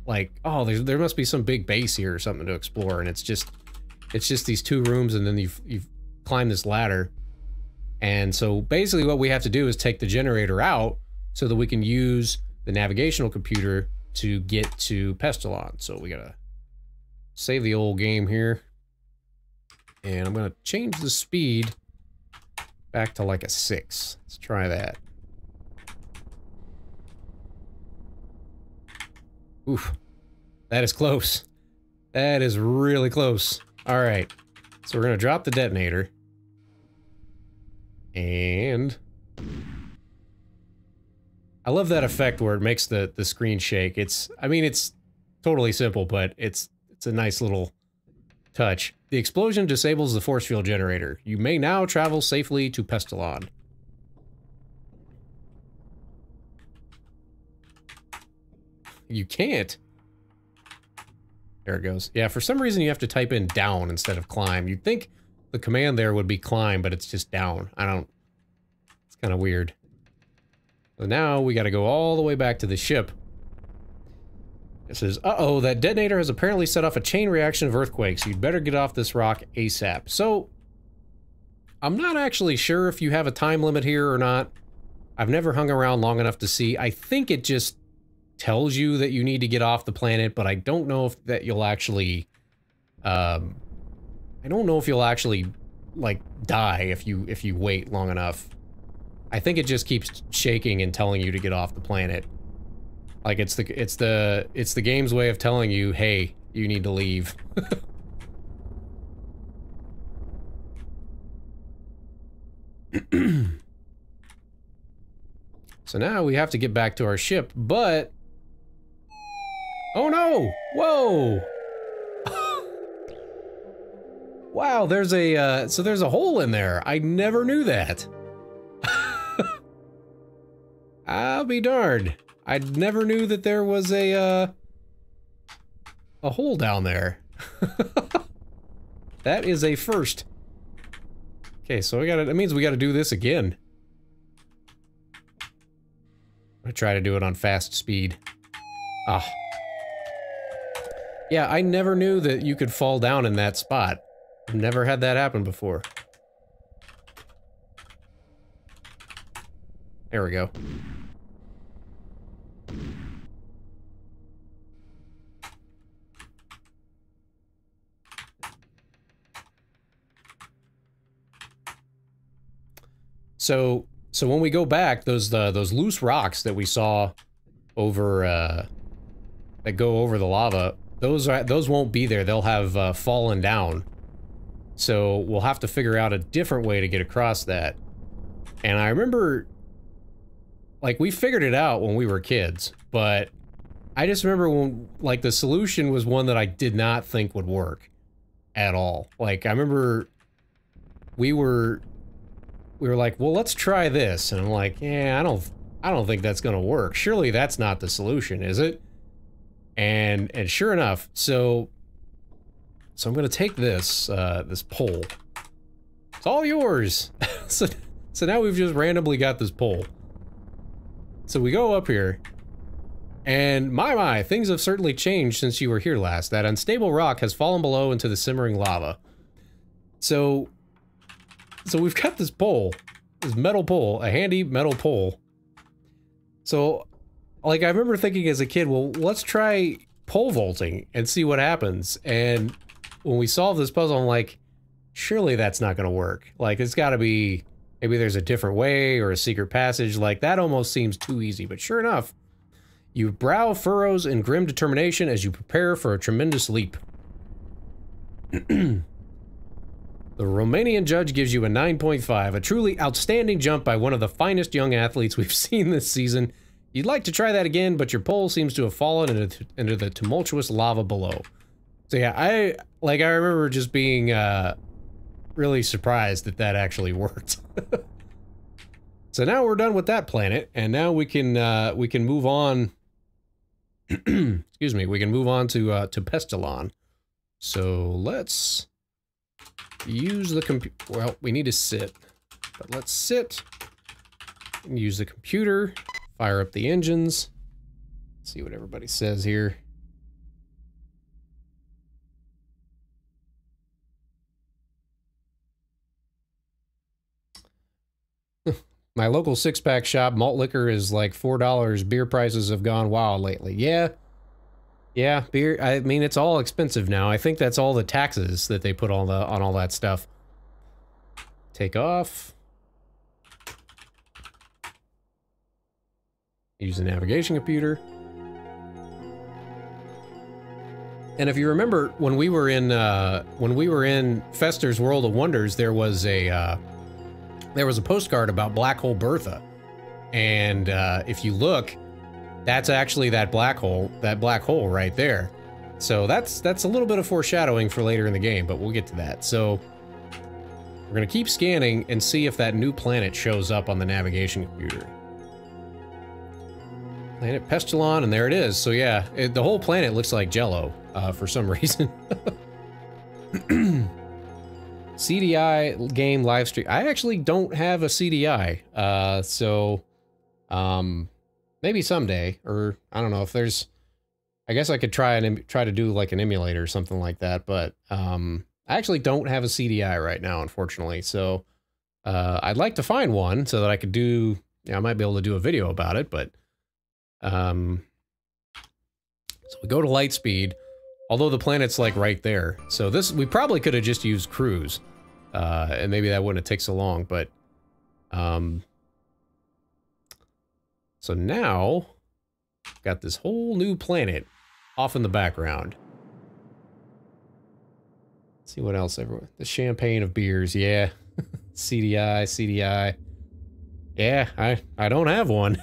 like, oh, there must be some big base here or something to explore, and it's just these two rooms, and then you've climbed this ladder. And so basically what we have to do is take the generator out so that we can use the navigational computer to get to Pestilon. So we gotta save the old game here. And I'm gonna change the speed back to like a 6. Let's try that. Oof. That is close. That is really close. Alright. So we're gonna drop the detonator. And... I love that effect where it makes the screen shake. I mean, it's totally simple, but it's a nice little touch. The explosion disables the force field generator. You may now travel safely to Pestilon. You can't. There it goes. Yeah, for some reason you have to type in down instead of climb. You'd think the command there would be climb, but it's just down. It's kind of weird. So now we got to go all the way back to the ship. It says, uh-oh, that detonator has apparently set off a chain reaction of earthquakes. You'd better get off this rock ASAP. So, I'm not actually sure if you have a time limit here or not. I've never hung around long enough to see. I think it just tells you that you need to get off the planet, but I don't know if that you'll actually... I don't know if you'll actually, like, die if you wait long enough. I think it just keeps shaking and telling you to get off the planet. Like it's the game's way of telling you, hey, you need to leave. So now we have to get back to our ship, but... Oh no! Whoa! Wow, there's a, so there's a hole in there. I never knew that. I'll be darned. I never knew that there was a hole down there. That is a first. Okay, so that means we gotta do this again. I'm gonna try to do it on fast speed. Ah. Yeah, I never knew that you could fall down in that spot. I've never had that happen before. There we go. So when we go back, those loose rocks that we saw over that go over the lava, those won't be there. They'll have fallen down. So we'll have to figure out a different way to get across that. And I remember, like, we figured it out when we were kids, but I just remember when, like, the solution was one that I did not think would work at all. Like, I remember we were like, well, let's try this. And I'm like, yeah, I don't think that's gonna work. Surely that's not the solution, is it? And sure enough, so I'm gonna take this, this pole. It's all yours! So now we've just randomly got this pole. So we go up here, and my, things have certainly changed since you were here last. That unstable rock has fallen below into the simmering lava. So we've got this pole, this metal pole, a handy metal pole. So, like, I remember thinking as a kid, well, let's try pole vaulting and see what happens. And when we solve this puzzle, I'm like, surely that's not gonna work. Like, it's gotta be, maybe there's a different way or a secret passage. Like, that almost seems too easy. But sure enough, you brow furrows in grim determination as you prepare for a tremendous leap. The Romanian judge gives you a 9.5, a truly outstanding jump by one of the finest young athletes we've seen this season. You'd like to try that again, but your pole seems to have fallen into the tumultuous lava below. So yeah, I remember just being really surprised that that actually worked. So now we're done with that planet, and now we can move on. Excuse me, we can move on to Pestilon. So let's use the well, we need to sit, but let's sit and use the computer, fire up the engines, see what everybody says here. My local six-pack shop, malt liquor is like $4. Beer prices have gone wild lately. Yeah. Yeah, beer, I mean, it's all expensive now. I think that's all the taxes that they put on all that stuff. Take off. Use the navigation computer. And if you remember, when we were in Fester's World of Wonders, there was a postcard about Black Hole Bertha, and if you look, that's actually that black hole right there. So that's a little bit of foreshadowing for later in the game, but we'll get to that. So we're gonna keep scanning and see if that new planet shows up on the navigation computer. Planet Pestilon, and there it is. So yeah, the whole planet looks like Jello for some reason. CDI game live stream. I actually don't have a CDI, so maybe someday, or I don't know if there's. I guess I could try to do like an emulator or something like that, but I actually don't have a CDI right now, unfortunately. So I'd like to find one so that I could do. I might be able to do a video about it, but so we go to Lightspeed. Although the planet's like right there, so we probably could have just used cruise, and maybe that wouldn't have taken so long. But so now got this whole new planet off in the background. Let's see what else everyone. The champagne of beers, yeah. CDI. Yeah, I don't have one.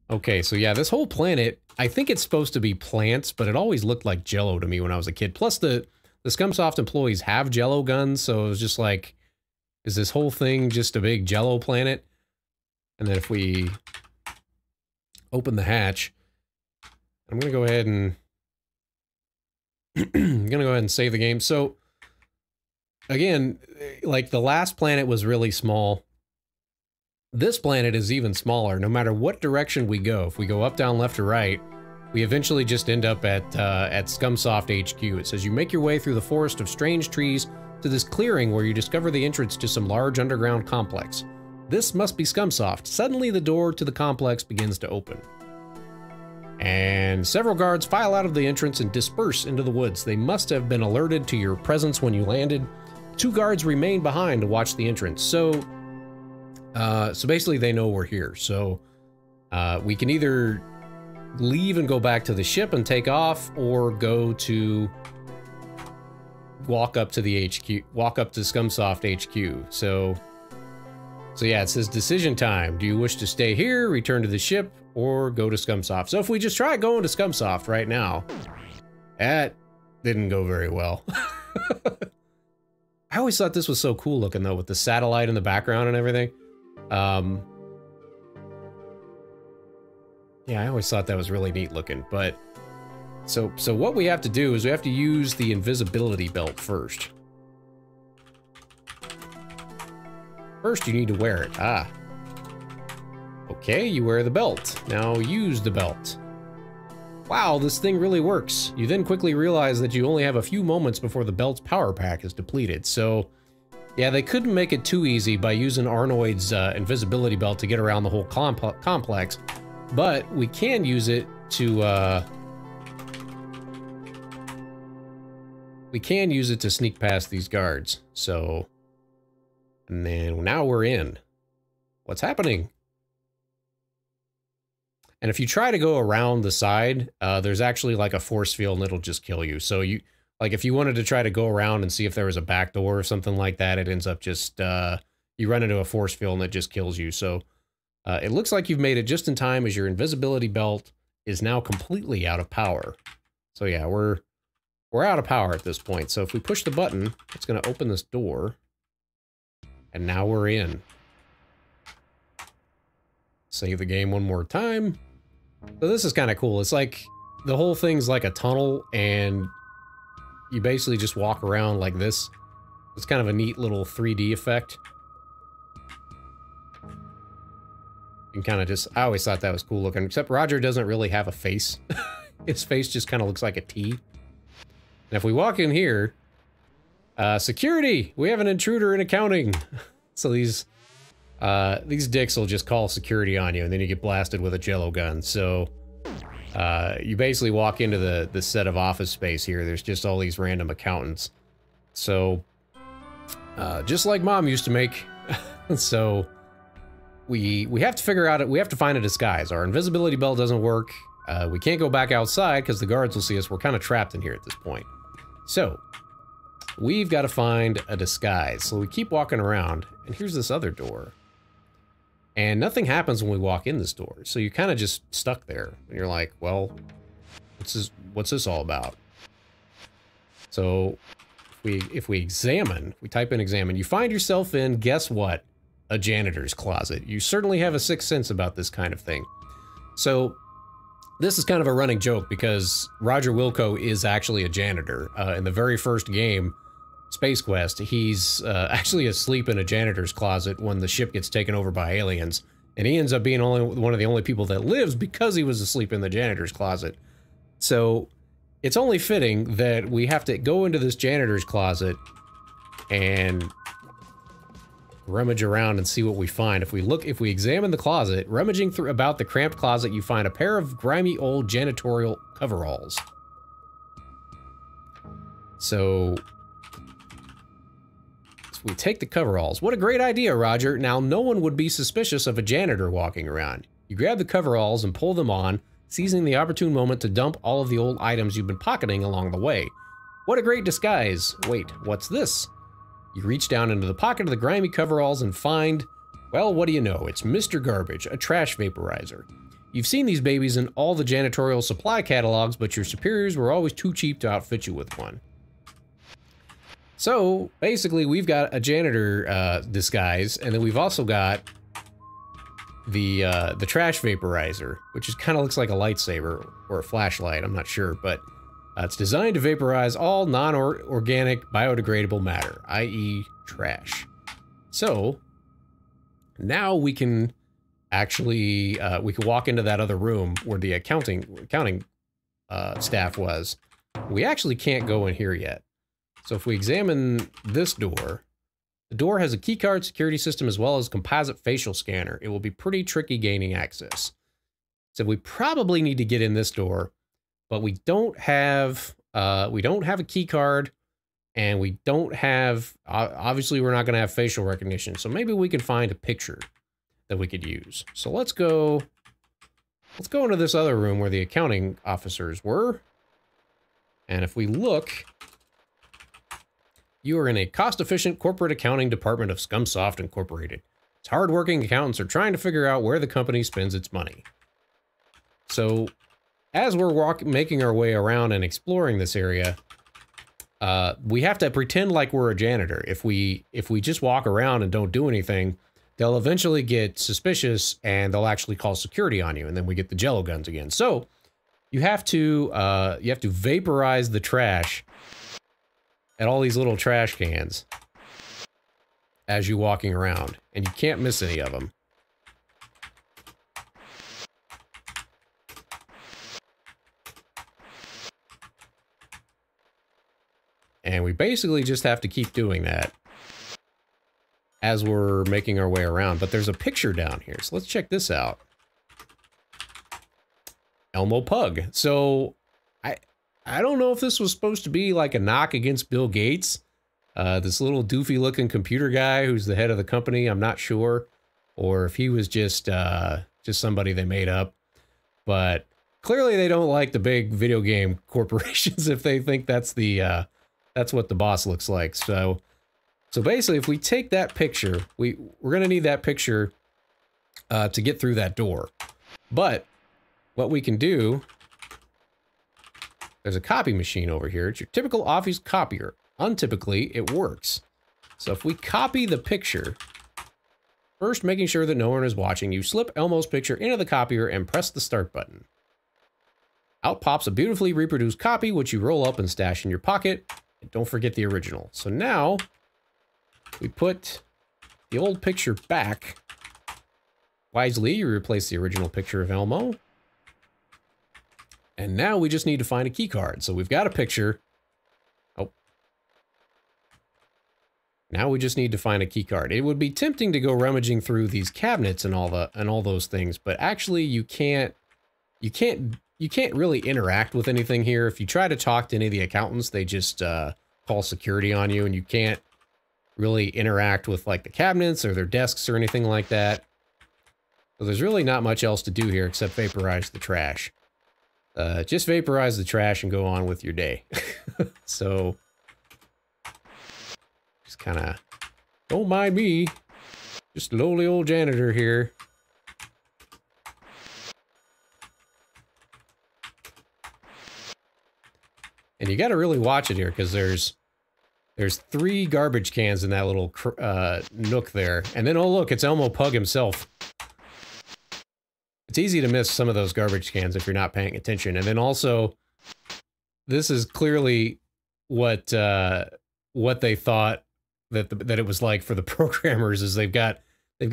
Okay, so yeah, this whole planet, I think it's supposed to be plants, but it always looked like Jello to me when I was a kid. Plus, the Scumsoft employees have Jello guns, so it was just like, is this whole thing just a big Jello planet? And then if we open the hatch, I'm gonna go ahead and save the game. So again, like the last planet was really small. This planet is even smaller. No matter what direction we go, if we go up, down, left, or right, we eventually just end up at Scumsoft HQ. It says you make your way through the forest of strange trees to this clearing where you discover the entrance to some large underground complex. This must be Scumsoft. Suddenly the door to the complex begins to open, and several guards file out of the entrance and disperse into the woods. They must have been alerted to your presence when you landed. 2 guards remain behind to watch the entrance. So basically they know we're here. So we can either leave and go back to the ship and take off, or walk up to the HQ, walk up to Scumsoft HQ. So yeah, it says decision time. Do you wish to stay here, return to the ship, or go to Scumsoft? So if we just try going to Scumsoft right now, that didn't go very well. I always thought this was so cool looking though, with the satellite in the background and everything. Yeah, I always thought that was really neat looking, but so what we have to do is we have to use the invisibility belt first. First, you need to wear it. Ah. Okay, you wear the belt. Now use the belt. Wow, this thing really works. You then quickly realize that you only have a few moments before the belt's power pack is depleted, so yeah, they couldn't make it too easy by using Arnoid's invisibility belt to get around the whole complex, but we can use it to sneak past these guards. So, and then now we're in. What's happening? And if you try to go around the side, there's actually like a force field and it'll just kill you. So you, like if you wanted to try to go around and see if there was a back door or something like that, it ends up just you run into a force field and it just kills you. So it looks like you've made it just in time as your invisibility belt is now completely out of power. So yeah, we're out of power at this point. So if we push the button, it's going to open this door. And now we're in. Save the game one more time. So this is kind of cool. It's like the whole thing's like a tunnel and you basically just walk around like this. It's kind of a neat little 3D effect. You can kind of just, I always thought that was cool looking, except Roger doesn't really have a face. His face just kind of looks like a T. And if we walk in here, security, we have an intruder in accounting. So these dicks will just call security on you and then you get blasted with a jello gun. So you basically walk into the set of office space here. There's just all these random accountants. So just like Mom used to make. So we have to figure out, we have to find a disguise. Our invisibility belt doesn't work. We can't go back outside because the guards will see us. We're kind of trapped in here at this point. So we've got to find a disguise. So we keep walking around and here's this other door. And nothing happens when we walk in this door. So you're kind of just stuck there. And you're like, well, what's this all about? So if we examine, we type in examine, you find yourself in, guess what? A janitor's closet. You certainly have a sixth sense about this kind of thing. So this is kind of a running joke because Roger Wilco is actually a janitor. In the very first game, Space Quest, he's actually asleep in a janitor's closet when the ship gets taken over by aliens. And he ends up being one of the only people that lives because he was asleep in the janitor's closet. So it's only fitting that we have to go into this janitor's closet and rummage around and see what we find. If we examine the closet, rummaging through about the cramped closet, you find a pair of grimy old janitorial coveralls. So we take the coveralls. What a great idea, Roger. Now, no one would be suspicious of a janitor walking around. You grab the coveralls and pull them on, seizing the opportune moment to dump all of the old items you've been pocketing along the way. What a great disguise. Wait, what's this? You reach down into the pocket of the grimy coveralls and find, well, what do you know? It's Mr. Garbage, a trash vaporizer. You've seen these babies in all the janitorial supply catalogs, but your superiors were always too cheap to outfit you with one. So, basically, we've got a janitor disguise, and then we've also got the trash vaporizer, which kind of looks like a lightsaber or a flashlight, I'm not sure, but it's designed to vaporize all non-organic biodegradable matter, i.e. trash. So, now we can actually, we can walk into that other room where the accounting staff was. We actually can't go in here yet. So if we examine this door, the door has a keycard security system as well as keycard facial scanner. It will be pretty tricky gaining access. So we probably need to get in this door, but we don't have a key card, and we don't have, obviously we're not going to have facial recognition. So maybe we can find a picture that we could use. So let's go into this other room where the accounting officers were. And if we look, you are in a cost-efficient corporate accounting department of Scumsoft Incorporated. Its hard-working accountants are trying to figure out where the company spends its money. So, as we're making our way around and exploring this area, we have to pretend like we're a janitor. If we just walk around and don't do anything, they'll eventually get suspicious and they'll actually call security on you, and then we get the jello guns again. So, you have to vaporize the trash at all these little trash cans as you're walking around, and you can't miss any of them. And we basically just have to keep doing that as we're making our way around. But there's a picture down here, so let's check this out. Elmo Pug. So I don't know if this was supposed to be like a knock against Bill Gates, this little doofy looking computer guy who's the head of the company. I'm not sure, or if he was just somebody they made up. But clearly they don't like the big video game corporations if they think that's what the boss looks like. So So basically, if we take that picture, we're going to need that picture to get through that door. But what we can do, there's a copy machine over here. It's your typical office copier. Untypically, it works. So if we copy the picture, first making sure that no one is watching, you slip Elmo's picture into the copier and press the start button. Out pops a beautifully reproduced copy, which you roll up and stash in your pocket. And don't forget the original. So now, we put the old picture back. Wisely, you replace the original picture of Elmo. And now we just need to find a key card. So we've got a picture. Oh. Now we just need to find a key card. It would be tempting to go rummaging through these cabinets and all those things, but actually you can't really interact with anything here. If you try to talk to any of the accountants, they just call security on you, and you can't really interact with like the cabinets or their desks or anything like that. So there's really not much else to do here except vaporize the trash. Just vaporize the trash and go on with your day. So, just kind of, don't mind me, just lowly old janitor here. And you got to really watch it here, because there's 3 garbage cans in that little nook there. And then, oh look, it's Elmo Pug himself. It's easy to miss some of those garbage cans if you're not paying attention. And then also, this is clearly what they thought that it was like for the programmers. Is they've got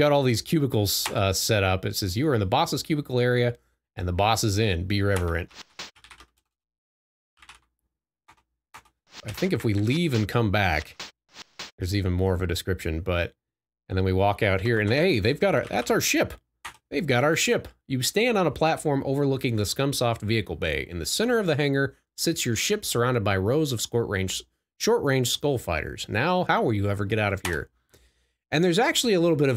all these cubicles set up. It says you are in the boss's cubicle area, and the boss is in. Be reverent. I think if we leave and come back, there's even more of a description. And then we walk out here, and hey, that's our ship. They've got our ship. You stand on a platform overlooking the Scumsoft vehicle bay. In the center of the hangar sits your ship surrounded by rows of short-range skull fighters. Now, how will you ever get out of here? And there's actually a little bit of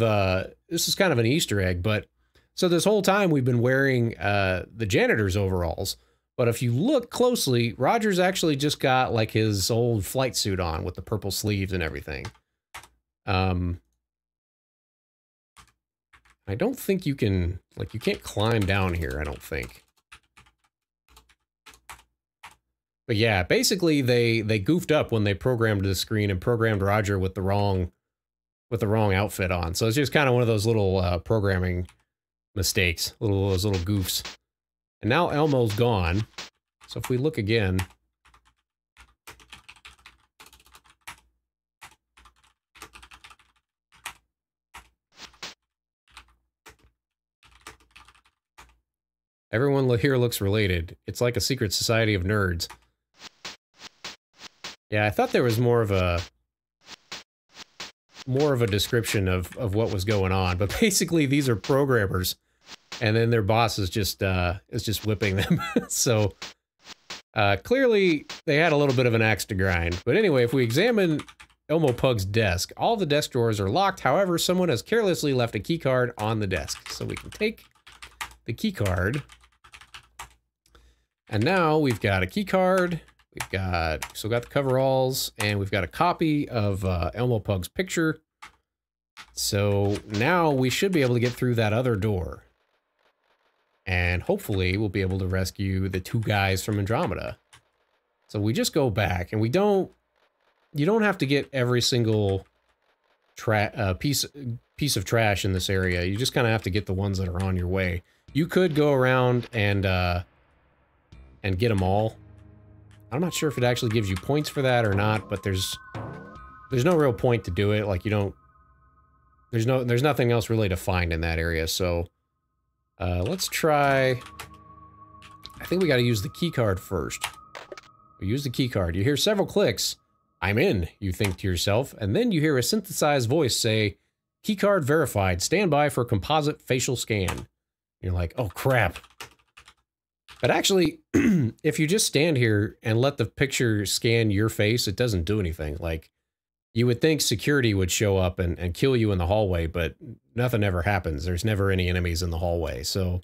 this is kind of an Easter egg, but so this whole time we've been wearing the janitor's overalls. But if you look closely, Roger's actually just got like his old flight suit on with the purple sleeves and everything. I don't think you can, like, you can't climb down here, I don't think. But yeah, basically they goofed up when they programmed the screen and programmed Roger with the wrong outfit on. So it's just kind of one of those little programming mistakes, those little goofs. And now Elmo's gone. So if we look again, everyone here looks related. It's like a secret society of nerds. Yeah, I thought there was more of a description of what was going on, but basically these are programmers, and then their boss is just whipping them. So clearly they had a little bit of an axe to grind. But anyway, if we examine Elmo Pug's desk, all the desk drawers are locked. However, someone has carelessly left a key card on the desk. So we can take the key card, and now we've got a key card. We've got the coveralls, and we've got a copy of Elmo Pug's picture. So now we should be able to get through that other door. And hopefully we'll be able to rescue the 2 guys from Andromeda. So we just go back, and you don't have to get every single piece of trash in this area. You just kind of have to get the ones that are on your way. You could go around and get them all. I'm not sure if it actually gives you points for that or not, but there's no real point to do it. Like, you don't, there's nothing else really to find in that area. So let's try, I think we got to use the key card first. We use the key card. You hear several clicks. I'm in, you think to yourself, and then you hear a synthesized voice say, key card verified, stand by for composite facial scan. You're like, oh crap. But actually, if you just stand here and let the picture scan your face, it doesn't do anything. Like, you would think security would show up and kill you in the hallway, but nothing ever happens. There's never any enemies in the hallway. So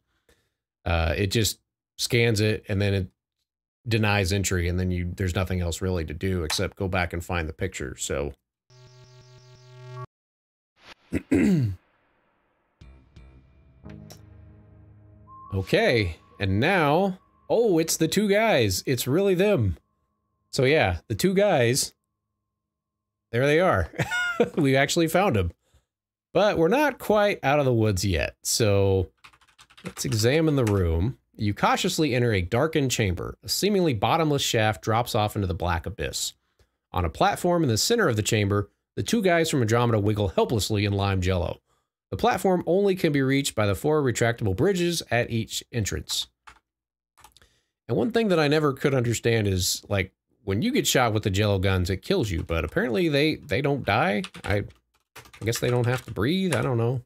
it just scans it, and then it denies entry, and then there's nothing else really to do except go back and find the picture. So Okay, and now... Oh, it's the two guys. It's really them. So yeah, the two guys... There they are. We actually found them. But we're not quite out of the woods yet, so... Let's examine the room. You cautiously enter a darkened chamber. A seemingly bottomless shaft drops off into the black abyss. On a platform in the center of the chamber, the two guys from Andromeda wiggle helplessly in lime jello. The platform only can be reached by the 4 retractable bridges at each entrance. And one thing that I never could understand is, like, when you get shot with the jello guns, it kills you, but apparently they don't die. I guess they don't have to breathe, I don't know.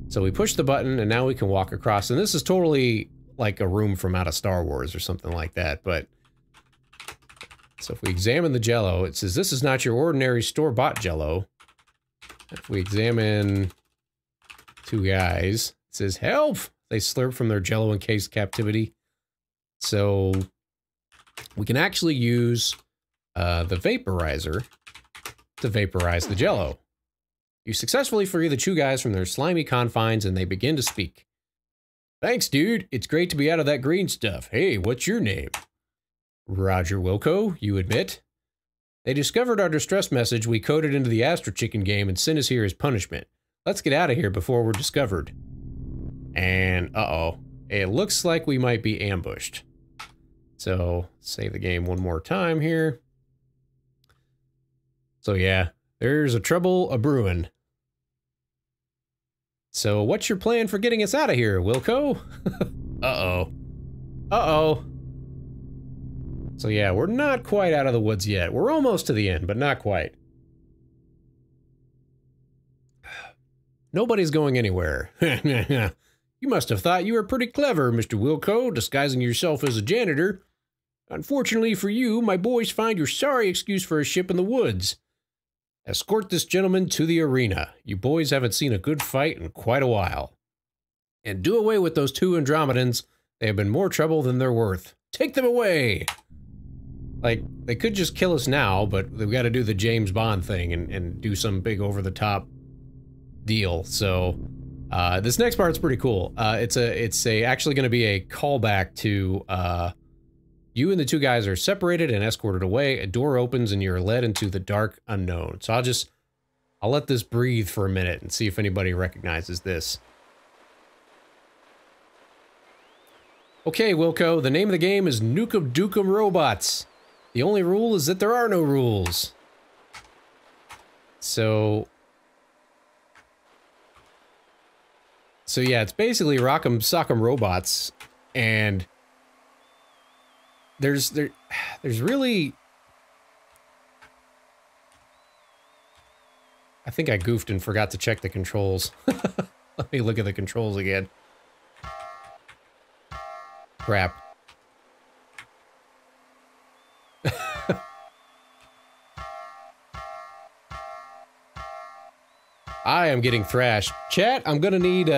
So we push the button, and now we can walk across, and this is totally like a room from out of Star Wars or something like that, but... So if we examine the jello, it says, this is not your ordinary store-bought jello. If we examine two guys, it says, help! They slurp from their jello-encased captivity. So we can actually use the vaporizer to vaporize the jello. You successfully free the two guys from their slimy confines and they begin to speak. Thanks, dude. It's great to be out of that green stuff. Hey, what's your name? Roger Wilco, you admit. They discovered our distress message we coded into the Astro Chicken game and sent us here as punishment. Let's get out of here before we're discovered. And, uh-oh. It looks like we might be ambushed. So, save the game one more time here. So yeah, there's a trouble a-brewing. So what's your plan for getting us out of here, Wilco? Uh-oh. Uh-oh. So yeah, we're not quite out of the woods yet. We're almost to the end, but not quite. Nobody's going anywhere. You must have thought you were pretty clever, Mr. Wilco, disguising yourself as a janitor. Unfortunately for you, my boys find your sorry excuse for a ship in the woods. Escort this gentleman to the arena. You boys haven't seen a good fight in quite a while. And do away with those two Andromedans. They have been more trouble than they're worth. Take them away! Like, they could just kill us now, but they've got to do the James Bond thing and do some big over-the-top deal. So, this next part's pretty cool. It's actually going to be a callback to, you and the two guys are separated and escorted away. A door opens and you're led into the dark unknown. So I'll let this breathe for a minute and see if anybody recognizes this. Okay, Wilco, the name of the game is Nukem Dukem Robots. The only rule is that there are no rules. So yeah, it's basically Rock'em Sock'em Robots, and there's really... I think I goofed and forgot to check the controls. Let me look at the controls again. Crap. I am getting thrashed. Chat, I'm gonna need,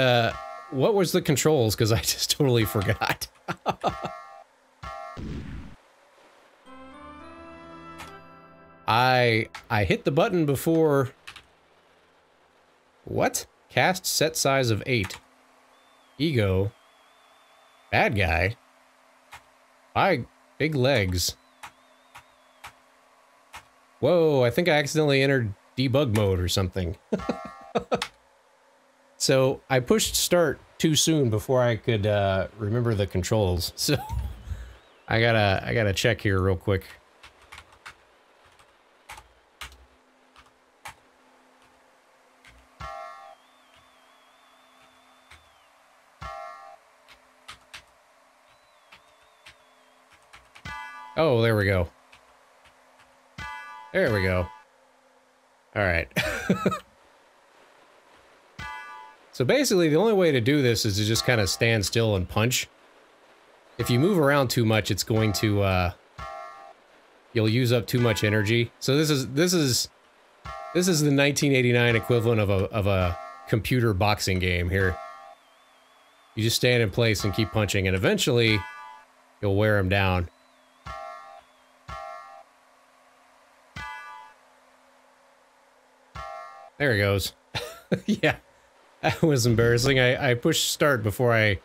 what was the controls? Because I just totally forgot. I hit the button before... What? Cast set size of 8. Ego. Bad guy. Big legs. Whoa, I think I accidentally entered debug mode or something. So I pushed start too soon before I could remember the controls. So I gotta check here real quick. Oh, there we go. There we go. All right. So basically, the only way to do this is to just kind of stand still and punch. If you move around too much, it's going to, you'll use up too much energy. So this is the 1989 equivalent of a computer boxing game here. You just stand in place and keep punching, and eventually, you'll wear him down. There he goes. Yeah, that was embarrassing. I pushed start before I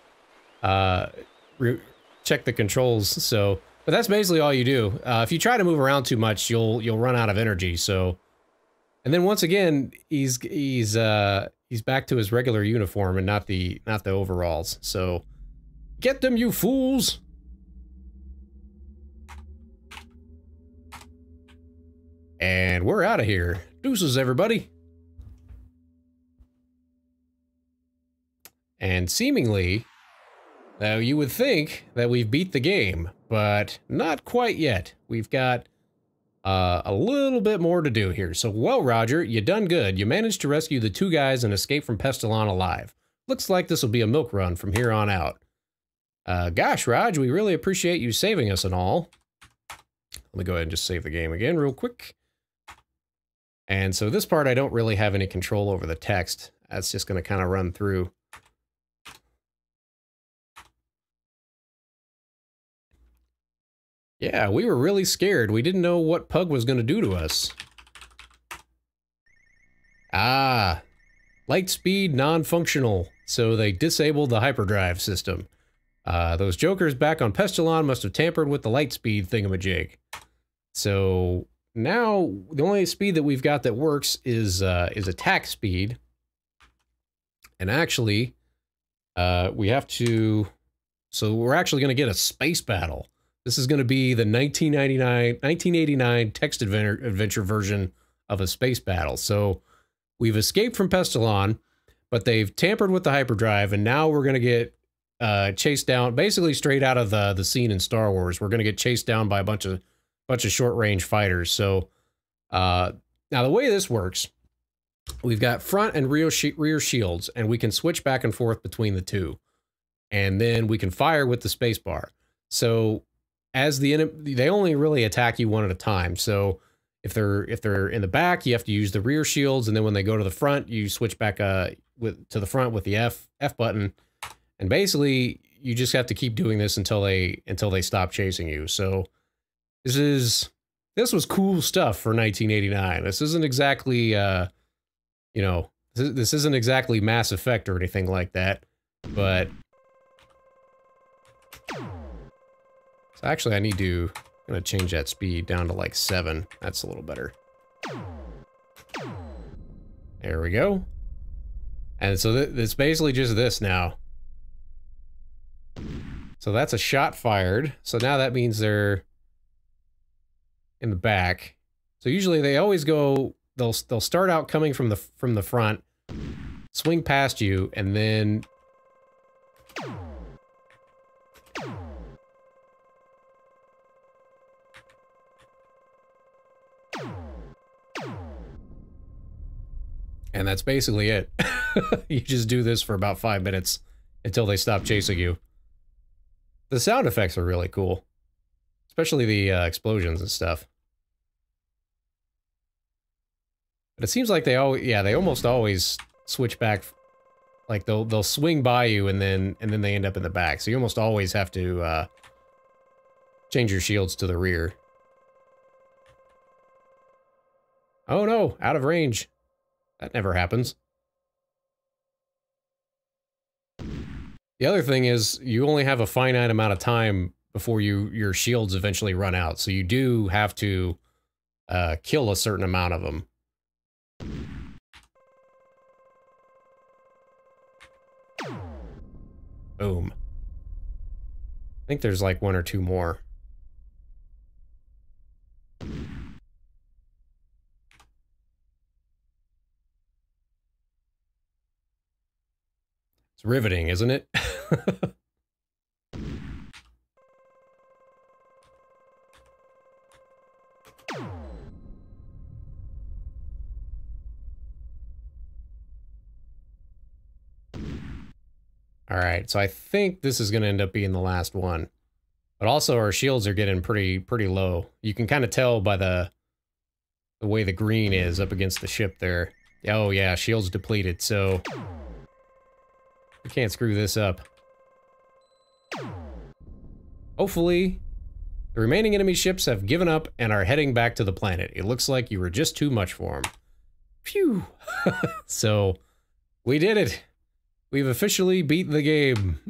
checked the controls. So, but that's basically all you do. If you try to move around too much, you'll run out of energy. So, and then once again, he's back to his regular uniform and not the overalls. So, get them, you fools! And we're out of here. Deuces, everybody. And seemingly, now you would think that we've beat the game, but not quite yet. We've got a little bit more to do here. So, well, Roger, you done good. You managed to rescue the 2 guys and escape from Pestilon alive. Looks like this will be a milk run from here on out. Gosh, Raj, we really appreciate you saving us and all. Let me go ahead and just save the game again real quick. And so this part, I don't really have any control over the text. That's just going to kind of run through. Yeah, we were really scared. We didn't know what Pug was going to do to us. Ah, light speed non-functional. So they disabled the hyperdrive system. Those jokers back on Pestilon must have tampered with the light speed thingamajig. So now the only speed that we've got that works is attack speed. And actually, we have to... So we're actually going to get a space battle. This is going to be the 1989 text adventure version of a space battle. So we've escaped from Pestilon, but they've tampered with the hyperdrive, and now we're going to get chased down, basically straight out of the scene in Star Wars. We're going to get chased down by a bunch of short-range fighters. So now the way this works, we've got front and rear shields, and we can switch back and forth between the two. And then we can fire with the space bar. So as the enemy, they only really attack you one at a time. So if they're in the back, you have to use the rear shields, and then when they go to the front, you switch back to the front with the F button. And basically, you just have to keep doing this until they stop chasing you. So this was cool stuff for 1989. This isn't exactly you know, this isn't exactly Mass Effect or anything like that, but so actually I'm gonna change that speed down to like 7. That's a little better. There we go. And so it's basically just this now. So that's a shot fired. So now that means they're in the back. So usually they always go, they'll start out coming from the front, swing past you, and then that's basically it. You just do this for about 5 minutes until they stop chasing you. The sound effects are really cool, especially the explosions and stuff. But it seems like they almost always switch back. Like they'll swing by you and then they end up in the back. So you almost always have to change your shields to the rear. Oh no, out of range. That never happens. The other thing is, you only have a finite amount of time before your shields eventually run out, so you do have to kill a certain amount of them. Boom. I think there's like 1 or 2 more. It's riveting, isn't it? All right, so I think this is going to end up being the last one. But also our shields are getting pretty low. You can kind of tell by the way the green is up against the ship there. Oh yeah, shields depleted, so we can't screw this up. Hopefully, the remaining enemy ships have given up and are heading back to the planet. It looks like you were just too much for them. Phew! So, We did it. We've officially beat the game.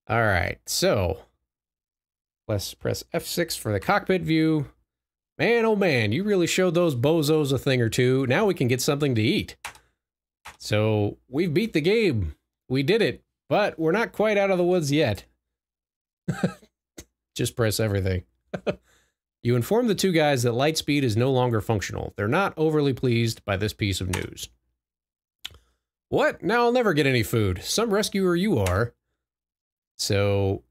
All right, so let's press F6 for the cockpit view. Man, oh man, you really showed those bozos a thing or two. Now we can get something to eat. So we've beat the game. We did it, but we're not quite out of the woods yet. Just press everything. You inform the two guys that Lightspeed is no longer functional. They're not overly pleased by this piece of news. What? Now I'll never get any food. Some rescuer you are. So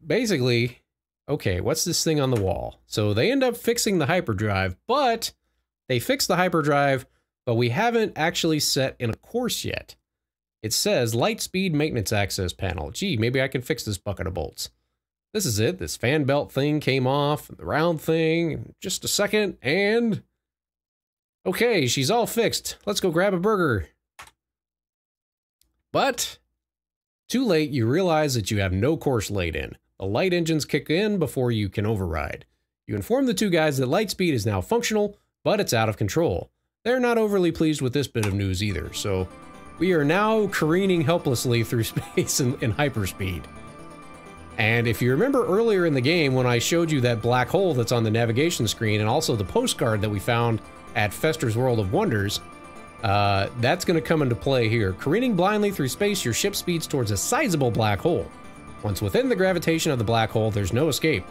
basically, okay, what's this thing on the wall? So they end up fixing the hyperdrive, but they fixed the hyperdrive, but we haven't actually set in a course yet. It says Lightspeed maintenance access panel. Gee, maybe I can fix this bucket of bolts. This is it. This fan belt thing came off, the round thing, just a second, and okay, she's all fixed. Let's go grab a burger. But too late, you realize that you have no course laid in. The light engines kick in before you can override. You inform the two guys that Lightspeed is now functional, but it's out of control. They're not overly pleased with this bit of news either, so we are now careening helplessly through space in hyperspeed. And if you remember earlier in the game when I showed you that black hole that's on the navigation screen and also the postcard that we found at Fester's World of Wonders, that's going to come into play here. Careening blindly through space, your ship speeds towards a sizable black hole. Once within the gravitation of the black hole, there's no escape.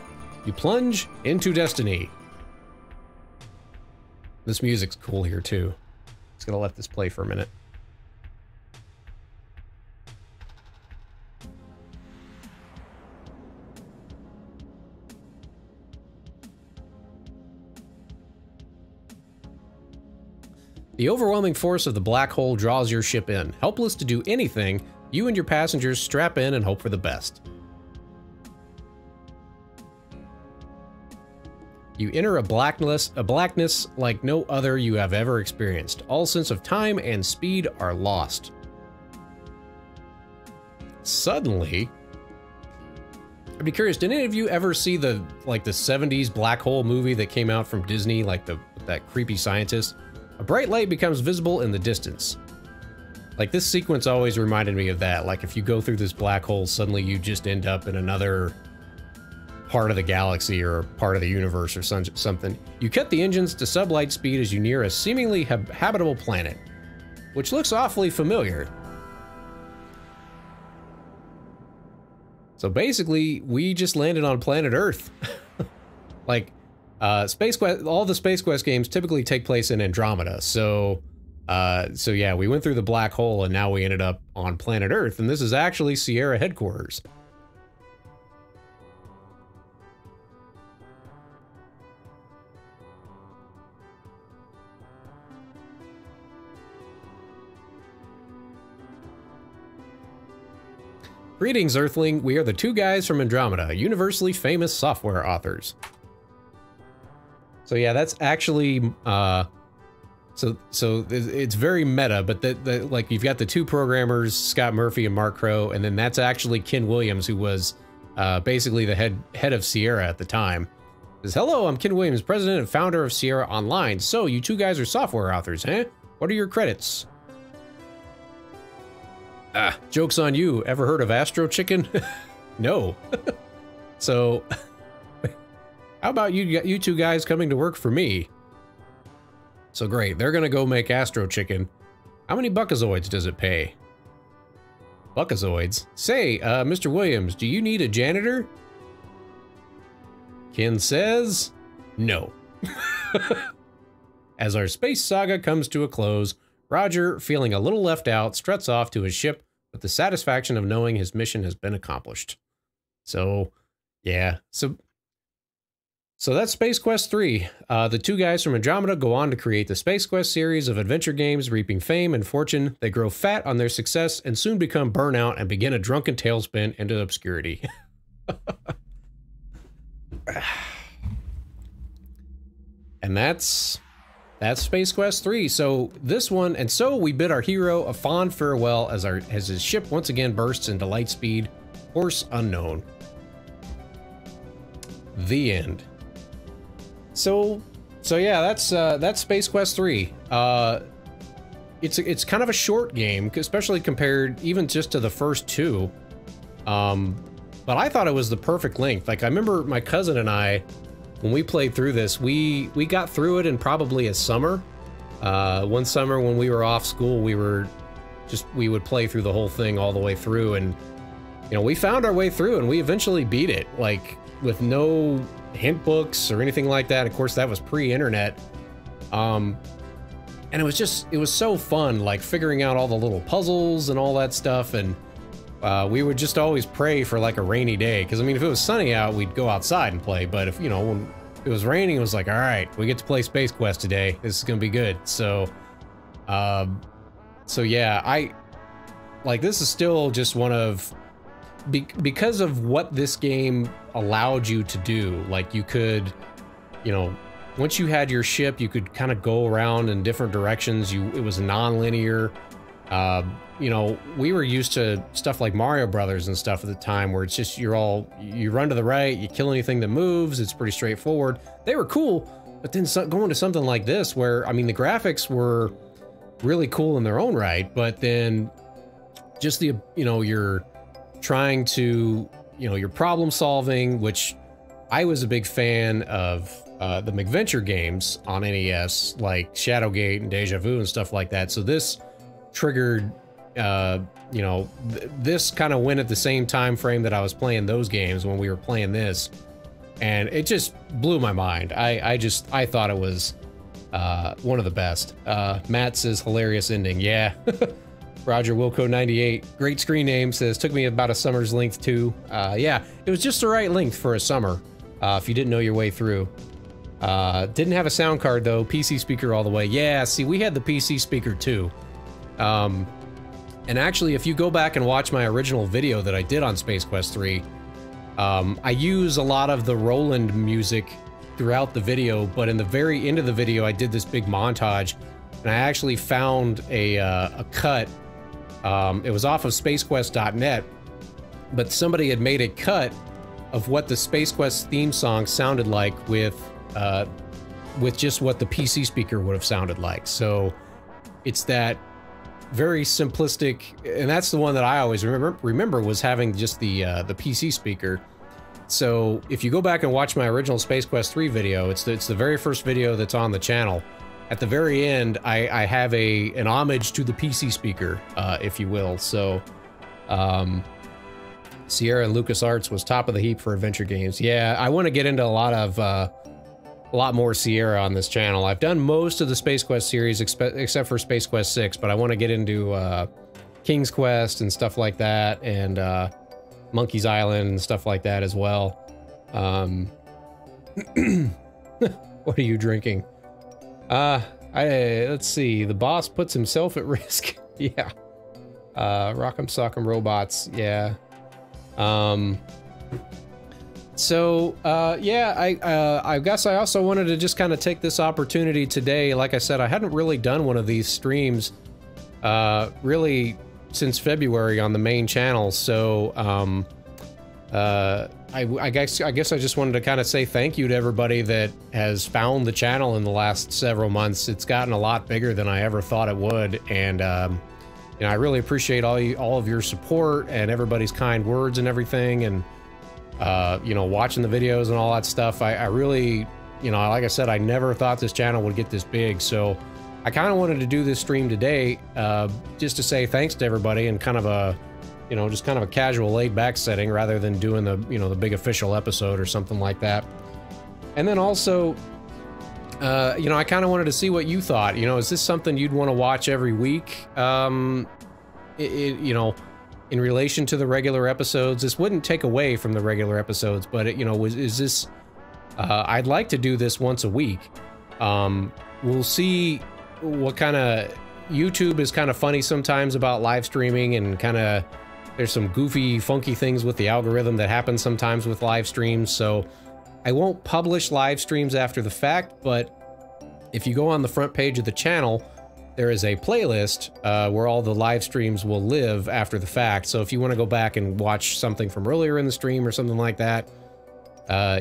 You plunge into destiny. This music's cool here too. Just gonna let this play for a minute. The overwhelming force of the black hole draws your ship in. Helpless to do anything, you and your passengers strap in and hope for the best. You enter a blackness like no other you have ever experienced. All sense of time and speed are lost. Suddenly, I'd be curious, did any of you ever see the 70s black hole movie that came out from Disney, like that creepy scientist? A bright light becomes visible in the distance. Like, this sequence always reminded me of that. Like, if you go through this black hole, suddenly you just end up in another part of the galaxy or part of the universe or something. You cut the engines to sublight speed as you near a seemingly habitable planet, which looks awfully familiar. So basically, we just landed on planet Earth. Like, Space Quest, all the Space Quest games typically take place in Andromeda, so yeah, we went through the black hole and now we ended up on planet Earth, and this is actually Sierra headquarters. Greetings, Earthling. We are the two guys from Andromeda, universally famous software authors. So yeah, that's actually, so it's very meta, but like, you've got the two programmers, Scott Murphy and Mark Crow, and then that's actually Ken Williams, who was basically the head of Sierra at the time. Says, hello, I'm Ken Williams, president and founder of Sierra Online. So, you two guys are software authors, huh? What are your credits? Ah, joke's on you. Ever heard of Astro Chicken? No. So, how about you two guys coming to work for me? So great, they're gonna go make Astro Chicken. How many Buckazoids does it pay? Buckazoids? Say, Mr. Williams, do you need a janitor? Ken says, no. As our space saga comes to a close, Roger, feeling a little left out, struts off to his ship with the satisfaction of knowing his mission has been accomplished. So, yeah, so that's Space Quest 3. The two guys from Andromeda go on to create the Space Quest series of adventure games, reaping fame and fortune. They grow fat on their success and soon become burnout and begin a drunken tailspin into obscurity. And that's Space Quest 3. So this one, and so we bid our hero a fond farewell as his ship once again bursts into light speed, course unknown. The end. So yeah, that's Space Quest 3. It's kind of a short game, especially compared even just to the first two. But I thought it was the perfect length. Like, I remember my cousin and I, when we played through this, we got through it in probably a summer. One summer when we were off school, we would play through the whole thing all the way through, and you know, we found our way through and we eventually beat it, like with no hint books or anything like that. Of course, that was pre-internet. And it was so fun, like figuring out all the little puzzles and all that stuff. And we would just always pray for like a rainy day, because I mean, if it was sunny out, we'd go outside and play. But if, you know, when it was raining, it was like, all right, we get to play Space Quest today. This is gonna be good. So, so yeah, this is still just one of, because of what this game allowed you to do. Like, you could, you know, once you had your ship, you could kind of go around in different directions. It was non-linear. You know, we were used to stuff like Mario Brothers and stuff at the time, where it's just you run to the right, you kill anything that moves. It's pretty straightforward. They were cool, but then going to something like this, where I mean, the graphics were really cool in their own right, but then just the, you know, you're trying to, you know, you're problem solving, which I was a big fan of the McVenture games on NES, like Shadowgate and Deja Vu and stuff like that. So this triggered, you know, this kind of went at the same time frame that I was playing those games when we were playing this, and it just blew my mind. I thought it was one of the best. Matt says hilarious ending. Yeah. Roger Wilco 98, great screen name, says took me about a summer's length too. Yeah, it was just the right length for a summer, if you didn't know your way through. Didn't have a sound card though, PC speaker all the way. Yeah, see, we had the PC speaker too. And actually, if you go back and watch my original video that I did on Space Quest 3, I use a lot of the Roland music throughout the video, but in the very end of the video, I did this big montage, and I actually found a cut. It was off of SpaceQuest.net, but somebody had made a cut of what the Space Quest theme song sounded like with just what the PC speaker would have sounded like. So it's that very simplistic, and that's the one that I always remember was having just the PC speaker. So if you go back and watch my original Space Quest 3 video, it's the very first video that's on the channel. At the very end, I have an homage to the PC speaker, if you will. So, Sierra and LucasArts was top of the heap for adventure games. Yeah, I want to get into a lot more Sierra on this channel. I've done most of the Space Quest series except for Space Quest 6, but I want to get into King's Quest and stuff like that, and Monkey's Island and stuff like that as well. What are you drinking? Let's see. The boss puts himself at risk. Yeah. Rock'em Sock'em Robots. Yeah. So, yeah, I guess I also wanted to just kind of take this opportunity today. Like I said, I hadn't really done one of these streams, really since February on the main channel. So, I guess I just wanted to kind of say thank you to everybody that has found the channel in the last several months. It's gotten a lot bigger than I ever thought it would, and you know, I really appreciate all of your support and everybody's kind words and everything, and you know, watching the videos and all that stuff. I really, you know, like I said, I never thought this channel would get this big, so I kind of wanted to do this stream today, just to say thanks to everybody, and kind of a, you know, just kind of a casual laid-back setting rather than doing the, you know, the big official episode or something like that. And then also, you know, I kind of wanted to see what you thought. You know, is this something you'd want to watch every week? You know, in relation to the regular episodes, this wouldn't take away from the regular episodes, but it, you know, is this? I'd like to do this once a week. We'll see what kind of. YouTube is kind of funny sometimes about live streaming, and kind of. There's some goofy, funky things with the algorithm that happen sometimes with live streams, so I won't publish live streams after the fact, but if you go on the front page of the channel, there is a playlist where all the live streams will live after the fact. So if you want to go back and watch something from earlier in the stream or something like that,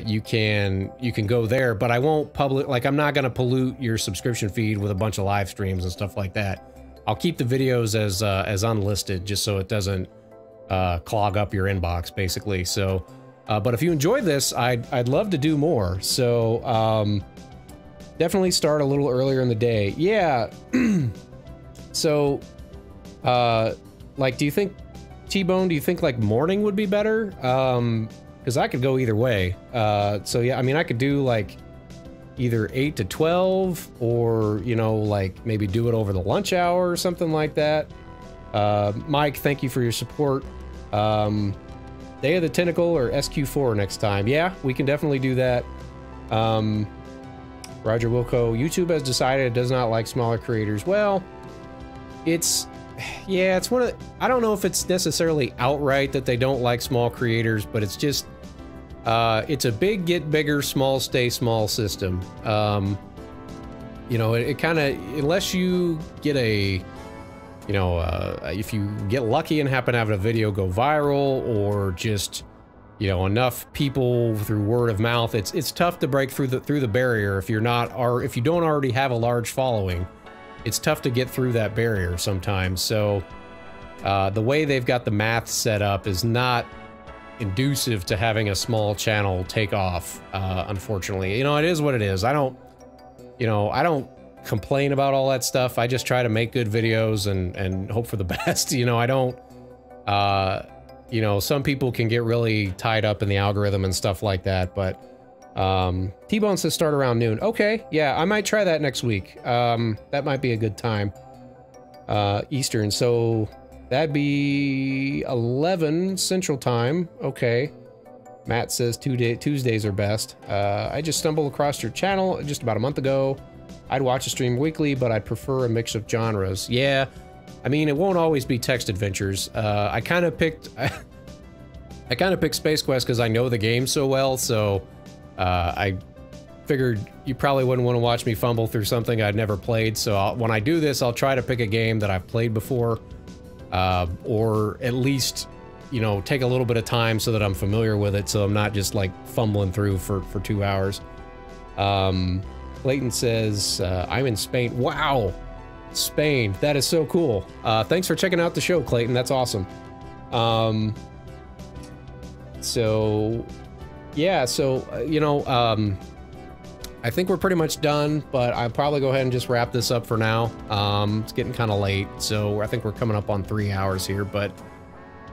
you can go there, but I won't like, I'm not going to pollute your subscription feed with a bunch of live streams and stuff like that. I'll keep the videos as unlisted, just so it doesn't clog up your inbox, basically. So, but if you enjoyed this, I'd love to do more. So, definitely start a little earlier in the day. Yeah. So, like, do you think, T-Bone, do you think like morning would be better? Because I could go either way. So yeah, I mean, I could do like either 8 to 12, or, you know, like maybe do it over the lunch hour or something like that. Mike, thank you for your support. Day of the Tentacle or SQ4 next time. Yeah, we can definitely do that. Roger Wilco, YouTube has decided it does not like smaller creators. Well, yeah, it's one of the, I don't know if it's necessarily outright that they don't like small creators, but it's just, it's a big get bigger, small stay small system. You know, it kind of, unless you get a, you know, if you get lucky and happen to have a video go viral, or just, you know, enough people through word of mouth, it's tough to break through the barrier if you're not, or if you don't already have a large following. It's tough to get through that barrier sometimes. So the way they've got the math set up is not inducive to having a small channel take off, unfortunately. You know, it is what it is. I don't complain about all that stuff. I just try to make good videos and hope for the best. You know, I don't, you know, some people can get really tied up in the algorithm and stuff like that, but T-Bone says start around noon. Okay, yeah, I might try that next week. That might be a good time. Eastern, so that'd be 11 Central Time. Okay. Matt says Tuesdays are best. I just stumbled across your channel just about a month ago. I'd watch a stream weekly, but I'd prefer a mix of genres. Yeah, I mean, it won't always be text adventures. I kind of picked Space Quest because I know the game so well, so I figured you probably wouldn't want to watch me fumble through something I'd never played, so when I do this, I'll try to pick a game that I've played before, or at least, you know, take a little bit of time so that I'm familiar with it, so I'm not just like fumbling through for 2 hours. Clayton says, I'm in Spain. Wow! Spain. That is so cool. Thanks for checking out the show, Clayton. That's awesome. So, yeah, so, you know, I think we're pretty much done, but I'll probably go ahead and just wrap this up for now. It's getting kind of late, so I think we're coming up on 3 hours here, but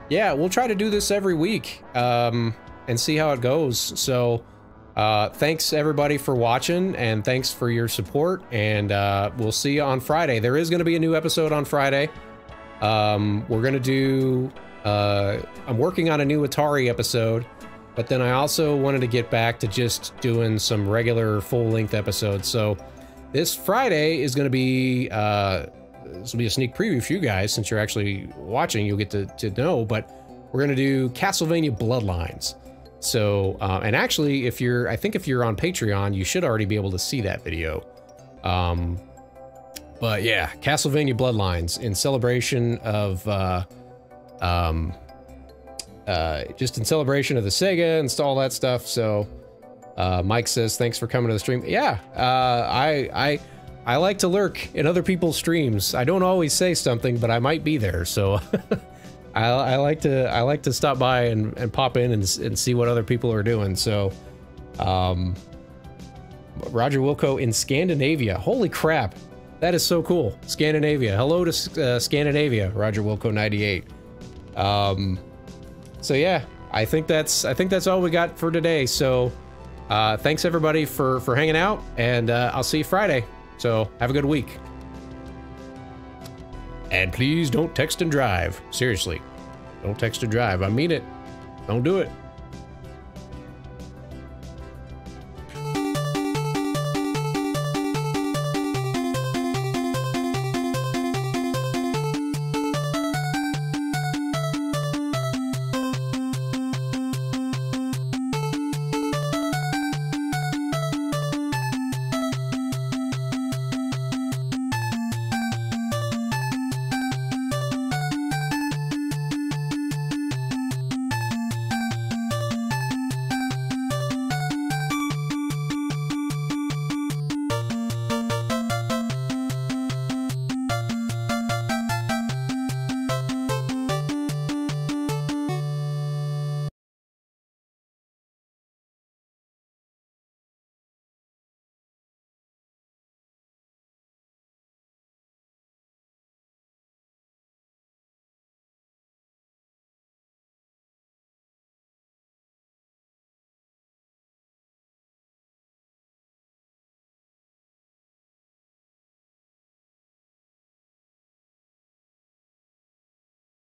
yeah, we'll try to do this every week, and see how it goes. So, thanks everybody for watching, and thanks for your support, and we'll see you on Friday. There is going to be a new episode on Friday. We're going to do, I'm working on a new Atari episode, but then I also wanted to get back to just doing some regular full-length episodes. So this Friday is going to be, this will be a sneak preview for you guys. Since you're actually watching, you'll get to know, but we're going to do Castlevania Bloodlines. So, and actually, I think if you're on Patreon, you should already be able to see that video. But yeah, Castlevania Bloodlines in celebration of, just in celebration of the Sega and all that stuff. So, Mike says, thanks for coming to the stream. Yeah, I like to lurk in other people's streams. I don't always say something, but I might be there. So I like to stop by and pop in and see what other people are doing. So, Roger Wilco in Scandinavia. Holy crap. That is so cool. Scandinavia. Hello to Scandinavia, Roger Wilco 98. So yeah, I think that's all we got for today. So, thanks everybody for hanging out, and I'll see you Friday. So have a good week. And please don't text and drive. Seriously, don't text and drive. I mean it. Don't do it.